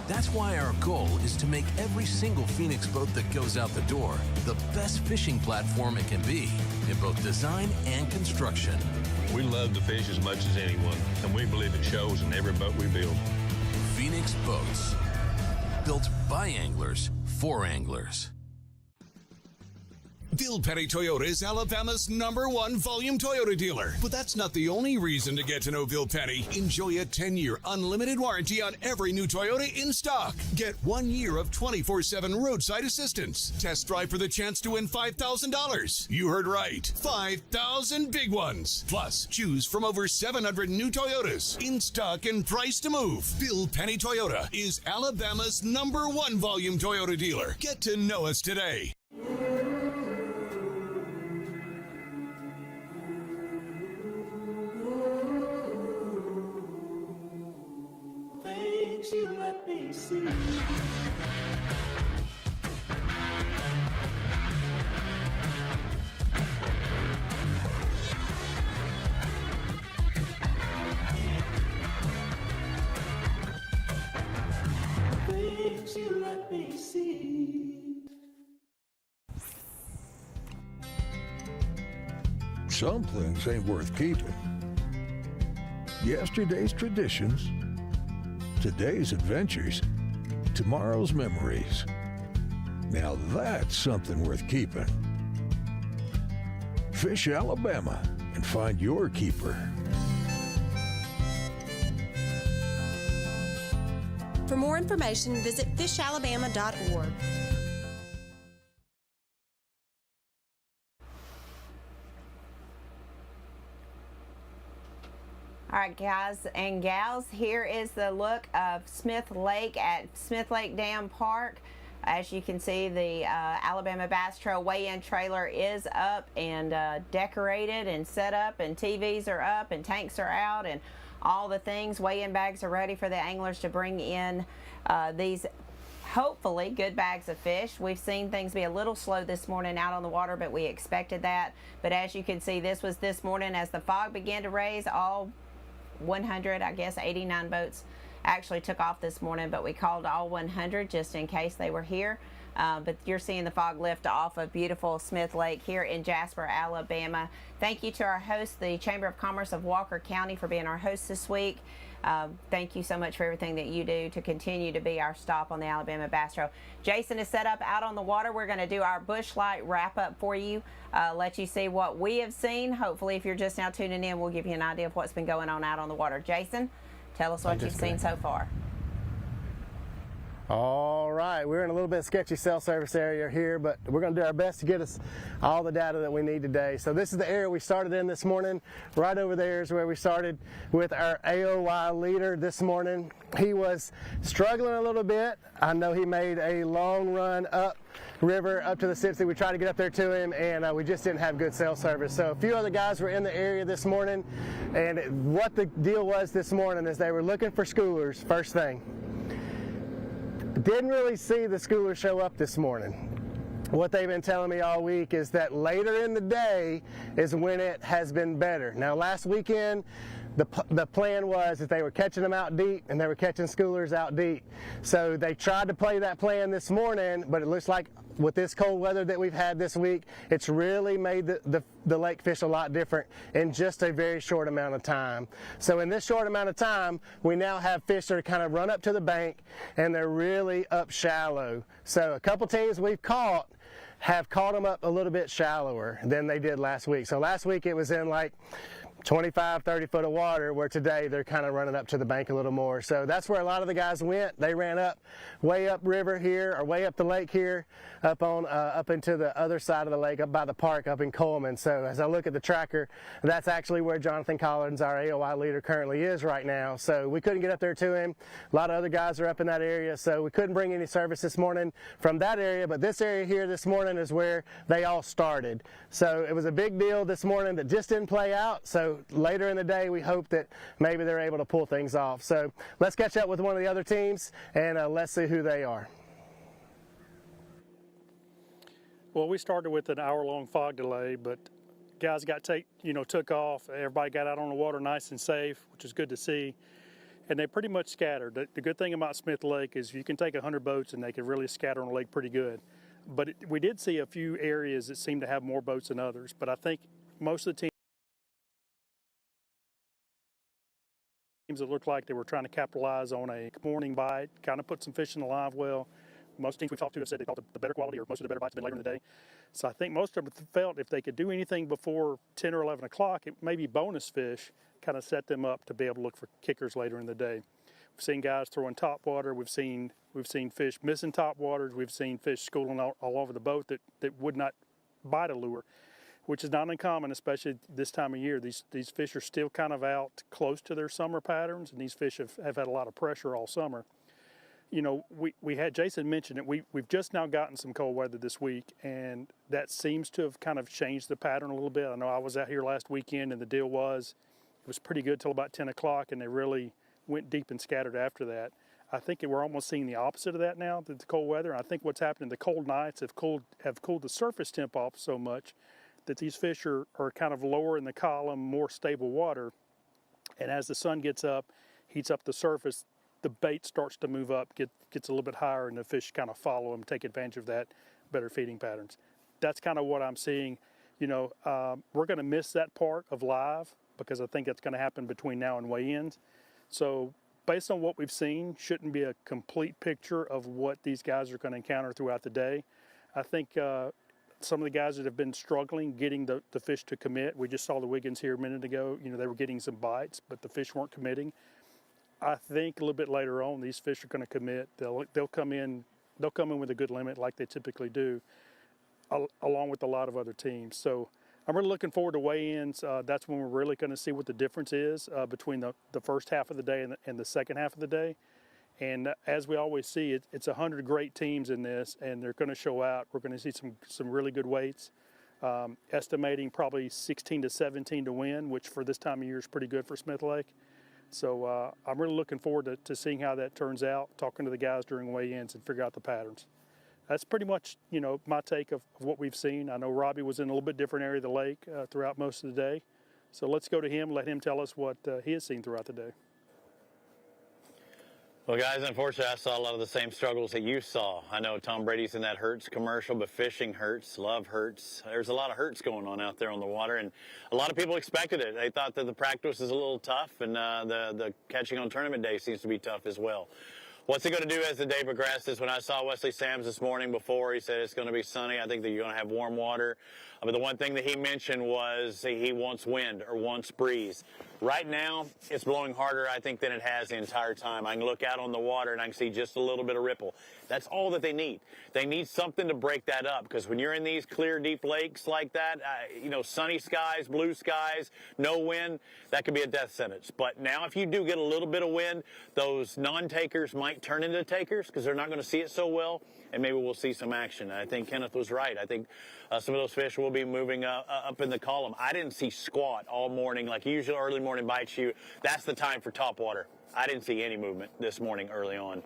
that's why our goal is to make every single Phoenix boat that goes out the door the best fishing platform it can be in both design and construction. We love to fish as much as anyone, and we believe it shows in every boat we build. Phoenix Boats, built by anglers for anglers. Bill Penny Toyota is Alabama's #1 volume Toyota dealer. But that's not the only reason to get to know Bill Penny. Enjoy a 10-year unlimited warranty on every new Toyota in stock. Get 1 year of 24/7 roadside assistance. Test drive for the chance to win $5,000. You heard right. 5,000 big ones. Plus, choose from over 700 new Toyotas in stock and price to move. Bill Penny Toyota is Alabama's #1 volume Toyota dealer. Get to know us today. Things you let me see. Things you let me see. Some things ain't worth keeping. Yesterday's traditions, today's adventures, tomorrow's memories. Now that's something worth keeping. Fish Alabama and find your keeper. For more information, visit fishalabama.org. All right, guys and gals, here is the look of Smith Lake at Smith Lake Dam Park. As you can see, the Alabama Bass Trail weigh-in trailer is up and decorated and set up, and TVs are up and tanks are out and all the things. Weigh-in bags are ready for the anglers to bring in these hopefully good bags of fish. We've seen things be a little slow this morning out on the water, but we expected that. But as you can see, this was this morning as the fog began to raise. All 100, I guess 89 boats actually took off this morning, but we called all 100 just in case they were here. But you're seeing the fog lift off of beautiful Smith Lake here in Jasper, Alabama. Thank you to our host, the Chamber of Commerce of Walker County, for being our host this week. Thank you so much for everything that you do to continue to be our stop on the Alabama Bass Trail. Jason is set up out on the water. We're going to do our bush light wrap up for you, let you see what we have seen. Hopefully, if you're just now tuning in, we'll give you an idea of what's been going on out on the water. Jason, tell us what you've seen so far. All right, we're in a little bit sketchy cell service area here, but we're going to do our best to get us all the data that we need today. So this is the area we started in this morning. Right over there is where we started with our AOY leader this morning. He was struggling a little bit. I know he made a long run up river up to the Sipsey. We tried to get up there to him, and we just didn't have good cell service. So a few other guys were in the area this morning, and what the deal was this morning is they were looking for schoolers first thing. Didn't really see the schoolers show up this morning. what they've been telling me all week is that later in the day is when it has been better. Now, last weekend, the plan was that they were catching them out deep and they were catching schoolers out deep. So they tried to play that plan this morning, but it looks like with this cold weather that we've had this week, it's really made the lake fish a lot different in just a very short amount of time. So in this short amount of time, we now have fish that are kind of run up to the bank and they're really up shallow. So a couple teams we've caught have caught them up a little bit shallower than they did last week. So last week it was in like 25, 30 foot of water, where today they're kind of running up to the bank a little more. So that's where a lot of the guys went. They ran up, way up river here, or way up the lake here, up into the other side of the lake, up by the park, up in Coleman. So as I look at the tracker, that's actually where Jonathan Collins, our AOI leader, currently is right now. So we couldn't get up there to him. A lot of other guys are up in that area, so we couldn't bring any service this morning from that area, but this area here this morning is where they all started. So it was a big deal this morning that just didn't play out. So later in the day, we hope that maybe they're able to pull things off. So let's catch up with one of the other teams and let's see who they are. Well, we started with an hour-long fog delay, but guys took off. Everybody got out on the water nice and safe, which is good to see. And they pretty much scattered. The good thing about Smith Lake is you can take 100 boats and they can really scatter on the lake pretty good. But we did see a few areas that seemed to have more boats than others. But I think most of the teams that looked like they were trying to capitalize on a morning bite, kind of put some fish in the live well. Most teams we've talked to have said they thought the better quality or most of the better bites have been later in the day. So I think most of them felt if they could do anything before 10 or 11 o'clock, it maybe bonus fish, kind of set them up to be able to look for kickers later in the day. We've seen guys throwing top water. We've seen fish missing top waters. We've seen fish schooling all over the boat that would not bite a lure, which is not uncommon, especially this time of year. These fish are still kind of out close to their summer patterns, and these fish have had a lot of pressure all summer. You know, we had Jason mentioned it. We've just now gotten some cold weather this week, and that seems to have kind of changed the pattern a little bit. I know I was out here last weekend, and the deal was it was pretty good till about 10 o'clock, and they really went deep and scattered after that. I think we're almost seeing the opposite of that now, the cold weather. And I think what's happening, the cold nights have cooled the surface temp off so much that these fish are kind of lower in the column, more stable water. And as the sun gets up, heats up the surface, the bait starts to move up, gets a little bit higher, and the fish kind of follow them, take advantage of that, better feeding patterns. That's kind of what I'm seeing. You know, we're going to miss that part of live because I think that's going to happen between now and weigh-ins. So based on what we've seen, shouldn't be a complete picture of what these guys are going to encounter throughout the day. I think some of the guys that have been struggling getting the fish to commit, we just saw the Wiggins here a minute ago, you know, they were getting some bites, but the fish weren't committing. I think a little bit later on, these fish are going to commit. They'll come in with a good limit like they typically do, along with a lot of other teams. So I'm really looking forward to weigh-ins. That's when we're really going to see what the difference is between the first half of the day and the second half of the day. And as we always see, it's 100 great teams in this, and they're going to show out. We're going to see some really good weights, estimating probably 16 to 17 to win, which for this time of year is pretty good for Smith Lake. So I'm really looking forward to seeing how that turns out, talking to the guys during weigh-ins and figure out the patterns. That's pretty much, you know, my take of what we've seen. I know Robbie was in a little bit different area of the lake throughout most of the day. So let's go to him, let him tell us what he has seen throughout the day. Well, guys, unfortunately, I saw a lot of the same struggles that you saw. I know Tom Brady's in that Hertz commercial, but fishing hurts, love hurts. There's a lot of hurts going on out there on the water, and a lot of people expected it. They thought that the practice was a little tough, and the catching on tournament day seems to be tough as well. What's it going to do as the day progresses? When I saw Wesley Sams this morning before, he said it's going to be sunny. I think that you're going to have warm water. But the one thing that he mentioned was he wants wind or wants breeze. Right now, it's blowing harder, I think, than it has the entire time. I can look out on the water and I can see just a little bit of ripple. That's all that they need. They need something to break that up, because when you're in these clear, deep lakes like that, you know, sunny skies, blue skies, no wind, that could be a death sentence. But now if you do get a little bit of wind, those non-takers might turn into takers because they're not going to see it so well, and maybe we'll see some action. I think Kenneth was right. I think some of those fish will be moving up in the column. I didn't see squat all morning. Like usually early morning bites you, that's the time for top water. I didn't see any movement this morning early on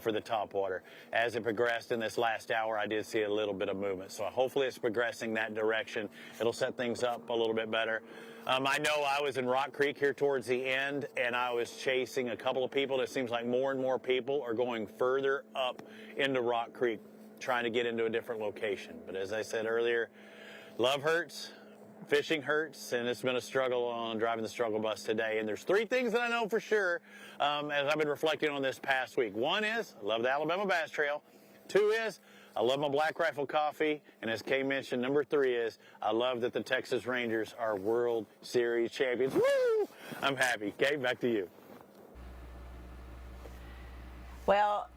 for the top water. As it progressed in this last hour, I did see a little bit of movement. So hopefully it's progressing that direction. It'll set things up a little bit better. I know I was in Rock Creek here towards the end, and I was chasing a couple of people. It seems like more and more people are going further up into Rock Creek, trying to get into a different location. But as I said earlier, love hurts, fishing hurts, and it's been a struggle on driving the struggle bus today. And there's three things that I know for sure as I've been reflecting on this past week. One is, I love the Alabama Bass Trail. Two is, I love my Black Rifle coffee. And as Kay mentioned, number three is, I love that the Texas Rangers are World Series champions. Woo! I'm happy. Kay, back to you. Well,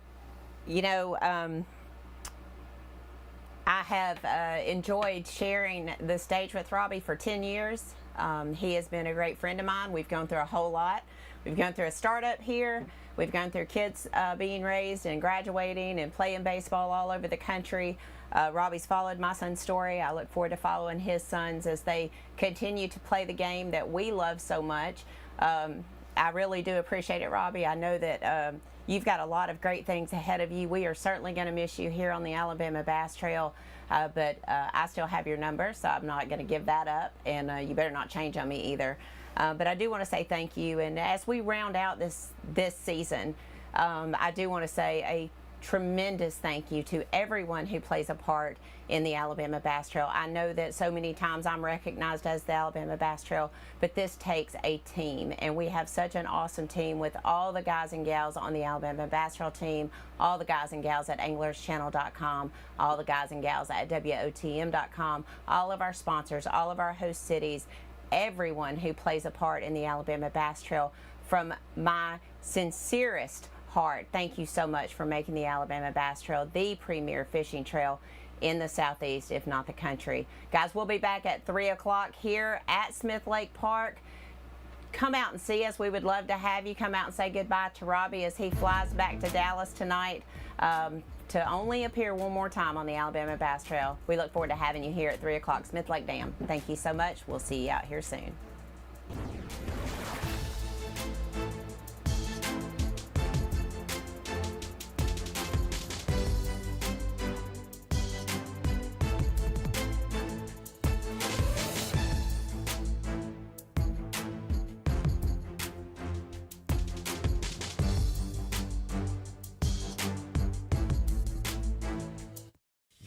you know, I have enjoyed sharing the stage with Robbie for 10 years. He has been a great friend of mine. We've gone through a whole lot. We've gone through a startup here. We've gone through kids being raised and graduating and playing baseball all over the country. Robbie's followed my son's story. I look forward to following his sons as they continue to play the game that we love so much. I really do appreciate it, Robbie. I know that you've got a lot of great things ahead of you. We are certainly going to miss you here on the Alabama Bass Trail, but I still have your number, so I'm not going to give that up, and you better not change on me either. But I do want to say thank you, and as we round out this season, I do want to say a tremendous thank you to everyone who plays a part in the Alabama Bass Trail. I know that so many times I'm recognized as the Alabama Bass Trail, but this takes a team, and we have such an awesome team with all the guys and gals on the Alabama Bass Trail team, all the guys and gals at anglerschannel.com, all the guys and gals at WOTM.com, all of our sponsors, all of our host cities, everyone who plays a part in the Alabama Bass Trail. From my sincerest heart, thank you so much for making the Alabama Bass Trail the premier fishing trail in the Southeast, if not the country. Guys, we'll be back at 3 o'clock here at Smith Lake Park. Come out and see us. We would love to have you. Come out and say goodbye to Robbie as he flies back to Dallas tonight to only appear one more time on the Alabama Bass Trail. We look forward to having you here at 3 o'clock, Smith Lake Dam. Thank you so much. We'll see you out here soon.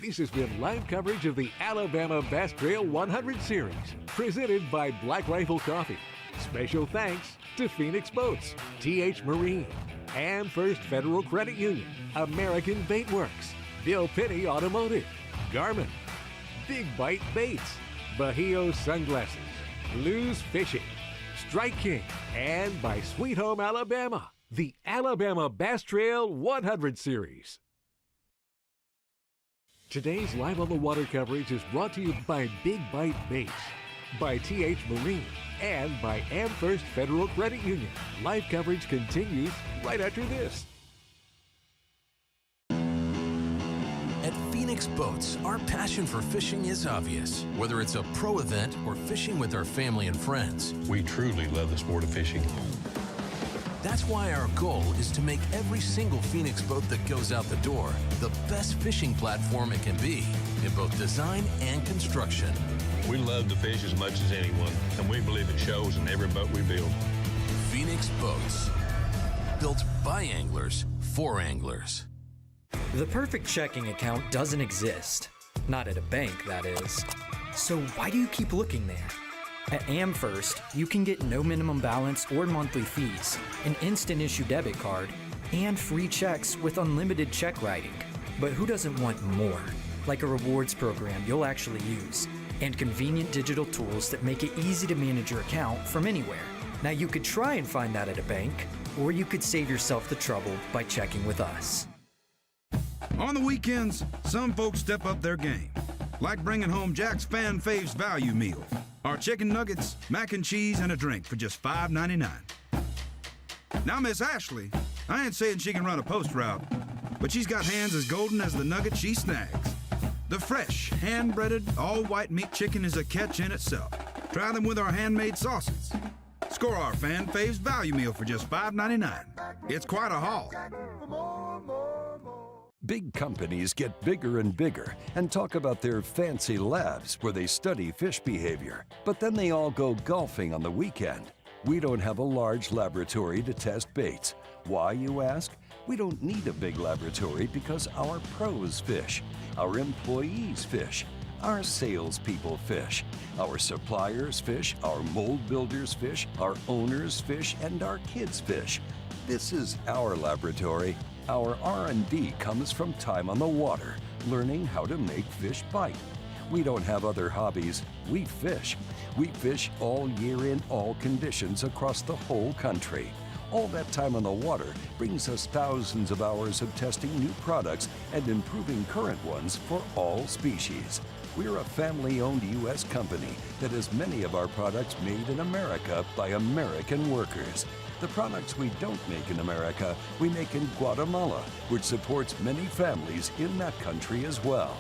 This has been live coverage of the Alabama Bass Trail 100 Series, presented by Black Rifle Coffee. Special thanks to Phoenix Boats, TH Marine, Am First Federal Credit Union, American Bait Works, Bill Penny Automotive, Garmin, Big Bite Baits, Bahio Sunglasses, Lou's Fishing, Strike King, and by Sweet Home Alabama, the Alabama Bass Trail 100 Series. Today's Live on the Water coverage is brought to you by Big Bite Baits, by TH Marine, and by Am First Federal Credit Union. Live coverage continues right after this. At Phoenix Boats, our passion for fishing is obvious. Whether it's a pro event or fishing with our family and friends, we truly love the sport of fishing. That's why our goal is to make every single Phoenix boat that goes out the door the best fishing platform it can be in both design and construction. We love to fish as much as anyone, and we believe it shows in every boat we build. Phoenix Boats, built by anglers for anglers. The perfect checking account doesn't exist. Not at a bank, that is. So why do you keep looking there? At AmFirst, you can get no minimum balance or monthly fees, an instant issue debit card, and free checks with unlimited check writing. But who doesn't want more? Like a rewards program you'll actually use, and convenient digital tools that make it easy to manage your account from anywhere. Now you could try and find that at a bank, or you could save yourself the trouble by checking with us. On the weekends, some folks step up their game, like bringing home Jack's Fan Faves Value Meal. Our chicken nuggets, mac and cheese, and a drink for just $5.99. Now, Miss Ashley, I ain't saying she can run a post route, but she's got hands as golden as the nugget she snags. The fresh, hand-breaded, all-white meat chicken is a catch in itself. Try them with our handmade sauces. Score our fan faves value meal for just $5.99. It's quite a haul. Big companies get bigger and bigger and talk about their fancy labs where they study fish behavior, but then they all go golfing on the weekend. We don't have a large laboratory to test baits. Why, you ask? We don't need a big laboratory because our pros fish, our employees fish, our salespeople fish, our suppliers fish, our mold builders fish, our owners fish, and our kids fish. This is our laboratory. Our R&D comes from time on the water, learning how to make fish bite. We don't have other hobbies. We fish. We fish all year in all conditions across the whole country. All that time on the water brings us thousands of hours of testing new products and improving current ones for all species. We're a family-owned U.S. company that has many of our products made in America by American workers. The products we don't make in America, we make in Guatemala, which supports many families in that country as well.